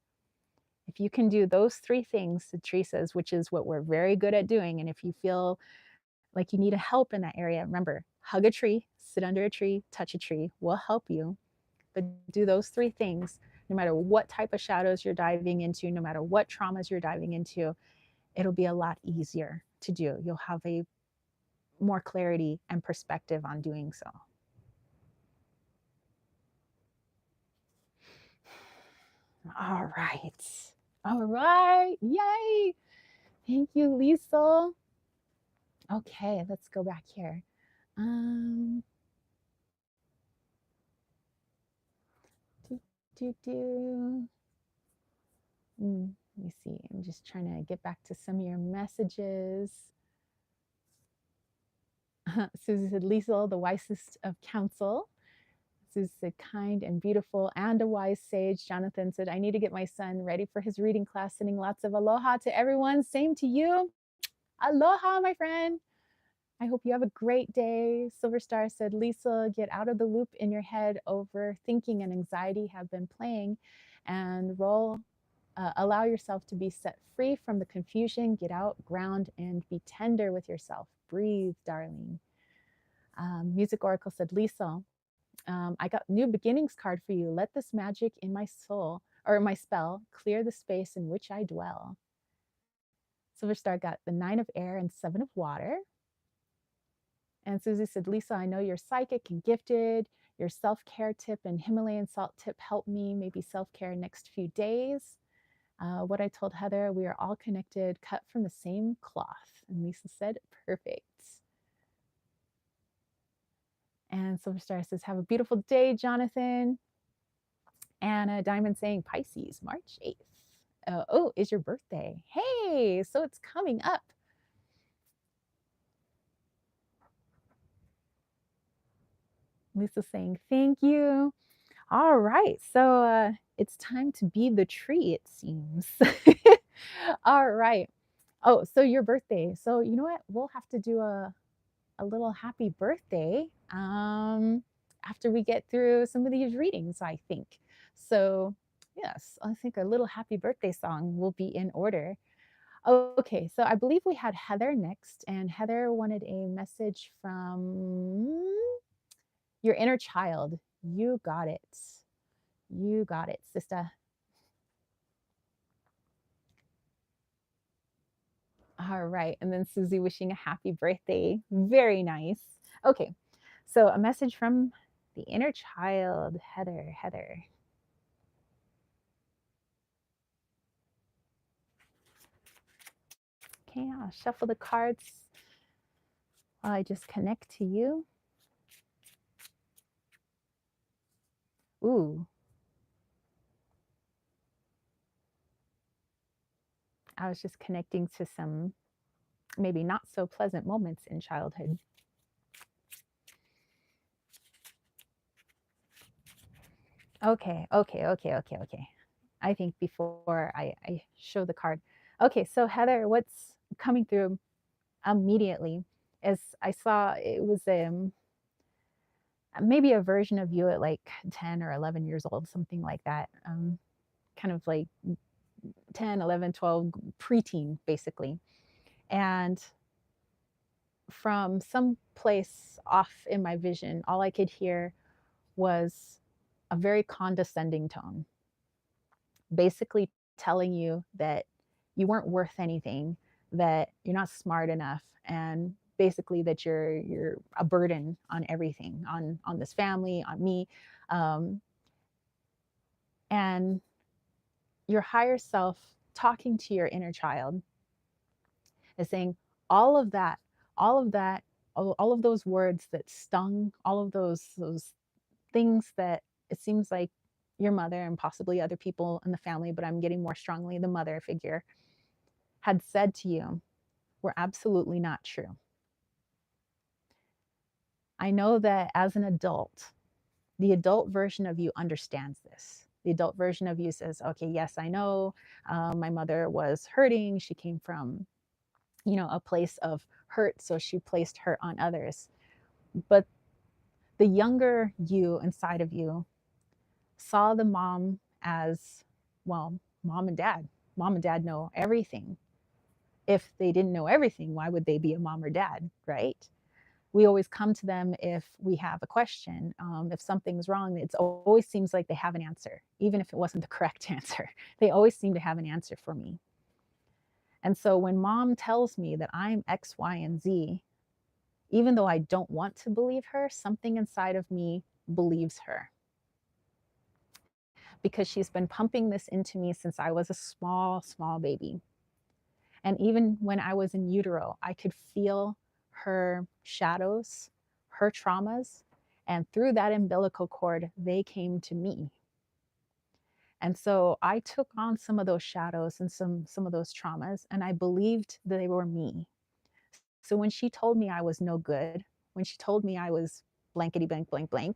Speaker 1: If you can do those three things, the tree says, which is what we're very good at doing, and if you feel like you need a help in that area, remember, hug a tree, sit under a tree, touch a tree, we'll help you. But do those three things, no matter what type of shadows you're diving into, no matter what traumas you're diving into, it'll be a lot easier to do. You'll have a more clarity and perspective on doing so. All right. All right. Yay. Thank you, Lisa. Okay, let's go back here. Um, do, do, do. Let me see. I'm just trying to get back to some of your messages. Susie said, Lisa, the wisest of counsel. Susie said, kind and beautiful and a wise sage. Jonathan said, I need to get my son ready for his reading class. Sending lots of aloha to everyone. Same to you. Aloha, my friend. I hope you have a great day. Silver Star said, Lisa, get out of the loop in your head. Overthinking and anxiety have been playing, and allow yourself to be set free from the confusion. Get out, ground, and be tender with yourself. Breathe, darling. Music Oracle said, Lisa, I got new beginnings card for you. Let this magic in my soul or my spell clear the space in which I dwell. Silver Star got the 9 of air and 7 of water. And Susie said, Lisa, I know you're psychic and gifted. Your self care tip and Himalayan salt tip helped me. Maybe self care next few days. What I told Heather, we are all connected, cut from the same cloth. And Lisa said, perfect. And Silver Star says, have a beautiful day, Jonathan. And Diamond saying, Pisces, March 8th. Oh, is your birthday. Hey, so it's coming up. Lisa saying, thank you. All right, so it's time to be the tree, it seems. All right. Oh, so your birthday. So you know what? We'll have to do a little happy birthday after we get through some of these readings, I think. So yes, I think a little happy birthday song will be in order. Okay, so I believe we had Heather next, and Heather wanted a message from your inner child. You got it. You got it, sister. All right. And then Susie wishing a happy birthday. Very nice. Okay. So a message from the inner child, Heather. Heather. Okay, I'll shuffle the cards while I just connect to you. Ooh. I was just connecting to some maybe not so pleasant moments in childhood. Okay. I think before I show the card. Okay, so Heather, what's coming through immediately is I saw it was maybe a version of you at like 10 or 11 years old, something like that. Kind of like 10, 11, 12, preteen, basically. And from some place off in my vision, all I could hear was a very condescending tone, basically telling you that you weren't worth anything, that you're not smart enough, and basically that you're a burden on everything, on this family, on me, um, and your higher self talking to your inner child is saying all of that, all of that, all of those words that stung, all of those things that it seems like your mother and possibly other people in the family, but I'm getting more strongly the mother figure, had said to you were absolutely not true. I know that as an adult, the adult version of you understands this. The adult version of you says, okay, yes, I know my mother was hurting. She came from, a place of hurt. So she placed hurt on others. But the younger you inside of you saw the mom as, well, mom and dad. Mom and dad know everything. If they didn't know everything, why would they be a mom or dad, right? We always come to them if we have a question. If something's wrong, it always seems like they have an answer, even if it wasn't the correct answer. They always seem to have an answer for me. And so when mom tells me that I'm X, Y, and Z, even though I don't want to believe her, something inside of me believes her because she's been pumping this into me since I was a small, small baby. And even when I was in utero, I could feel her shadows, her traumas, and through that umbilical cord, they came to me. And so I took on some of those shadows and some of those traumas, and I believed that they were me. So when she told me I was no good, when she told me I was blankety blank blank blank,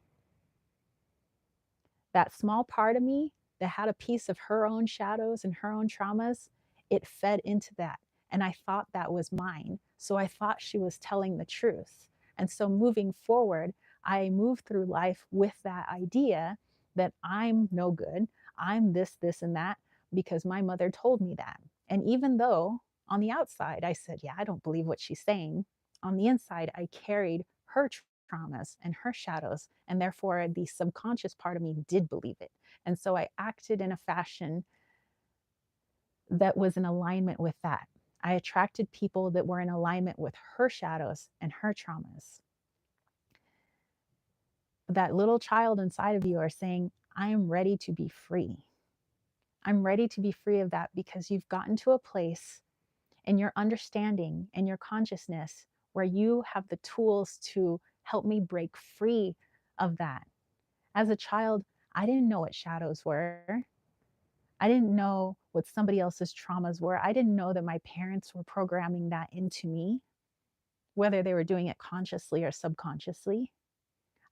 Speaker 1: that small part of me that had a piece of her own shadows and her own traumas, it fed into that. And I thought that was mine. So I thought she was telling the truth. And so moving forward, I moved through life with that idea that I'm no good. I'm this, and that because my mother told me that. And even though on the outside I said, yeah, I don't believe what she's saying, on the inside I carried her traumas and her shadows. And therefore, the subconscious part of me did believe it. And so I acted in a fashion that was in alignment with that. I attracted people that were in alignment with her shadows and her traumas. That little child inside of you are saying, I am ready to be free. I'm ready to be free of that, because you've gotten to a place in your understanding and your consciousness where you have the tools to help me break free of that. As a child, I didn't know what shadows were. I didn't know what somebody else's traumas were. I didn't know that my parents were programming that into me, whether they were doing it consciously or subconsciously.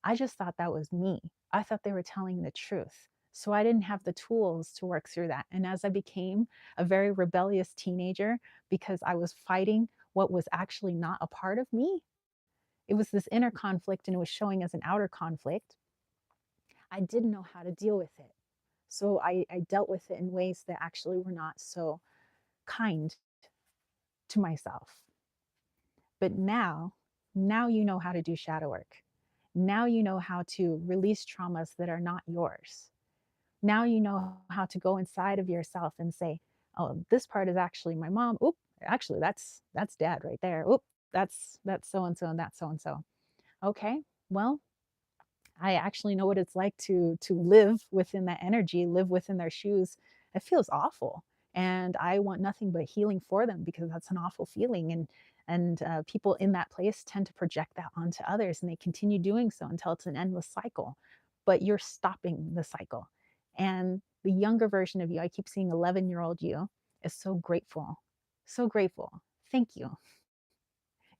Speaker 1: I just thought that was me. I thought they were telling the truth. So I didn't have the tools to work through that. And as I became a very rebellious teenager, because I was fighting what was actually not a part of me, it was this inner conflict and it was showing as an outer conflict. I didn't know how to deal with it. So I dealt with it in ways that actually were not so kind to myself. But now you know how to do shadow work. Now you know how to release traumas that are not yours. Now you know how to go inside of yourself and say, oh, this part is actually my mom. Oop, actually that's dad right there. Oop, that's so and so and that's so and so. Okay, well, I actually know what it's like to live within that energy, live within their shoes. It feels awful, and I want nothing but healing for them, because that's an awful feeling. And people in that place tend to project that onto others, and they continue doing so until it's an endless cycle. But you're stopping the cycle. And the younger version of you, I keep seeing 11-year-old you, is so grateful, so grateful. Thank you.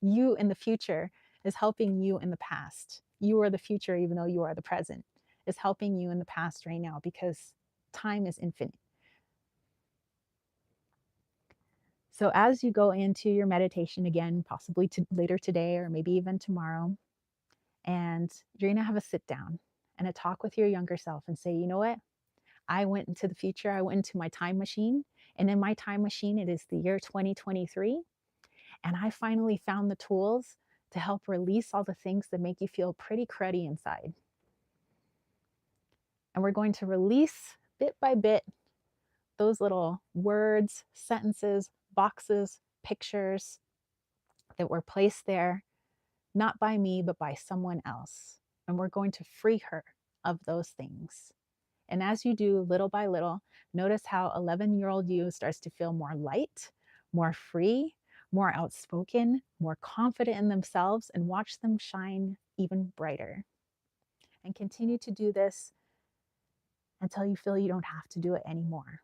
Speaker 1: You in the future is helping you in the past. You are the future, even though you are the present, is helping you in the past right now, because time is infinite. So as you go into your meditation again, possibly later today or maybe even tomorrow, and you're going to have a sit down and a talk with your younger self and say, you know what? I went into the future. I went into my time machine. And in my time machine, it is the year 2023. And I finally found the tools to help release all the things that make you feel pretty cruddy inside. And we're going to release bit by bit those little words, sentences, boxes, pictures that were placed there, not by me, but by someone else. And we're going to free her of those things. And as you do, little by little, notice how 11-year-old you starts to feel more light, more free, more outspoken, more confident in themselves, and watch them shine even brighter. And continue to do this until you feel you don't have to do it anymore.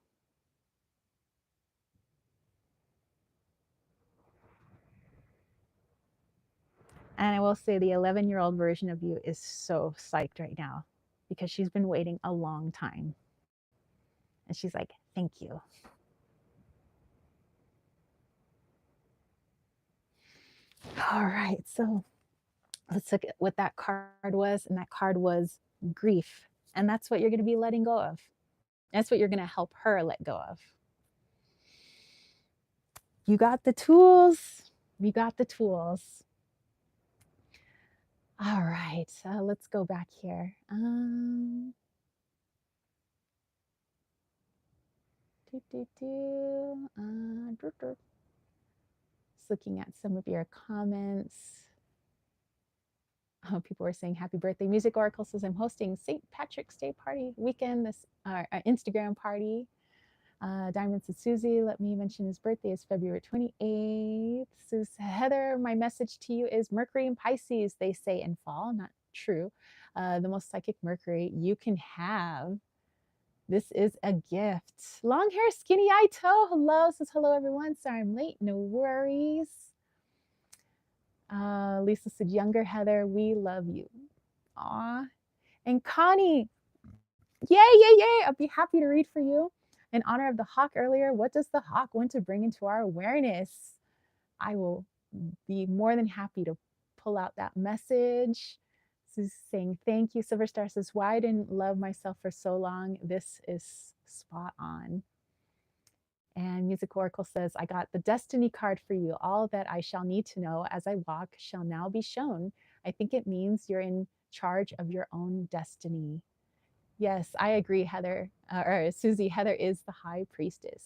Speaker 1: And I will say the 11-year-old version of you is so psyched right now, because she's been waiting a long time. And she's like, thank you. All right, so let's look at what that card was. And that card was grief. And that's what you're going to be letting go of. That's what you're going to help her let go of. You got the tools. You got the tools. All right, let's go back here. Just looking at some of your comments. People were saying happy birthday. Music Oracle says I'm hosting St. Patrick's Day party weekend, this Instagram party. Diamond says, Susie, let me mention his birthday is February 28th. Says, Heather, my message to you is Mercury and Pisces, they say in fall. Not true. The most psychic Mercury you can have. This is a gift. Long hair, skinny eye toe. Hello. Says, hello, everyone. Sorry I'm late. No worries. Lisa said, younger Heather, we love you. Aw. And Connie, yay, yay, yay. I'll be happy to read for you. In honor of the hawk earlier, what does the hawk want to bring into our awareness? I will be more than happy to pull out that message. This is saying thank you. Silver Star says, why I didn't love myself for so long? This is spot on. And Music Oracle says, I got the destiny card for you. All that I shall need to know as I walk shall now be shown. I think it means you're in charge of your own destiny. Yes, I agree, Heather, or Susie. Heather is the high priestess.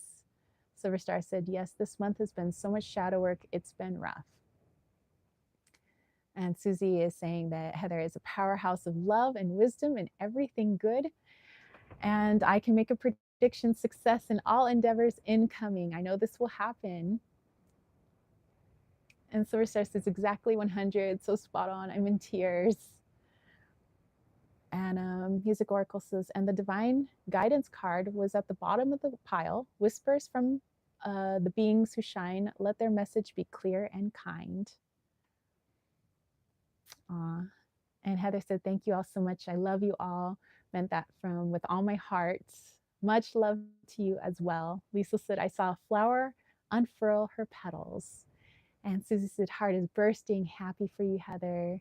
Speaker 1: Silver Star said, yes, this month has been so much shadow work. It's been rough. And Susie is saying that Heather is a powerhouse of love and wisdom and everything good. And I can make a prediction: success in all endeavors incoming. I know this will happen. And Silver Star says exactly 100. So spot on. I'm in tears. And Music Oracle says, and the divine guidance card was at the bottom of the pile. Whispers from the beings who shine. Let their message be clear and kind. Aw. And Heather said, thank you all so much. I love you all. Meant that from with all my heart. Much love to you as well. Lisa said, I saw a flower unfurl her petals. And Susie said, heart is bursting. Happy for you, Heather.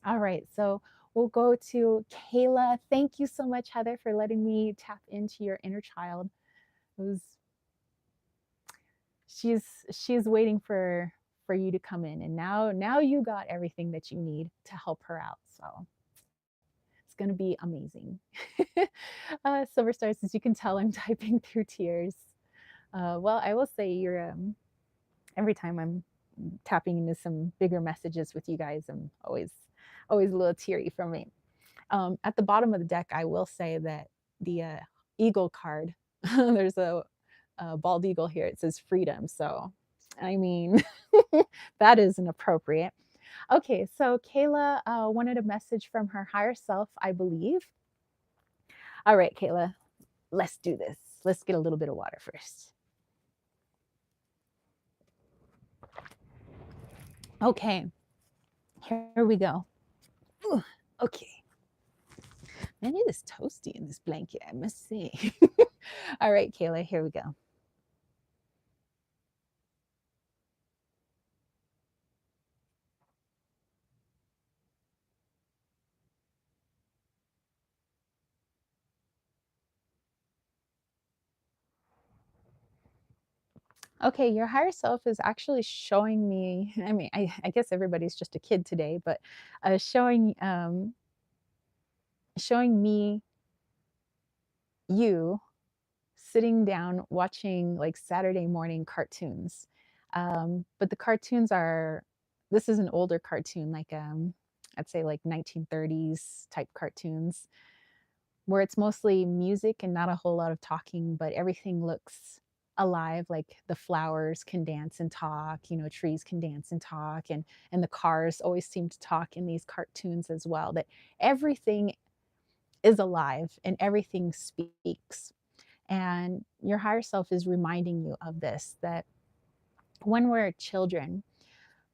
Speaker 1: All right, so we'll go to Kayla. Thank you so much, Heather, for letting me tap into your inner child. It was she's waiting for you to come in, and now you got everything that you need to help her out. So it's going to be amazing. Silver Star says, you can tell I'm typing through tears. Well, I will say you're every time I'm tapping into some bigger messages with you guys, I'm always a little teary for me. At the bottom of the deck, I will say that the eagle card, there's a bald eagle here. It says freedom. So, I mean, that isn't appropriate. Okay, so Kayla wanted a message from her higher self, I believe. All right, Kayla, let's do this. Let's get a little bit of water first. Okay, here we go. Ooh, okay. Man, it is toasty in this blanket, I must say. All right, Kayla, here we go. Okay, your higher self is actually showing me. I mean, I guess everybody's just a kid today, but showing me you sitting down watching like Saturday morning cartoons. But the cartoons are, this is an older cartoon, like I'd say like 1930s type cartoons, where it's mostly music and not a whole lot of talking, but everything looks alive. Like the flowers can dance and talk, you know, trees can dance and talk, and the cars always seem to talk in these cartoons as well. That everything is alive and everything speaks. And your higher self is reminding you of this, that when we're children,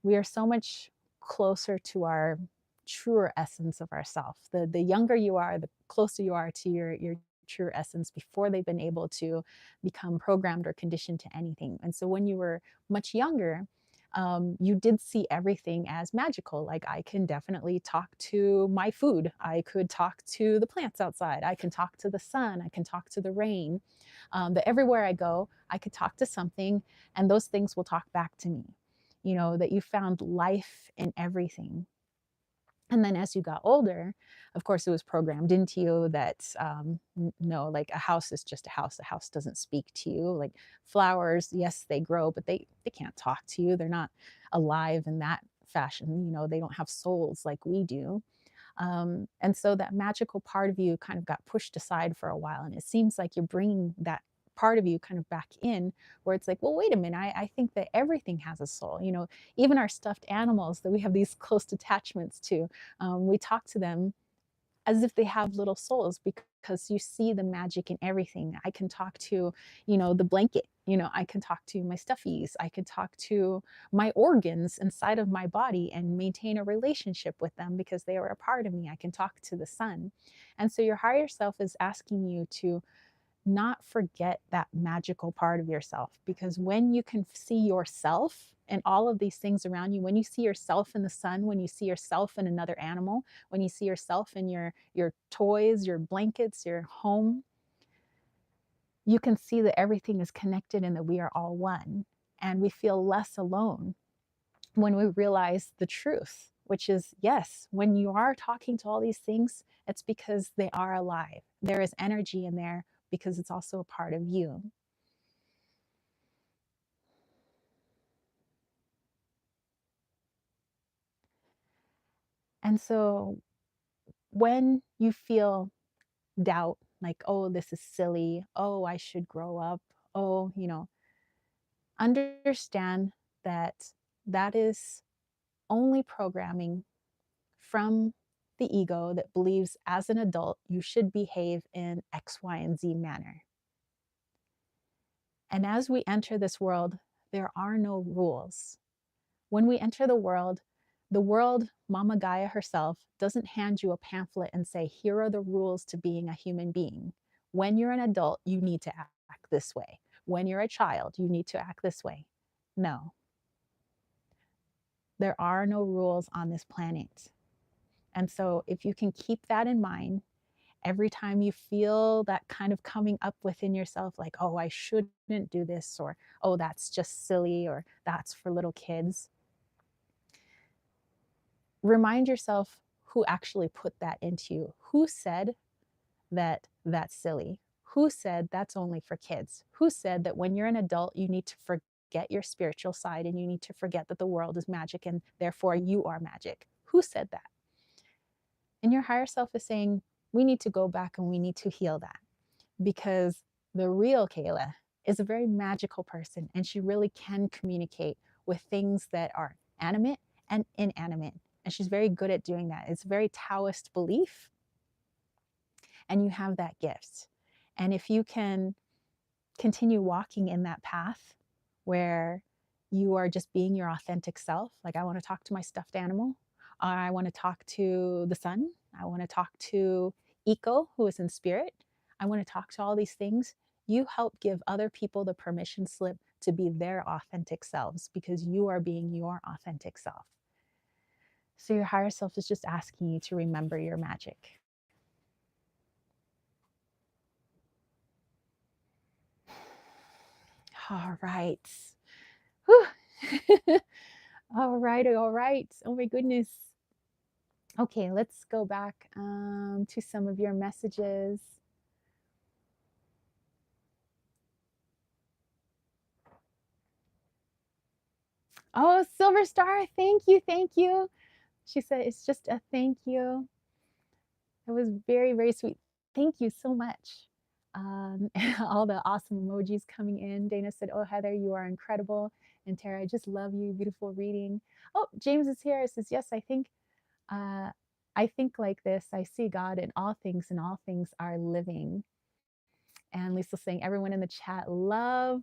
Speaker 1: we are so much closer to our truer essence of ourself. The younger you are, the closer you are to your true essence before they've been able to become programmed or conditioned to anything. And so when you were much younger, you did see everything as magical. Like, I can definitely talk to my food. I could talk to the plants outside. I can talk to the sun. I can talk to the rain. That everywhere I go, I could talk to something, and those things will talk back to me. You know, that you found life in everything. And then as you got older, of course, it was programmed into you that no, like a house is just a house. A house doesn't speak to you. Like flowers, yes, they grow, but they can't talk to you. They're not alive in that fashion. You know, they don't have souls like we do. And so that magical part of you kind of got pushed aside for a while. And it seems like you're bringing that part of you kind of back in, where it's like, well, wait a minute, I think that everything has a soul. You know, even our stuffed animals that we have these close attachments to, we talk to them as if they have little souls, because you see the magic in everything. I can talk to, you know, the blanket, you know, I can talk to my stuffies, I can talk to my organs inside of my body and maintain a relationship with them because they are a part of me. I can talk to the sun. And so your higher self is asking you to not forget that magical part of yourself, because when you can see yourself and all of these things around you, when you see yourself in the sun, when you see yourself in another animal, when you see yourself in your toys, your blankets, your home, you can see that everything is connected and that we are all one. And we feel less alone when we realize the truth, which is yes, when you are talking to all these things, it's because they are alive. There is energy in there because it's also a part of you. And so when you feel doubt, like, oh, this is silly, oh, I should grow up, oh, understand that that is only programming from the ego that believes as an adult you should behave in X, Y, and Z manner. And as we enter this world, there are no rules. When we enter the world, Mama Gaia herself, doesn't hand you a pamphlet and say, here are the rules to being a human being. When you're an adult, you need to act this way. When you're a child, you need to act this way. No, there are no rules on this planet. And so if you can keep that in mind, every time you feel that kind of coming up within yourself, like, oh, I shouldn't do this, or oh, that's just silly, or that's for little kids, remind yourself who actually put that into you. Who said that that's silly? Who said that's only for kids? Who said that when you're an adult, you need to forget your spiritual side and you need to forget that the world is magic and therefore you are magic? Who said that? And your higher self is saying, we need to go back and we need to heal that, because the real Kayla is a very magical person and she really can communicate with things that are animate and inanimate. And she's very good at doing that. It's a very Taoist belief, and you have that gift. And if you can continue walking in that path where you are just being your authentic self, like, I want to talk to my stuffed animal, I want to talk to the sun, I want to talk to Eco, who is in spirit, I want to talk to all these things. You help give other people the permission slip to be their authentic selves because you are being your authentic self. So your higher self is just asking you to remember your magic. All right. Whew. All right. All right. Oh my goodness. Okay, let's go back to some of your messages. Oh, Silver Star, thank you. Thank you. She said it's just a thank you. It was very, very sweet. Thank you so much. All the awesome emojis coming in. Dana said, oh, Heather, you are incredible. And Tara, I just love you. Beautiful reading. Oh, James is here. It says, yes, uh, I think like this. I see God in all things, and all things are living. And Lisa saying, everyone in the chat, love.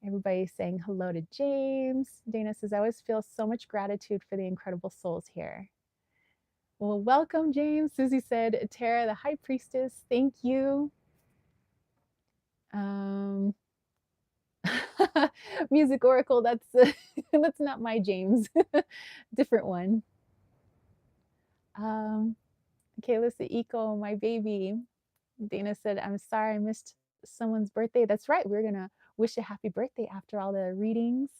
Speaker 1: Everybody saying hello to James. Dana says, I always feel so much gratitude for the incredible souls here. Well, welcome, James. Susie said, Tara, the high priestess, thank you. Music Oracle, that's that's not my James. Different one. Okay, listen, Eco, my baby. Dana said, I'm sorry I missed someone's birthday. That's right. We're going to wish a happy birthday after all the readings.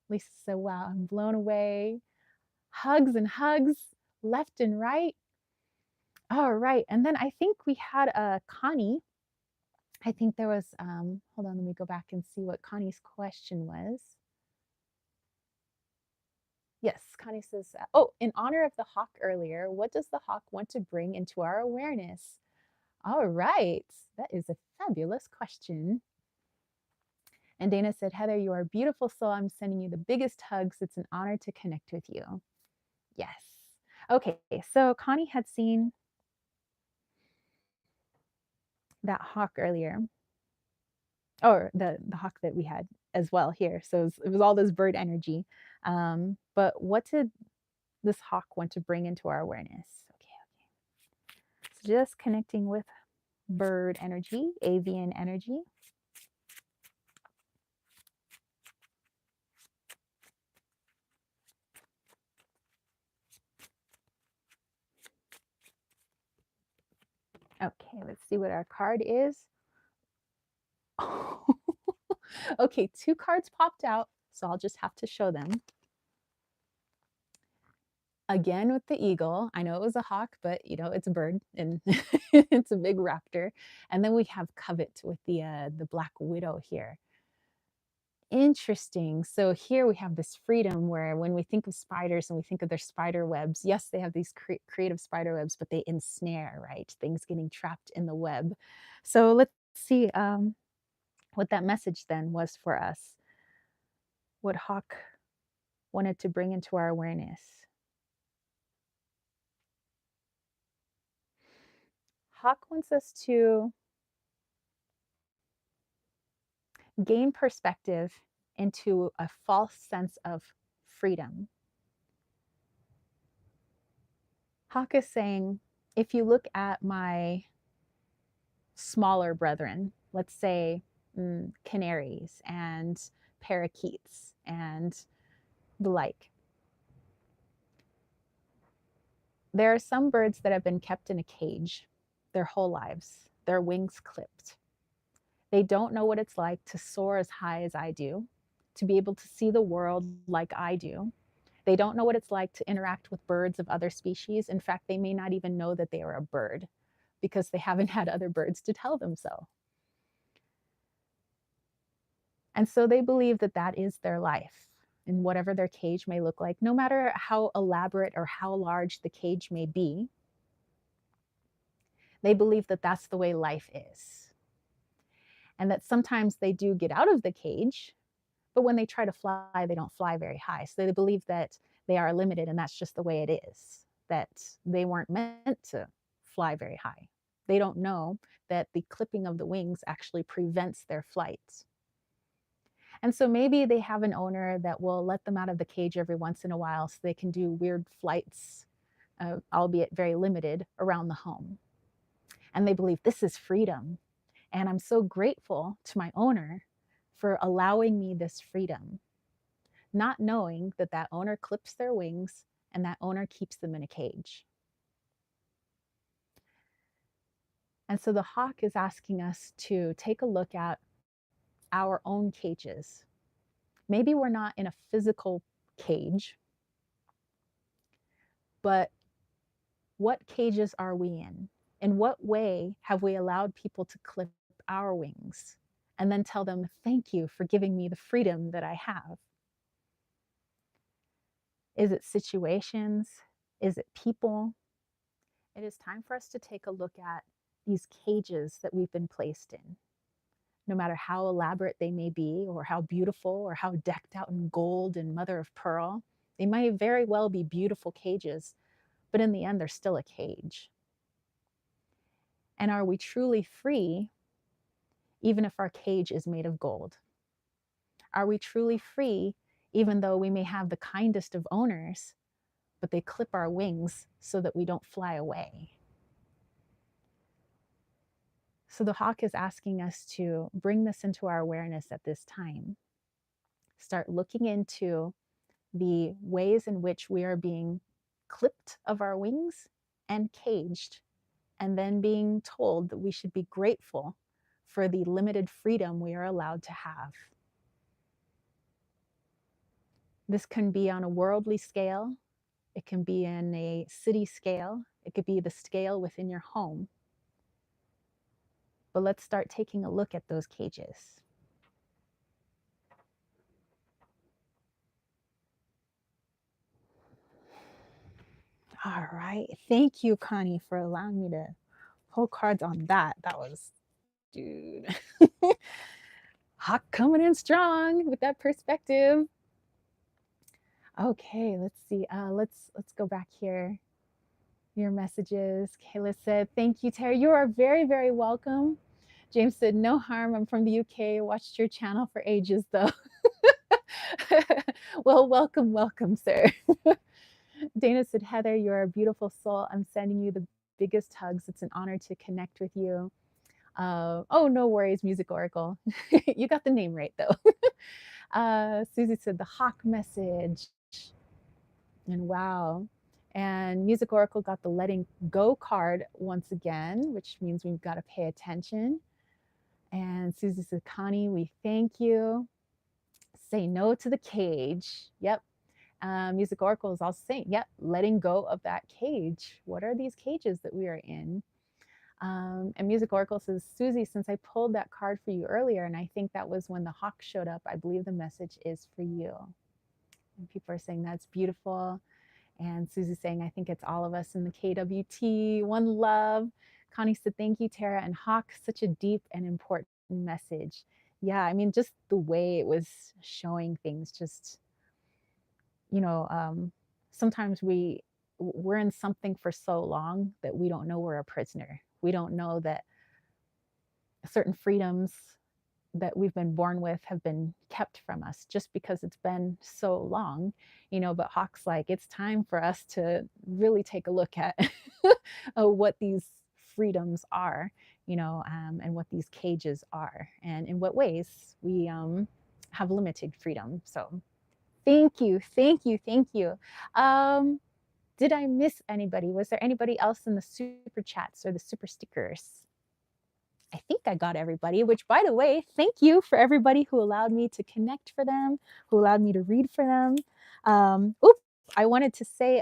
Speaker 1: Lisa said, wow, I'm blown away. Hugs and hugs left and right. All right. And then I think we had a Connie. I think there was, hold on, let me go back and see what Connie's question was. Yes, Connie says, oh, in honor of the hawk earlier, what does the hawk want to bring into our awareness? All right, that is a fabulous question. And Dana said, Heather, you are a beautiful soul. I'm sending you the biggest hugs. It's an honor to connect with you. Yes. Okay, so Connie had seen that hawk earlier, or the hawk that we had as well here. So it was all this bird energy. But what did this hawk want to bring into our awareness? Okay. So just connecting with bird energy, avian energy. Okay, let's see what our card is. Okay, 2 cards popped out, so I'll just have to show them. Again with the eagle. I know it was a hawk, but, it's a bird and it's a big raptor. And then we have covet with the black widow here. Interesting. So here we have this freedom where when we think of spiders and we think of their spider webs, yes, they have these creative spider webs, but they ensnare, right? Things getting trapped in the web. So let's see what that message then was for us. What Hawk wanted to bring into our awareness. Hawk wants us to gain perspective into a false sense of freedom. Hawk is saying, if you look at my smaller brethren, let's say canaries and parakeets and the like, there are some birds that have been kept in a cage their whole lives, their wings clipped. They don't know what it's like to soar as high as I do, to be able to see the world like I do. They don't know what it's like to interact with birds of other species. In fact, they may not even know that they are a bird because they haven't had other birds to tell them so. And so they believe that that is their life in whatever their cage may look like, no matter how elaborate or how large the cage may be. They believe that that's the way life is. And that sometimes they do get out of the cage, but when they try to fly, they don't fly very high. So they believe that they are limited and that's just the way it is, that they weren't meant to fly very high. They don't know that the clipping of the wings actually prevents their flight. And so maybe they have an owner that will let them out of the cage every once in a while so they can do weird flights, albeit very limited, around the home. And they believe this is freedom. And I'm so grateful to my owner for allowing me this freedom, not knowing that that owner clips their wings and that owner keeps them in a cage. And so the hawk is asking us to take a look at our own cages. Maybe we're not in a physical cage, but what cages are we in? In what way have we allowed people to clip our wings and then tell them, thank you for giving me the freedom that I have? Is it situations? Is it people? It is time for us to take a look at these cages that we've been placed in. No matter how elaborate they may be, or how beautiful, or how decked out in gold and mother of pearl, they might very well be beautiful cages, but in the end, they're still a cage. And are we truly free, even if our cage is made of gold? Are we truly free, even though we may have the kindest of owners, but they clip our wings so that we don't fly away? So the hawk is asking us to bring this into our awareness at this time. Start looking into the ways in which we are being clipped of our wings and caged, and then being told that we should be grateful for the limited freedom we are allowed to have. This can be on a worldly scale, it can be in a city scale, it could be the scale within your home. But let's start taking a look at those cages. All right. Thank you, Connie, for allowing me to pull cards on that. That was, dude, hot coming in strong with that perspective. Okay, let's see. Let's go back here. Your messages. Kayla said, "Thank you, Terry. You are very, very welcome." James said, "No harm. I'm from the UK. Watched your channel for ages, though." Well, welcome, welcome, sir. Dana said, "Heather, you're a beautiful soul. I'm sending you the biggest hugs. It's an honor to connect with you." Oh, no worries, Music Oracle. You got the name right, though. Susie said, "The hawk message." And wow. And Music Oracle got the letting go card once again, which means we've got to pay attention. And Susie said, Connie, we thank you. Say no to the cage. Yep. Music Oracle is also saying, yep, letting go of that cage. What are these cages that we are in? And Music Oracle says, Susie, since I pulled that card for you earlier, and I think that was when the hawk showed up, I believe the message is for you. And people are saying, that's beautiful. And Susie's saying, I think it's all of us in the KWT. One love. Connie said, thank you, Tara. And Hawk, such a deep and important message. Yeah, I mean, just the way it was showing things, just, you know, sometimes we're in something for so long that we don't know we're a prisoner. We don't know that certain freedoms that we've been born with have been kept from us just because it's been so long, but Hawk's like, it's time for us to really take a look at what these freedoms are, and what these cages are, and in what ways we have limited freedom. So thank you, thank you, thank you. Did I miss anybody? Was there anybody else in the super chats or the super stickers? I think I got everybody, which, by the way, thank you for everybody who allowed me to connect for them, who allowed me to read for them. I wanted to say,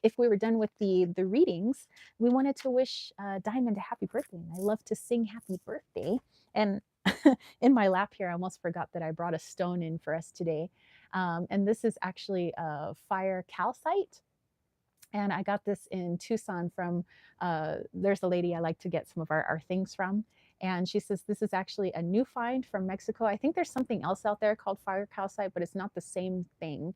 Speaker 1: if we were done with the readings, we wanted to wish Diamond a happy birthday. And I love to sing happy birthday. And in my lap here, I almost forgot that I brought a stone in for us today. And this is actually a fire calcite. And I got this in Tucson from, there's a lady I like to get some of our things from. And she says, this is actually a new find from Mexico. I think there's something else out there called fire calcite, but it's not the same thing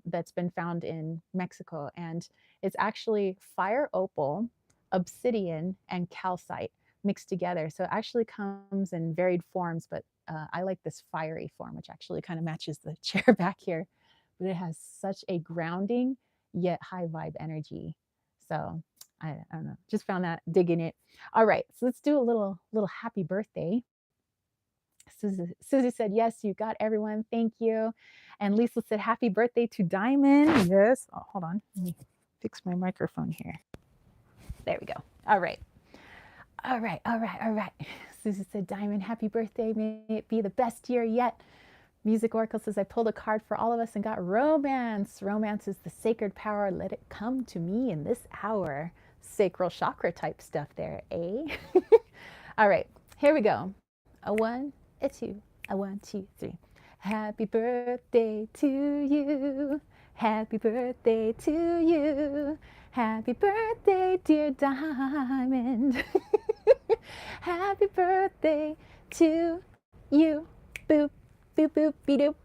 Speaker 1: that's been found in Mexico. And it's actually fire opal, obsidian, and calcite mixed together. So it actually comes in varied forms, but I like this fiery form, which actually kind of matches the chair back here. But it has such a grounding yet high vibe energy. So I don't know, just found that, digging it. All right, so let's do a little happy birthday. Susie said, yes, you got everyone. Thank you. And Lisa said, happy birthday to Diamond. Yes. Oh, hold on. Let me fix my microphone here. There we go. All right. All right. All right. All right. Susie said, Diamond, happy birthday. May it be the best year yet. Music Oracle says, I pulled a card for all of us and got romance. Romance is the sacred power. Let it come to me in this hour. Sacral chakra type stuff there, eh? All right, here we go. A one, a two, a 1, 2, 3. Happy birthday to you. Happy birthday to you. Happy birthday, dear Diamond. Happy birthday to you. Boop. Boop, boop, be doop.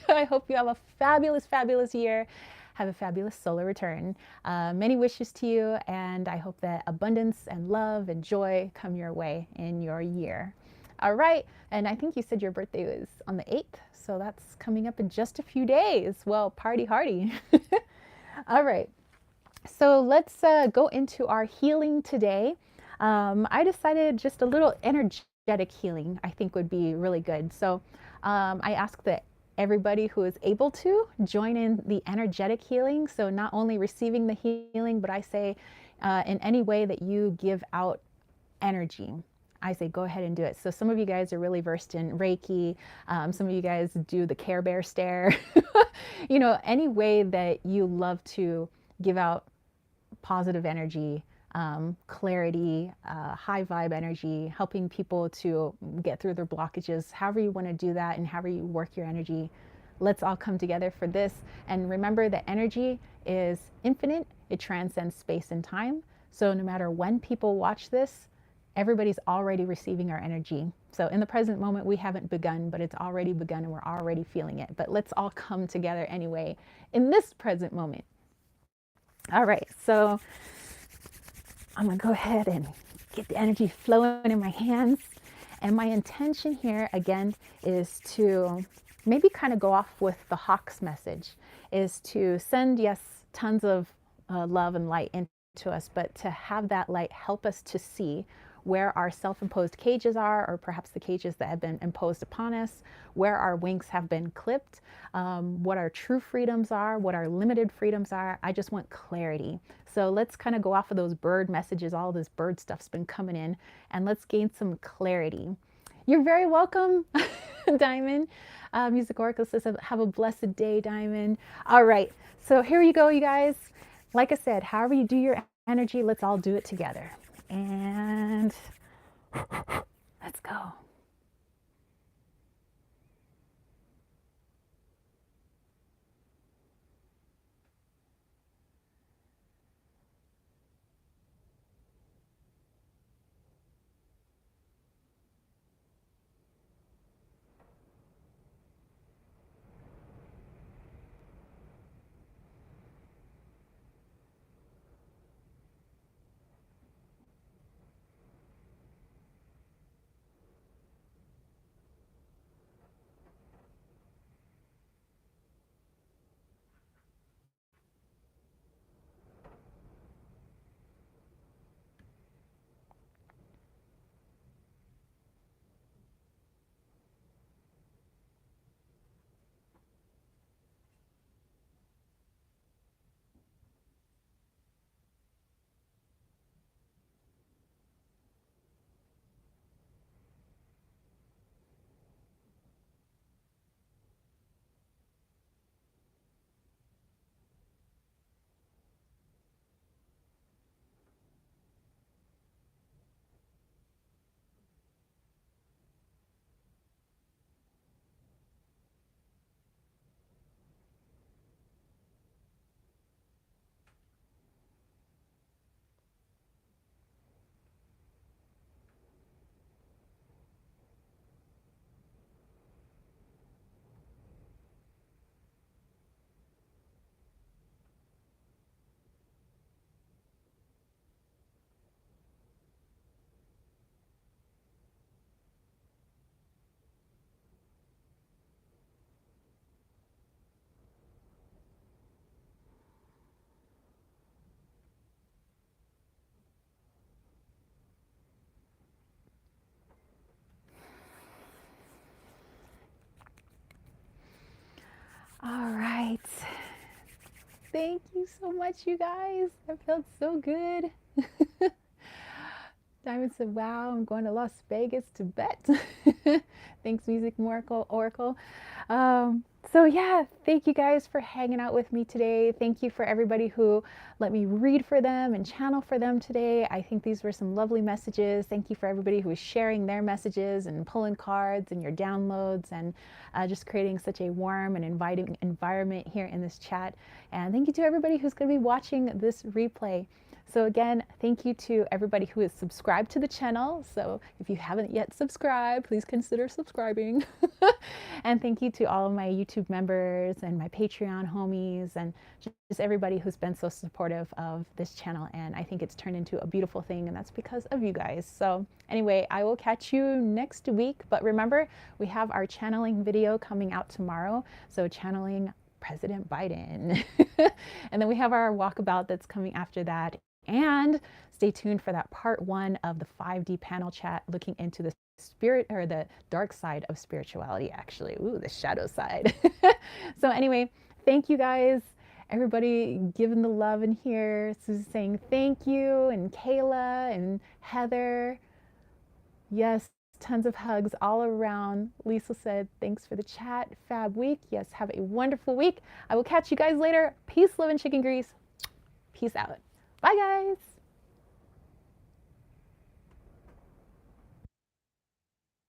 Speaker 1: I hope you have a fabulous, fabulous year. Have a fabulous solar return. Many wishes to you, and I hope that abundance and love and joy come your way in your year. All right, and I think you said your birthday was on the 8th, so that's coming up in just a few days. Well, party hardy. All right, so let's go into our healing today. I decided just a little energetic healing I think would be really good. So I ask that everybody who is able to join in the energetic healing. So not only receiving the healing, but I say in any way that you give out energy, I say go ahead and do it. So some of you guys are really versed in Reiki. Some of you guys do the Care Bear stare. Any way that you love to give out positive energy, clarity, high vibe energy, helping people to get through their blockages, however you want to do that and however you work your energy. Let's all come together for this. And remember that energy is infinite. It transcends space and time. So no matter when people watch this, everybody's already receiving our energy. So in the present moment, we haven't begun, but it's already begun and we're already feeling it. But let's all come together anyway in this present moment. All right, so I'm gonna go ahead and get the energy flowing in my hands. And my intention here, again, is to maybe kind of go off with the Hawk's message, is to send, yes, tons of love and light into us, but to have that light help us to see where our self-imposed cages are, or perhaps the cages that have been imposed upon us, where our wings have been clipped, what our true freedoms are, what our limited freedoms are. I just want clarity. So let's kind of go off of those bird messages. All this bird stuff's been coming in, and let's gain some clarity. You're very welcome, Diamond. Music Oracle says, have a blessed day, Diamond. All right, so here you go, you guys. Like I said, however you do your energy, let's all do it together. And let's go. All right. Thank you so much, you guys. That felt so good. Diamond said, wow, I'm going to Las Vegas to bet. Thanks, Music Oracle. So yeah, thank you guys for hanging out with me today. Thank you for everybody who let me read for them and channel for them today. I think these were some lovely messages. Thank you for everybody who is sharing their messages and pulling cards and your downloads, and just creating such a warm and inviting environment here in this chat. And thank you to everybody who's going to be watching this replay. So again, thank you to everybody who is subscribed to the channel. So if you haven't yet subscribed, please consider subscribing. And thank you to all of my YouTube members and my Patreon homies, and just everybody who's been so supportive of this channel. And I think it's turned into a beautiful thing, and that's because of you guys. So anyway, I will catch you next week. But remember, we have our channeling video coming out tomorrow. So channeling President Biden. And then we have our walkabout that's coming after that. And stay tuned for that part 1 of the 5D panel chat, looking into the spirit, or the dark side of spirituality, actually. Ooh, the shadow side. So anyway, thank you guys. Everybody giving the love in here. Susie saying thank you, and Kayla and Heather. Yes, tons of hugs all around. Lisa said, thanks for the chat. Fab week. Yes, have a wonderful week. I will catch you guys later. Peace, love, and chicken grease. Peace out. Bye, guys.